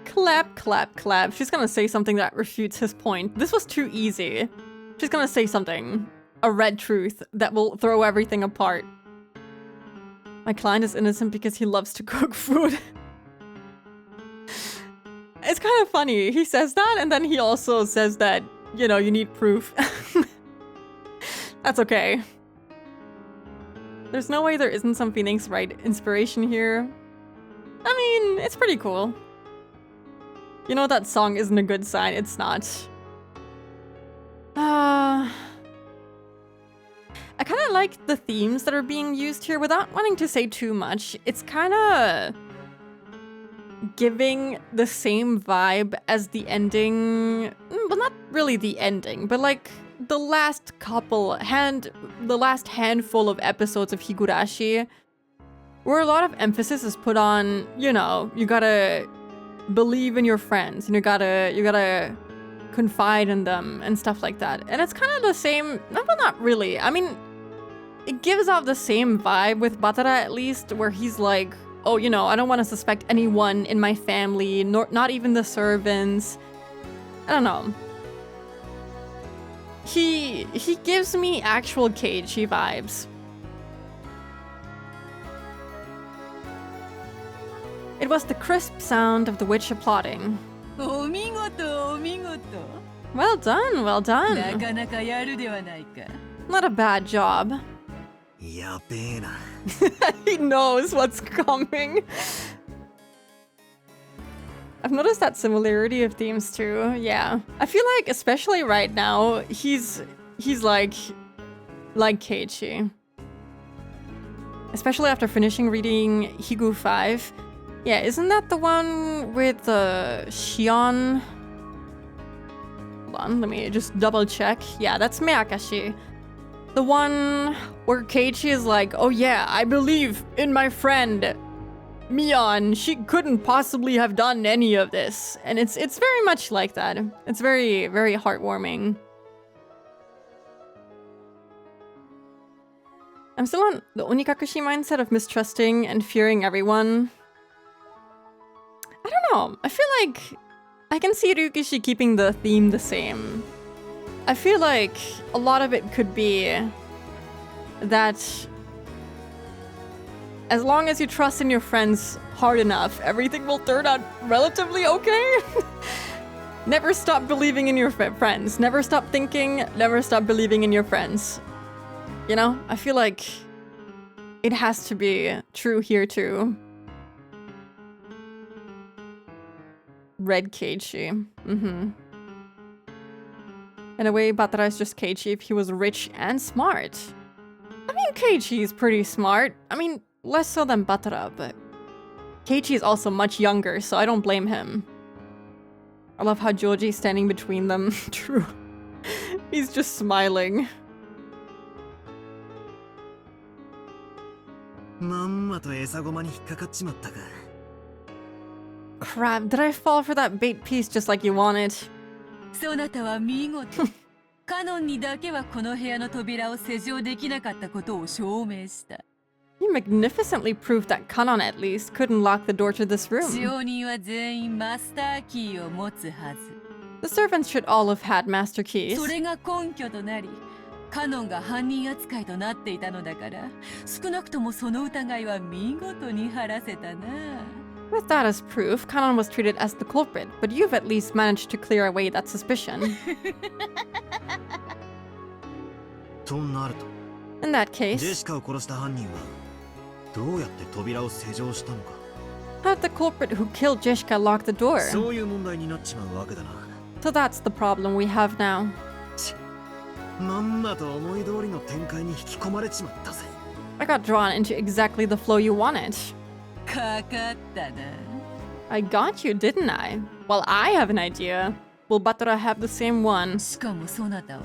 Clap, clap, clap. She's gonna say something that refutes his point. This was too easy. She's gonna say something. A red truth that will throw everything apart. My client is innocent because he loves to cook food. It's kind of funny. He says that, and then he also says that, you know, you need proof. That's okay. There's no way there isn't some Phoenix Wright inspiration here. I mean, it's pretty cool. You know that song isn't a good sign. It's not. I kind of like the themes that are being used here without wanting to say too much. It's kind of giving the same vibe as the ending. Well, not really the ending, but like the last handful of episodes of Higurashi, where a lot of emphasis is put on, you know, you gotta believe in your friends and you gotta confide in them and stuff like that. And it's kind of the same, well, not really. I mean, it gives off the same vibe with Batara, at least, where he's like, oh, you know, I don't want to suspect anyone in my family, not even the servants. I don't know. He gives me actual Keiichi vibes. It was the crisp sound of the witch applauding. お見事お見事。 Well done, well な done. かなかやるではないか。 Not a bad job. やべえな。 He knows what's coming. I've noticed that similarity of themes too. Yeah. I feel like, especially right now, he's like Keiichi. Especially after finishing reading Higu 5. Yeah, isn't that the one with Shion? Hold on, let me just double check. Yeah, that's Meakashi. The one where Keiichi is like, oh yeah, I believe in my friend Mion. She couldn't possibly have done any of this. And it's very much like that. It's very, very heartwarming. I'm still on the Onikakushi mindset of mistrusting and fearing everyone. I don't know. I feel like I can see Ryukishi keeping the theme the same. I feel like a lot of it could be that as long as you trust in your friends hard enough, everything will turn out relatively okay. Never stop believing in your friends. Never stop thinking. Never stop believing in your friends. You know, I feel like it has to be true here too. Red Keiichi. In a way, Batara is just Keiichi if he was rich and smart. I mean, Keiichi is pretty smart. I mean, less so than Batara, but Keiichi is also much younger, so I don't blame him. I love how Joji's standing between them. True. He's just smiling. まんまと餌ごまに引っかかっちまったか。 Crap, did I fall for that bait piece just like you wanted? そなたは見事。カノンにだけはこの部屋の扉を施錠できなかったことを証明した。You magnificently proved that Kanon at least couldn't lock the door to this 使 room. 用人は全員マスターキーを持つはず。 The servants should all have had master keys. それが根拠となり、カノンが犯人扱いとなっていたのだから、少なくともその疑いは見事に晴らせたな。 With that as proof, Kanon was treated as the culprit, but you've at least managed to clear away that suspicion. となると、 In that ジェ case, シカを殺した犯人はどうやって扉を施錠したのか。 how did the culprit who killed Jishka lock the door? そういう問題になっちまうわけだな。 So that's the problem we have now. まんまと思い通りの展開に引き込まれちまったぜ。 I got drawn into exactly the flow you wanted. かかったな。 I got you, didn't I? Well, I have an idea. Will Batra have the same one? しかもそなたは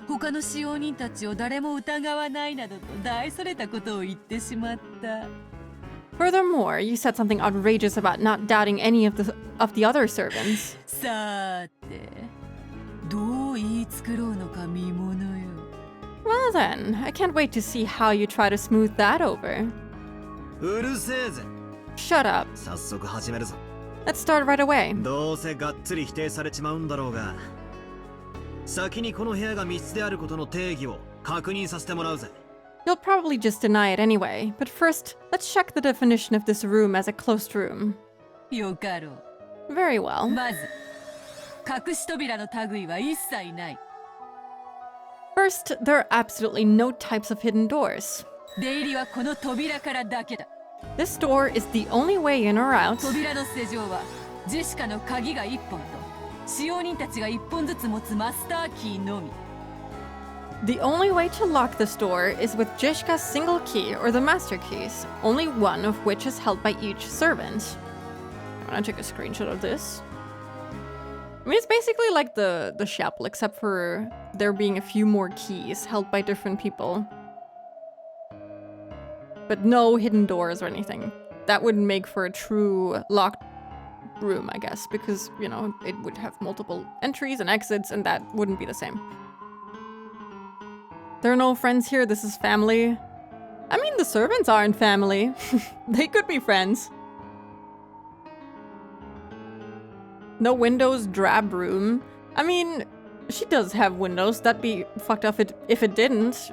他の使用人たちを誰も疑わないなどと大それたことを言ってしまった。 Furthermore, you said something outrageous about not doubting any of the other servants. さーて、どう言い作ろうのか見ものよ。 Well then, I can't wait to see how you try to smooth that over. うるせえぜ。 Shut up. 早速始めるぞ。 Let's start right away. どうせがっつり否定されちまうんだろうが、先にこの部屋が密室であることの定義を確認させてもらうぜ。 You'll probably just deny it anyway, but first, let's check the definition of this room as a closed room. よかろう。 Very well. まず、隠し扉の類は一切ない。 First, there are absolutely no types of hidden doors. 出入りはこの扉からだけだ。 This door is the only way in or out. 扉の施錠はジェシカの鍵が1本と使用人たちが1本ずつ持つマスターキーのみ。 The only way to lock this door is with Jishka's single key or the master keys, only one of which is held by each servant. I'm gonna take a screenshot of this. I mean, it's basically like the chapel, except for there being a few more keys held by different people. But no hidden doors or anything. That would make for a true locked room, I guess, because, you know, it would have multiple entries and exits, and that wouldn't be the same. There are no friends here, this is family. I mean, the servants aren't family. They could be friends. No windows, drab room. I mean, she does have windows. That'd be fucked up if it didn't.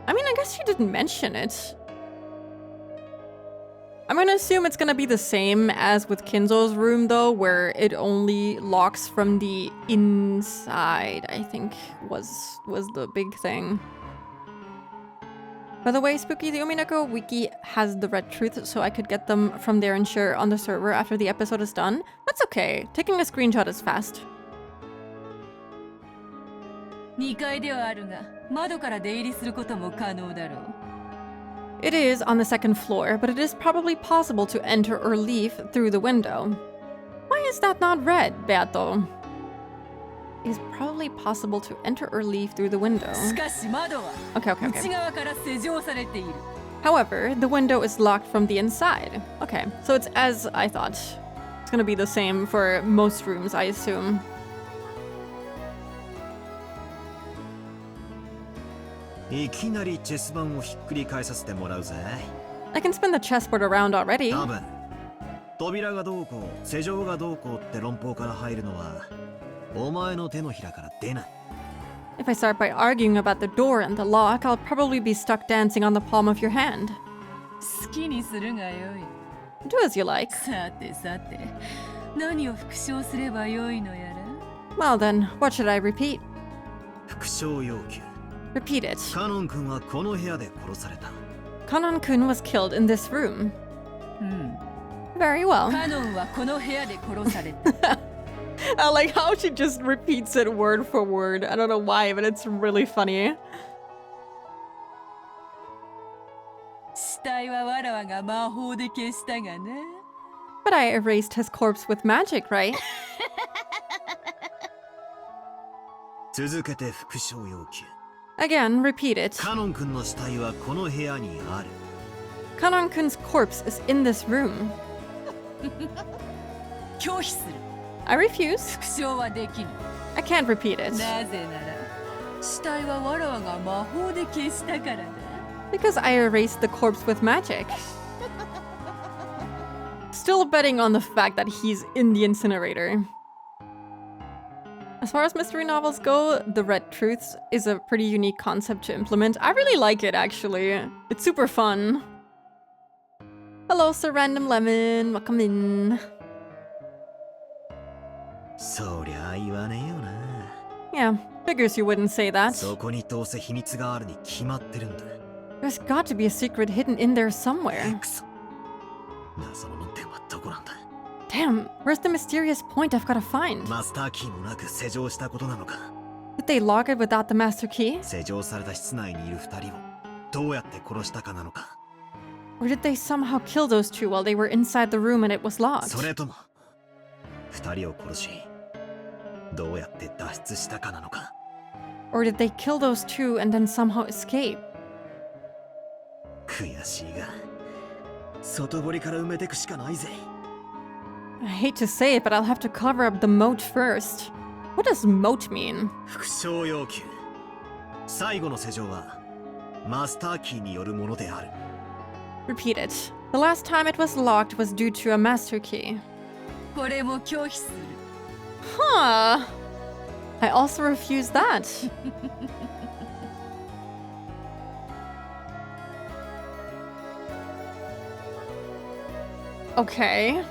I mean, I guess she didn't mention it. I'm gonna assume it's gonna be the same as with Kinzo's room, though, where it only locks from the inside, I think was the big thing. By the way, Spooky, the Umineko wiki has the red truth, so I could get them from there and share on the server after the episode is done. That's okay. Taking a screenshot is fast. 2階ではあるが、窓から出入りすることも可能だろう。 It is on the second floor, but it is probably possible to enter or leave through the window. Why is that not red, Beato? It is probably possible to enter or leave through the window. しかし窓は Okay. 内側から施錠されている。 However, the window is locked from the inside. Okay, so it's as I thought. It's gonna be the same for most rooms, I assume. Iきなりチェス盤をひっくり返させてもらうぜ。 I can spin the chessboard around already. 多分、扉がどうこう、施錠がどうこうって論法から入るのは、お前の手のひらから出ない。 If I start by arguing about the door and the lock, I'll probably be stuck dancing on the palm of your hand. 好きにするがよい。 Do as you like. さてさて、何を復唱すればよいのやら。 Well then, what should I repeat? 復唱要求。 Repeat it. カノン君はこの部屋で殺された。 Kanon-kun was killed in this room. Very well. カノンはこの部屋で殺された。I like how she just repeats it word for word. I don't know why, but it's really funny. 死体はわらわが魔法で消したがな。 But I erased his corpse with magic, right? 続けて復唱要求。 Again, repeat it. カノン君の死体はこの部屋にある。 Kanon-kun's corpse is in this room. 拒否する。I refuse. 復唱はできぬ。 I can't repeat it. なぜなら死体はわらわが魔法で消したからだ。 Because I erased the corpse with magic. Still betting on the fact that he's in the incinerator. As far as mystery novels go, the Red Truths is a pretty unique concept to implement. I really like it, actually. It's super fun. Hello, Sir Random Lemon. Welcome in. そりゃ言わねえよな。 Yeah, figures you wouldn't say that. そこにどうせ秘密があるに決まってるんだ。 There's got to be a secret hidden in there somewhere. くそ。謎の門点はどこなんだ。 Damn, where's the mysterious point I've gotta find? マスターキーもなく施錠したことなのか。 Did they lock it without the master key? 施錠された室内にいる二人をどうやって殺したかなのか。 Or did they somehow kill those two while they were inside the room and it was locked? それとも二人を殺しどうやって脱出したかなのか。 Or did they kill those two and then somehow escape? 悔しいが外堀から埋めてくしかないぜ。 I hate to say it, but I'll have to cover up the moat first. What does moat mean? 復唱要求。最後の施錠はマスターキーによるものである。 Repeat it. The last time it was locked was due to a master key. これも拒否する。 Huh. I also refuse that. Okay.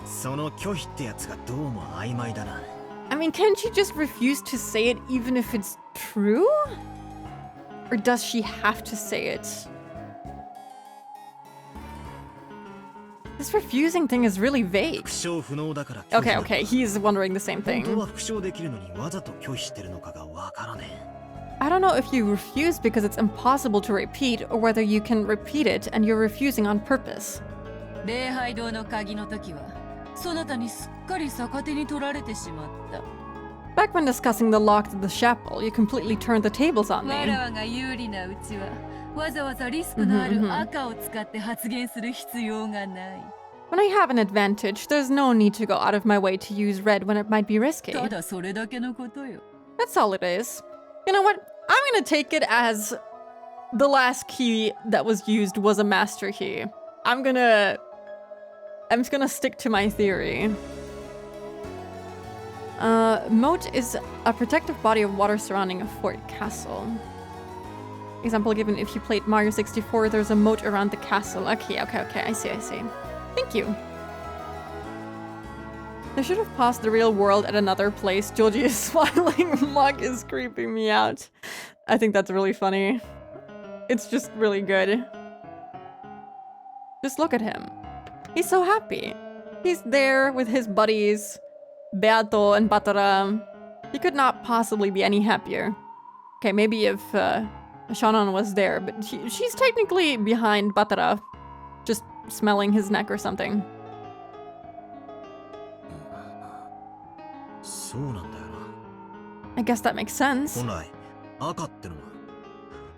その拒否ってやつがどうも曖昧だな。 I mean, can't you just refuse to say it even if it's true? Or does she have to say it? This refusing thing is really vague. 復唱不能だから Okay, okay, he's wondering the same 本当 thing. は復唱できるのにわざと拒否してるのかがわからねえ。 I don't know if you refuse because it's impossible to repeat, or whether you can repeat it and you're refusing on purpose. 礼拝堂の鍵の時はそなたにすっかり逆手に取られてしまった。 Back when discussing the lock to the chapel, you completely turned the tables on わ me. らわが有利なうちはわざわざリスクのある赤を使って発言する必要がない。 When I have an advantage, there's no need to go out of my way to use red when it might be risky. ただそれだけのことよ。 That's all it is. You know what? I'm gonna take it as the last key that was used was a master key. I'm just gonna stick to my theory. Moat is a protective body of water surrounding a fort castle. Example given, if you played Mario 64, there's a moat around the castle. Okay, I see. Thank you. I should have paused the real world at another place. Georgie is smiling. Mug is creeping me out. I think that's really funny. It's just really good. Just look at him. He's so happy. He's there with his buddies, Beato and Batara. He could not possibly be any happier. Okay, maybe if Shannon was there, but she's technically behind Batara, just smelling his neck or something. そうなんだよな。 I guess that makes sense. 本来赤ってのは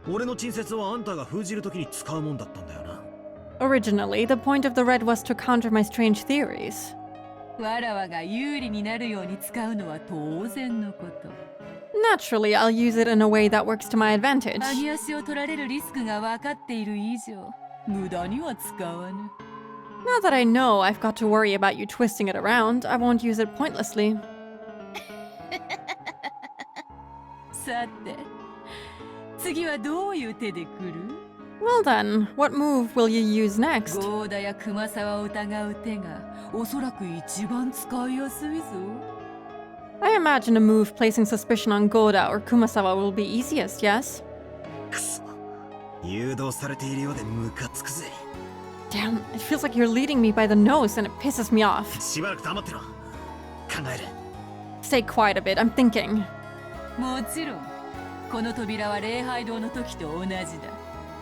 俺の陳説をあんたが封じるときに使うもんだったんだよな。 Originally, the point of the red was to counter my strange theories. わらわが有利になるように使うのは当然のこと。 Naturally, I'll use it in a way that works to my advantage. 上げ足を取られるリスクが分かっている以上、無駄には使わぬ。 Now that I know I've got to worry about you twisting it around, I won't use it pointlessly. さて、次はどういう手で来る？ Well then, what move will you use next? ゴーダや熊沢を疑う手がおそらく一番使いやすいぞ。 I imagine a move placing suspicion on Goda or Kumasawa will be easiest, yes? くそ、誘導されているようでムカつくぜ。 Damn, it feels like you're leading me by the nose and it pisses me off. しばらく黙ってろ。考える。 Stay quiet a bit, I'm thinking. もちろん、この扉は礼拝堂の時と同じだ。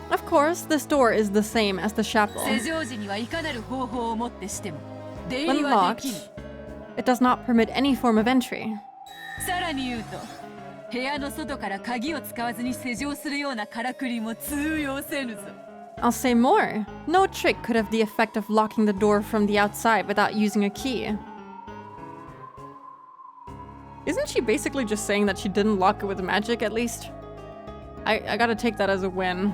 Of course, this door is the same as the chapel. 施錠時にはいかなる方法をもってしても出入 When りはで locked, きぬ。 it does not permit any form of entry. さらに言うと、部屋の外から鍵を使わずに施錠するようなからくりも通用せぬぞ。I'll say more. No trick could have the effect of locking the door from the outside without using a key. Isn't she basically just saying that she didn't lock it with magic, at least? I gotta take that as a win.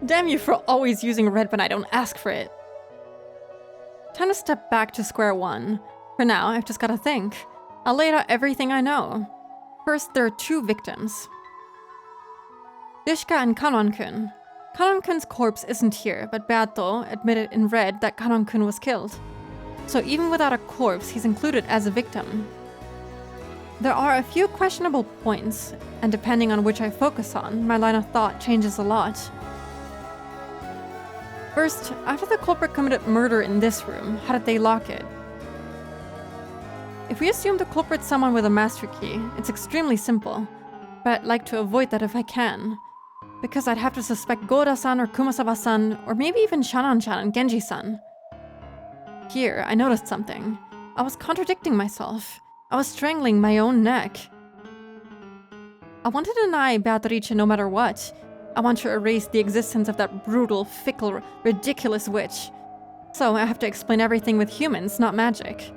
Damn you for always using red when I don't ask for it. Time to step back to square one. For now, I've just gotta think. I'll lay out everything I know. First, there are two victims. Dishka and Kanon-kun. Kanon-kun's corpse isn't here, but Beato admitted in red that Kanon-kun was killed. So even without a corpse, he's included as a victim. There are a few questionable points, and depending on which I focus on, my line of thought changes a lot. First, after the culprit committed murder in this room, how did they lock it? If we assume the culprit's someone with a master key, it's extremely simple, but I'd like to avoid that if I can. Because I'd have to suspect Goda-san or Kumasawa-san, or maybe even Shanan-chan and Genji-san. Here, I noticed something. I was contradicting myself. I was strangling my own neck. I want to deny Beatrice no matter what. I want to erase the existence of that brutal, fickle, ridiculous witch. So I have to explain everything with humans, not magic.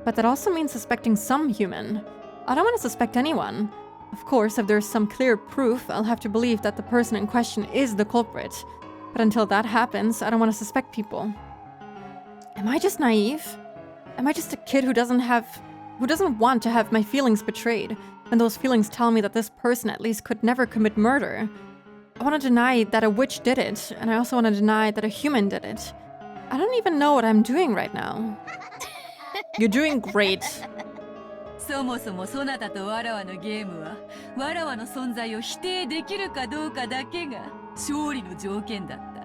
But that also means suspecting some human. I don't want to suspect anyone. Of course, if there's some clear proof, I'll have to believe that the person in question is the culprit. But until that happens, I don't want to suspect people. Am I just naive? Am I just a kid who doesn't want to have my feelings betrayed, and those feelings tell me that this person at least could never commit murder? I want to deny that a witch did it, and I also want to deny that a human did it. I don't even know what I'm doing right now. You're doing great. そもそもそなたとわらわのゲームはわらわの存在を否定できるかどうかだけが勝利の条件だった。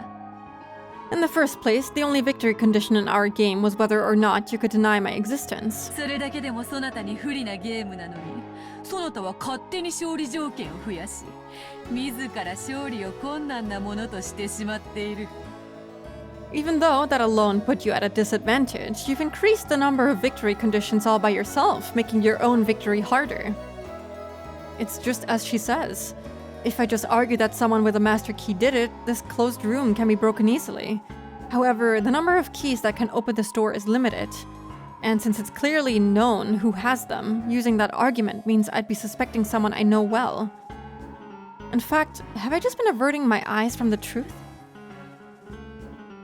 In the first place, the only victory condition in our game was whether or not you could deny my existence. それだけでもそなたに不利なゲームなのに、そなたは勝手に勝利条件を増やし、自ら勝利を困難なものとしてしまっている。 Even though that alone put you at a disadvantage, you've increased the number of victory conditions all by yourself, making your own victory harder. It's just as she says. If I just argue that someone with a master key did it, this closed room can be broken easily. However, the number of keys that can open this door is limited. And since it's clearly known who has them, using that argument means I'd be suspecting someone I know well. In fact, have I just been averting my eyes from the truth?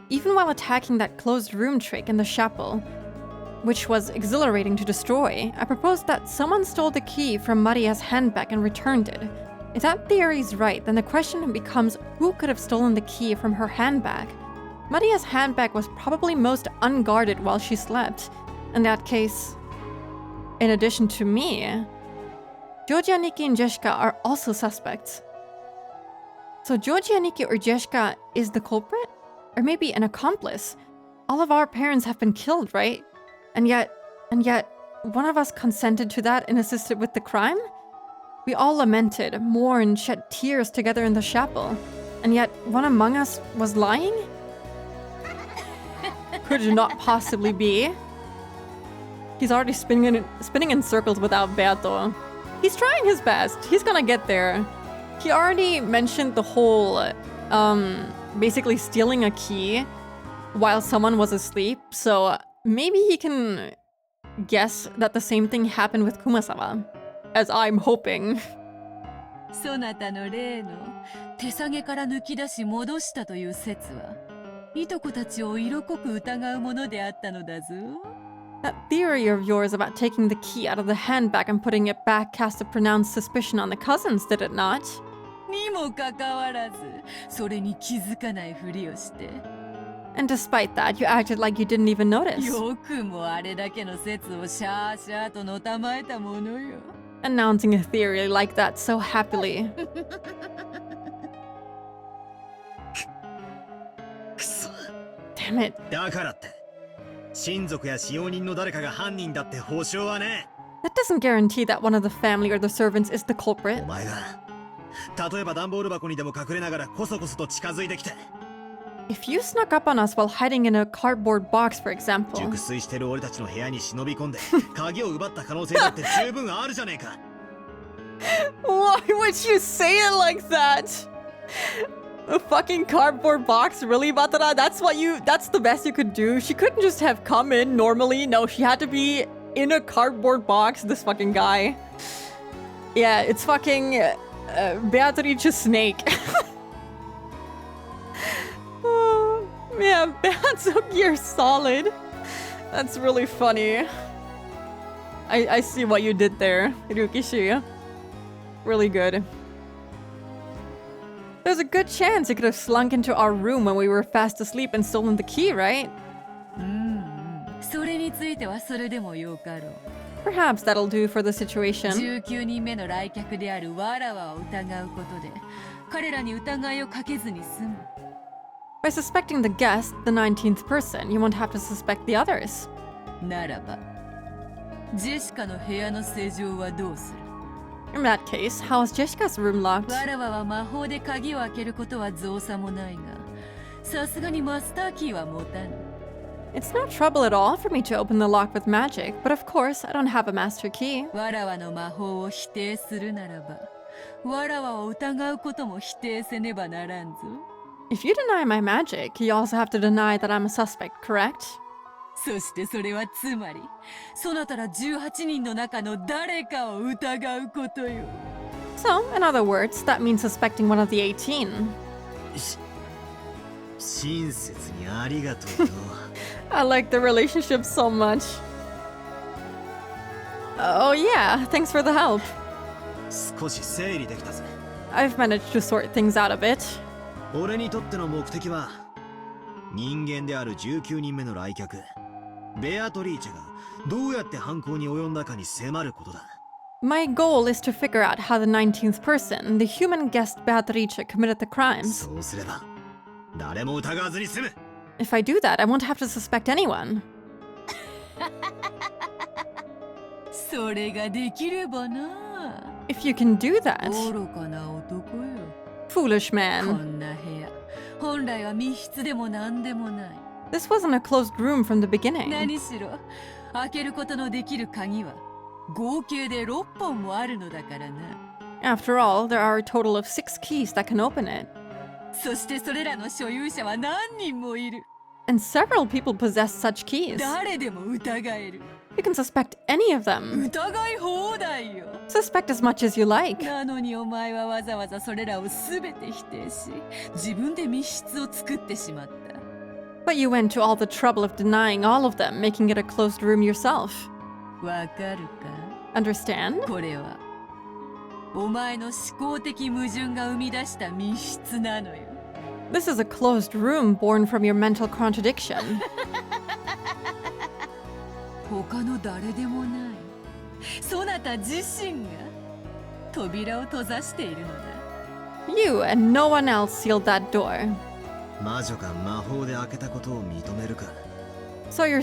Even while attacking that closed room trick in the chapel, which was exhilarating to destroy, I proposed that someone stole the key from Maria's handbag and returned it. If that theory is right, then the question becomes who could have stolen the key from her handbag? Maria's handbag was probably most unguarded while she slept. In that case, in addition to me, Georgianiki and Jessica are also suspects. So Georgianiki or Jessica is the culprit? Or maybe an accomplice. All of our parents have been killed, right? And yet, one of us consented to that and assisted with the crime? We all lamented, mourned, shed tears together in the chapel. And yet, one among us was lying? Could it not possibly be? He's already spinning in circles without Beato. He's trying his best. He's gonna get there. He already mentioned the whole, basically stealing a key while someone was asleep, so maybe he can guess that the same thing happened with Kumasawa, as I'm hoping. そなたの例の手下げから抜き出し戻したという説はいとこたちを色濃く疑うものであったのだぞ。 That theory of yours about taking the key out of the handbag and putting it back cast a pronounced suspicion on the cousins, did it not? にもかかわらず、それに気づかないふりをして。 And despite that, you acted like you didn't even notice. よくもあれだけの説をシャーシャーとのたまえたものよ。 Announcing a theory like that so happily. くそ。 Damn it. だからって親族や使用人の誰かが犯人だって保証はね。 That doesn't guarantee that one of the family or the servants is the culprit. お前が例えば段ボール箱にでも隠れながらコソコソと近づいてきて If you snuck up on us while hiding in a cardboard box, for example. 熟睡してる俺たちの部屋に忍び込んで鍵を奪った可能性だって十分あるじゃねえか。Why would you say it like that? A fucking cardboard box, really, Batara? That's the best you could do? She couldn't just have come in normally. No, she had to be in a cardboard box, this fucking guy. Yeah, it's fucking Beatrice Snake. Oh, yeah, Batsuki, you're solid. That's really funny. I see what you did there, Ryukishi. Really good. There's a good chance you could have slunk into our room when we were fast asleep and stolen the key, right? それについてはそれでもよかろう。 Perhaps that'll do for the situation. 19人目の来客であるわらわを疑うことで彼らに疑いをかけずに済む。 By suspecting the guest, the 19th person, you won't have to suspect the others. ならばジェシカの部屋の施錠はどうする？ In that case, how is Jessica's room locked? わらわは魔法で鍵を開けることは造作もないがさすがにマスターキーは持たぬ。 It's no trouble at all for me to open the lock with magic, but of course, I don't have a master key. わらわの魔法を否定するならばわらわを疑うことも否定せねばならんぞ。 If you deny my magic, you also have to deny that I'm a suspect, correct? そしてそれはつまりそなたら18人の中の誰かを疑うことよ。 So, in other words, that means suspecting one of the 18. 親切にありがとうよ。I like the relationship so much. Oh yeah, thanks for the help. 少し整理できたぜ。 I've managed to sort things out a bit. 俺にとっての目的は人間である19人目の来客ベアトリーチェがどうやって犯行に及んだかに迫ることだ。 My goal is to figure out how the 19th person, the human guest Beatrice, committed the crimes. そうすれば誰も疑わずに済む。 If I do that, I won't have to suspect anyone. それができればな。 If you can do that. 愚かな男よ。 Foolish こ man. んな部屋本来は密室でも何でもない。 This wasn't a closed room from the beginning. 何しろ開けることのできる鍵は合計で6本もあるのだからな。 After all, there are a total of 6 keys that can open it. そしてそれらの所有者は何人もいる。 And several people possess such keys. 誰でも疑える。 You can suspect any of them. 疑い放題よ。 Suspect as much as you like. なのにお前はわざわざそれらを全て否定し自分で密室を作ってしまった。 But you went to all the trouble of denying all of them, making it a closed room yourself. わかるか？ Understand? これはお前の思考的矛盾が生み出した密室なのよ。 This is a closed room born from your mental contradiction. 他の誰でもないそなた自身が扉を閉ざしているのだ。 You and no one else sealed that door. 魔女が魔法で開けたことを認めるか。 So you're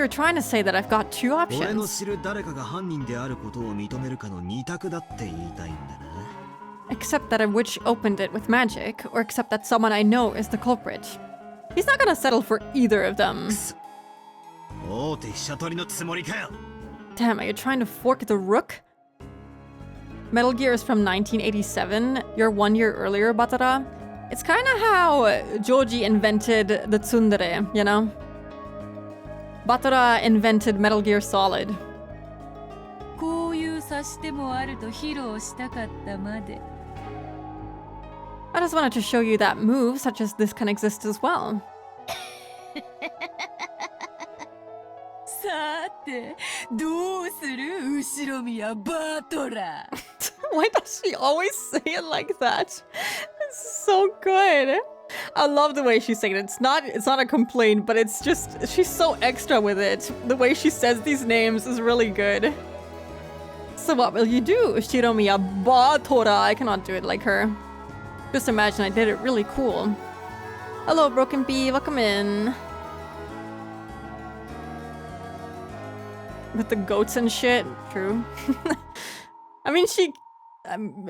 trying to say that I've got two 俺の options. 知る誰かが犯人であることを認めるかの二択だって言いたいんだな。 Except that a witch opened it with magic, or except that someone I know is the culprit. He's not gonna settle for either of them. 大手飛車取りのつもりかよ。 Damn, are you trying to fork the rook? Metal Gear is from 1987. You're 1 year earlier, Batara. It's kind of how Joji invented the tsundere, you know? Batara invented Metal Gear Solid. こういう指し手もあると披露したかったまで。 I just wanted to show you that move, such as this can exist as well. さてどうする後ろ宮バートラ。 Why does she always say it like that? It's so good. I love the way she's saying it. It's not a complaint, but it's just she's so extra with it. The way she says these names is really good. So what will you do, Shiromiya Batora? I cannot do it like her. Just imagine I did it really cool. Hello, Broken Bee. Welcome in. With the goats and shit. True. I mean,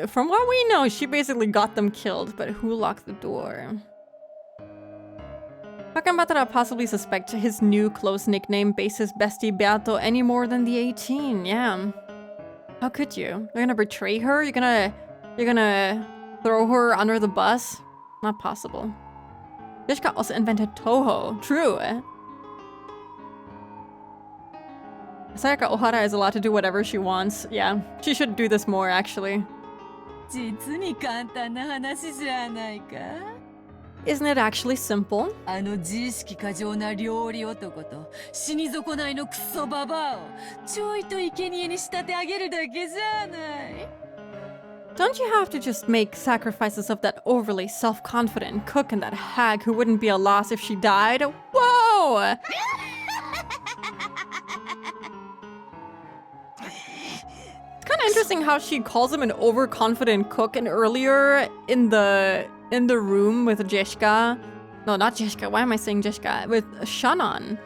from what we know, she basically got them killed. But who locked the door? How can Batara possibly suspect his new close nickname bases bestie Beato any more than the 18? Yeah. How could you? You're gonna betray her? You're gonna throw her under the bus? Not possible. Jishka also invented Toho. True. Sayaka Ohara is allowed to do whatever she wants. Yeah, she should do this more, actually. 実に簡単な話じゃないか。 Isn't it actually simple? あの自意識過剰な料理男と死に損ないのクソババアをちょいと生贄に仕立て上げるだけじゃない。 Don't you have to just make sacrifices of that overly self-confident cook and that hag who wouldn't be a loss if she died? Whoa! It's kind of interesting how she calls him an overconfident cook, and earlier in the room with Jeshka, no, not Jeshka, why am I saying Jeshka? With Shannon.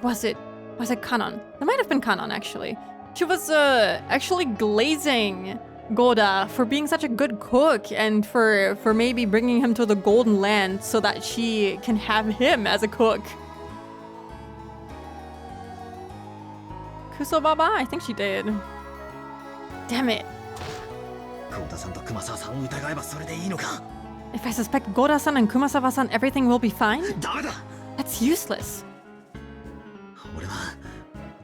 Was it Kanon? It might have been Kanon, actually. She was actually glazing Goda for being such a good cook and for maybe bringing him to the Golden Land so that she can have him as a cook. Kuso Baba? I think she did. Damn it. 幸田さんと熊沢さんを疑えばそれでいいのか？ If I suspect Goda-san and Kumasawa-san, everything will be fine? ダメだ。 That's useless. 俺は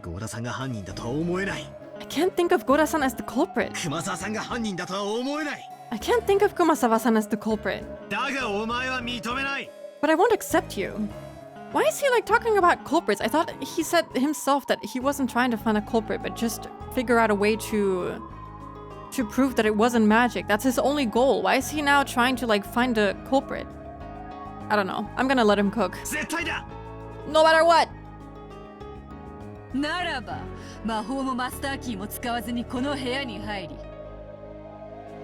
幸田さんが犯人だとは思えない。 I can't think of Goda-san as the culprit. 熊沢さんが犯人だとは思えない。 I can't think of Kumasawa-san as the culprit. だがお前は認めない。 But I won't accept you. Why is he like talking about culprits? I thought he said himself that he wasn't trying to find a culprit, but just figure out a way to prove that it wasn't magic. That's his only goal. Why is he now trying to like find a culprit? I don't know. I'm gonna let him cook. 絶対だ。 No matter what. ならば魔法もマスターキーも使わずにこの部屋に入り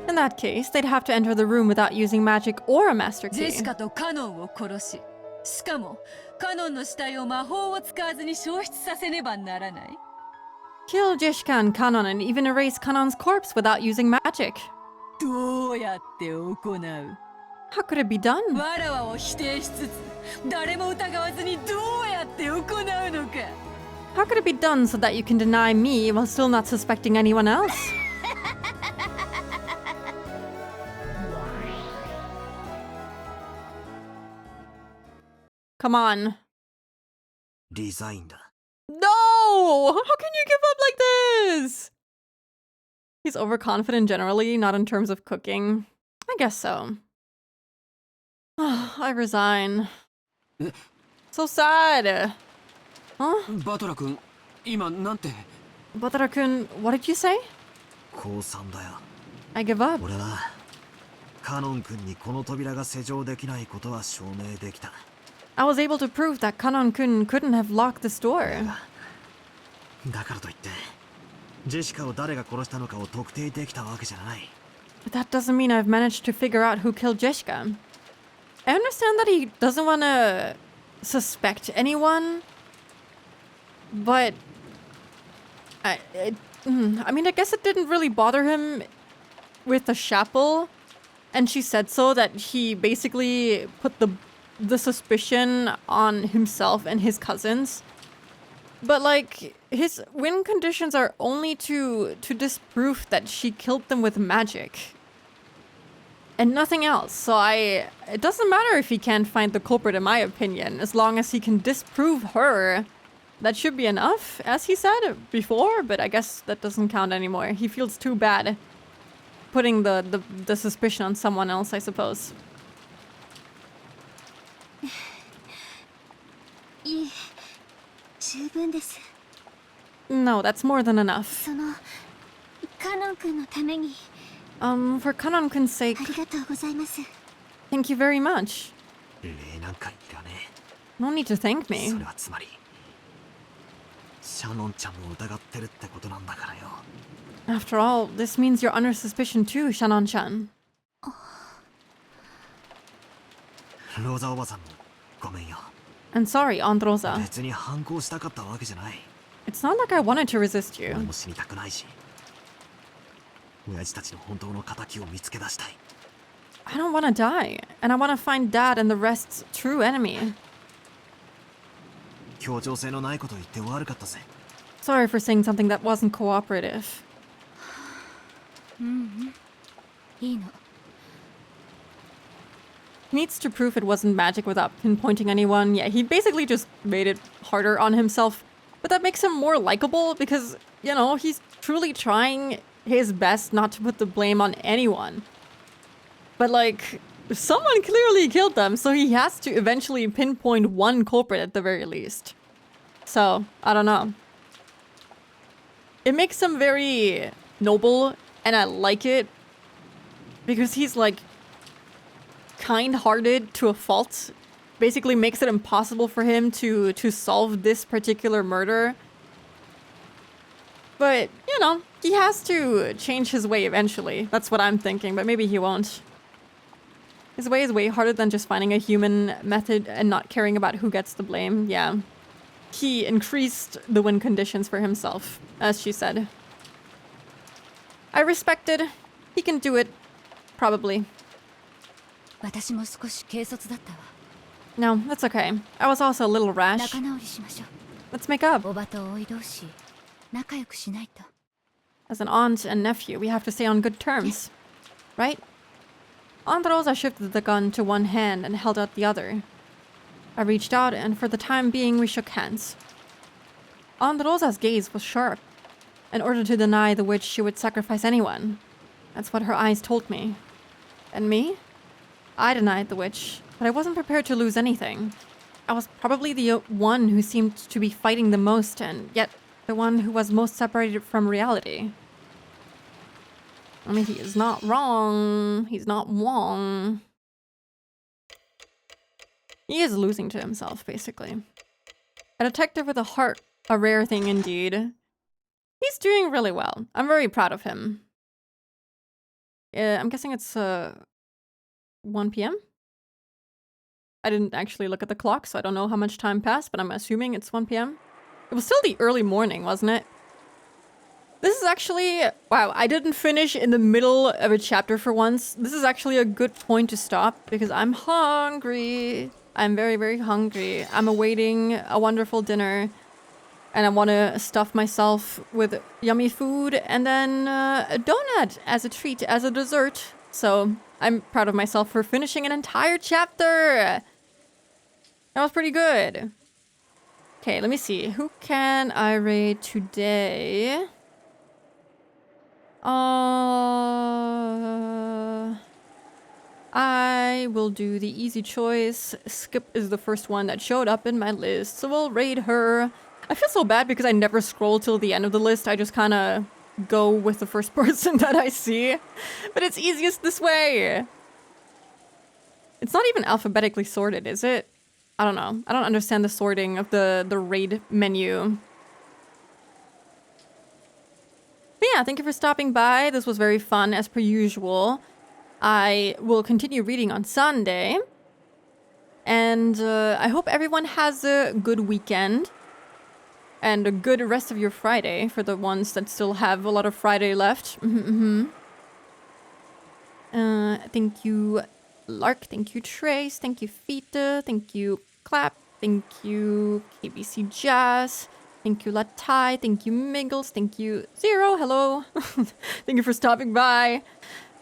In that case, they'd have to enter the room without using magic or a master ジェ key. シカとカノンを殺ししかもカノンの死体を魔法を使わずに消失させねばならない Kill Jishka and Kanon and even erase Kanon's corpse without using magic. どうやって行う How could it be done? わらわを否定しつつ誰も疑わずにどうやって行うのか How could it be done so that you can deny me while still not suspecting anyone else? Come on. リザインだ。 No! How can you give up like this? He's overconfident generally, not in terms of cooking. I guess so. I resign. So sad. Huh? バトラ君、今なんて？ Batara-kun, what did you say? 降参だよ。 I give up. 俺はカノン君にこの扉が施錠できないことは証明できた。 I was able to prove that Kanon-kun couldn't have locked this door. だからといってジェシカを誰が殺したのかを特定できたわけじゃない。 But that doesn't mean I've managed to figure out who killed Jeshka. I understand that he doesn't want to suspect anyone, but I mean, I guess it didn't really bother him with the chapel, and she said so that he basically put the suspicion on himself and his cousins. But like his win conditions are only to disprove that she killed them with magic. And nothing else. So it doesn't matter if he can't find the culprit, in my opinion, as long as he can disprove her. That should be enough, as he said before, but I guess that doesn't count anymore. He feels too bad putting the suspicion on someone else, I suppose. いえ、十分です。 No, that's more than enough. そのカノン君のために For Kanon-kun's sake, ありがとうございます。 thank you very much. 礼なんかいらね No need to thank え。 me. それはつまりシャノンちゃんも疑ってるってことなんだからよ。 After all, this means you're under suspicion too, Shannon-chan. ローザおばさんもごめんよ。 And sorry, Aunt Rosa. 別に反抗したかったわけじゃない。 It's not like I wanted to resist 俺 you. も死にたくないし。親父たちの本当の仇を見つけ出したい。 I don't want to die, and I want to find Dad and the rest's true enemy. 協調性のないこと言って悪かったぜ。 Sorry for saying something that wasn't cooperative. いいの。 He needs to prove it wasn't magic without pinpointing anyone. Yeah, he basically just made it harder on himself. But that makes him more likable because, you know, he's truly trying his best not to put the blame on anyone. But like, someone clearly killed them, so he has to eventually pinpoint one culprit at the very least. So, I don't know. It makes him very noble, and I like it. Because he's like kind-hearted to a fault. Basically makes it impossible for him to solve this particular murder. But, you know, he has to change his way eventually. That's what I'm thinking, but maybe he won't. His way is way harder than just finding a human method and not caring about who gets the blame. Yeah. He increased the win conditions for himself, as she said. I respect it. He can do it. Probably. 私も少し軽率だったわ。 No, that's okay. I was also a little rash. 仲直りしましょう。 Let's make up. おばとおい同士、仲良くしないと。 As an aunt and nephew, we have to stay on good terms. Right? Aunt Rosa shifted the gun to one hand and held out the other. I reached out, and for the time being, we shook hands. Aunt Rosa's gaze was sharp. In order to deny the witch, she would sacrifice anyone. That's what her eyes told me. And me? I denied the witch, but I wasn't prepared to lose anything. I was probably the one who seemed to be fighting the most, and yet the one who was most separated from reality. I mean, he is not wrong. He's not wrong. He is losing to himself, basically. A detective with a heart, a rare thing indeed. He's doing really well. I'm very proud of him. I'm guessing it's 1 p.m.? I didn't actually look at the clock, so I don't know how much time passed, but I'm assuming it's 1 p.m. It was still the early morning, wasn't it? This is actually... Wow, I didn't finish in the middle of a chapter for once. This is actually a good point to stop, because I'm hungry. I'm very, very hungry. I'm awaiting a wonderful dinner, and I want to stuff myself with yummy food, and then a donut as a treat, as a dessert. So I'm proud of myself for finishing an entire chapter. That was pretty good. Okay, let me see. Who can I raid today? I will do the easy choice. Skip is the first one that showed up in my list, so we'll raid her. I feel so bad because I never scroll till the end of the list. I just kind of go with the first person that I see. But it's easiest this way. It's not even alphabetically sorted, is it? I don't know. I don't understand the sorting of the raid menu. But yeah, thank you for stopping by. This was very fun as per usual. I will continue reading on Sunday. And I hope everyone has a good weekend. And a good rest of your Friday for the ones that still have a lot of Friday left. Thank you, Lark. Thank you, Trace. Thank you, Fita. Thank you, Clap. Thank you, KBC Jazz. Thank you, Latai. Thank you, Miggles. Thank you, Zero. Hello. Thank you for stopping by.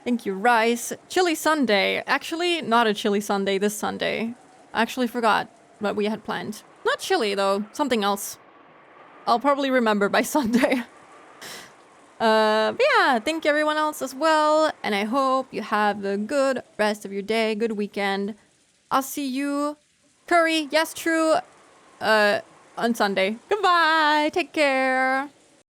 Thank you, Rice. Chili Sunday. Actually, not a chili Sunday this Sunday. I actually forgot what we had planned. Not chili, though. Something else. I'll probably remember by Sunday. But yeah, thank you everyone else as well. And I hope you have a good rest of your day, good weekend. I'll see you, Curry, yes, true, on Sunday. Goodbye, take care.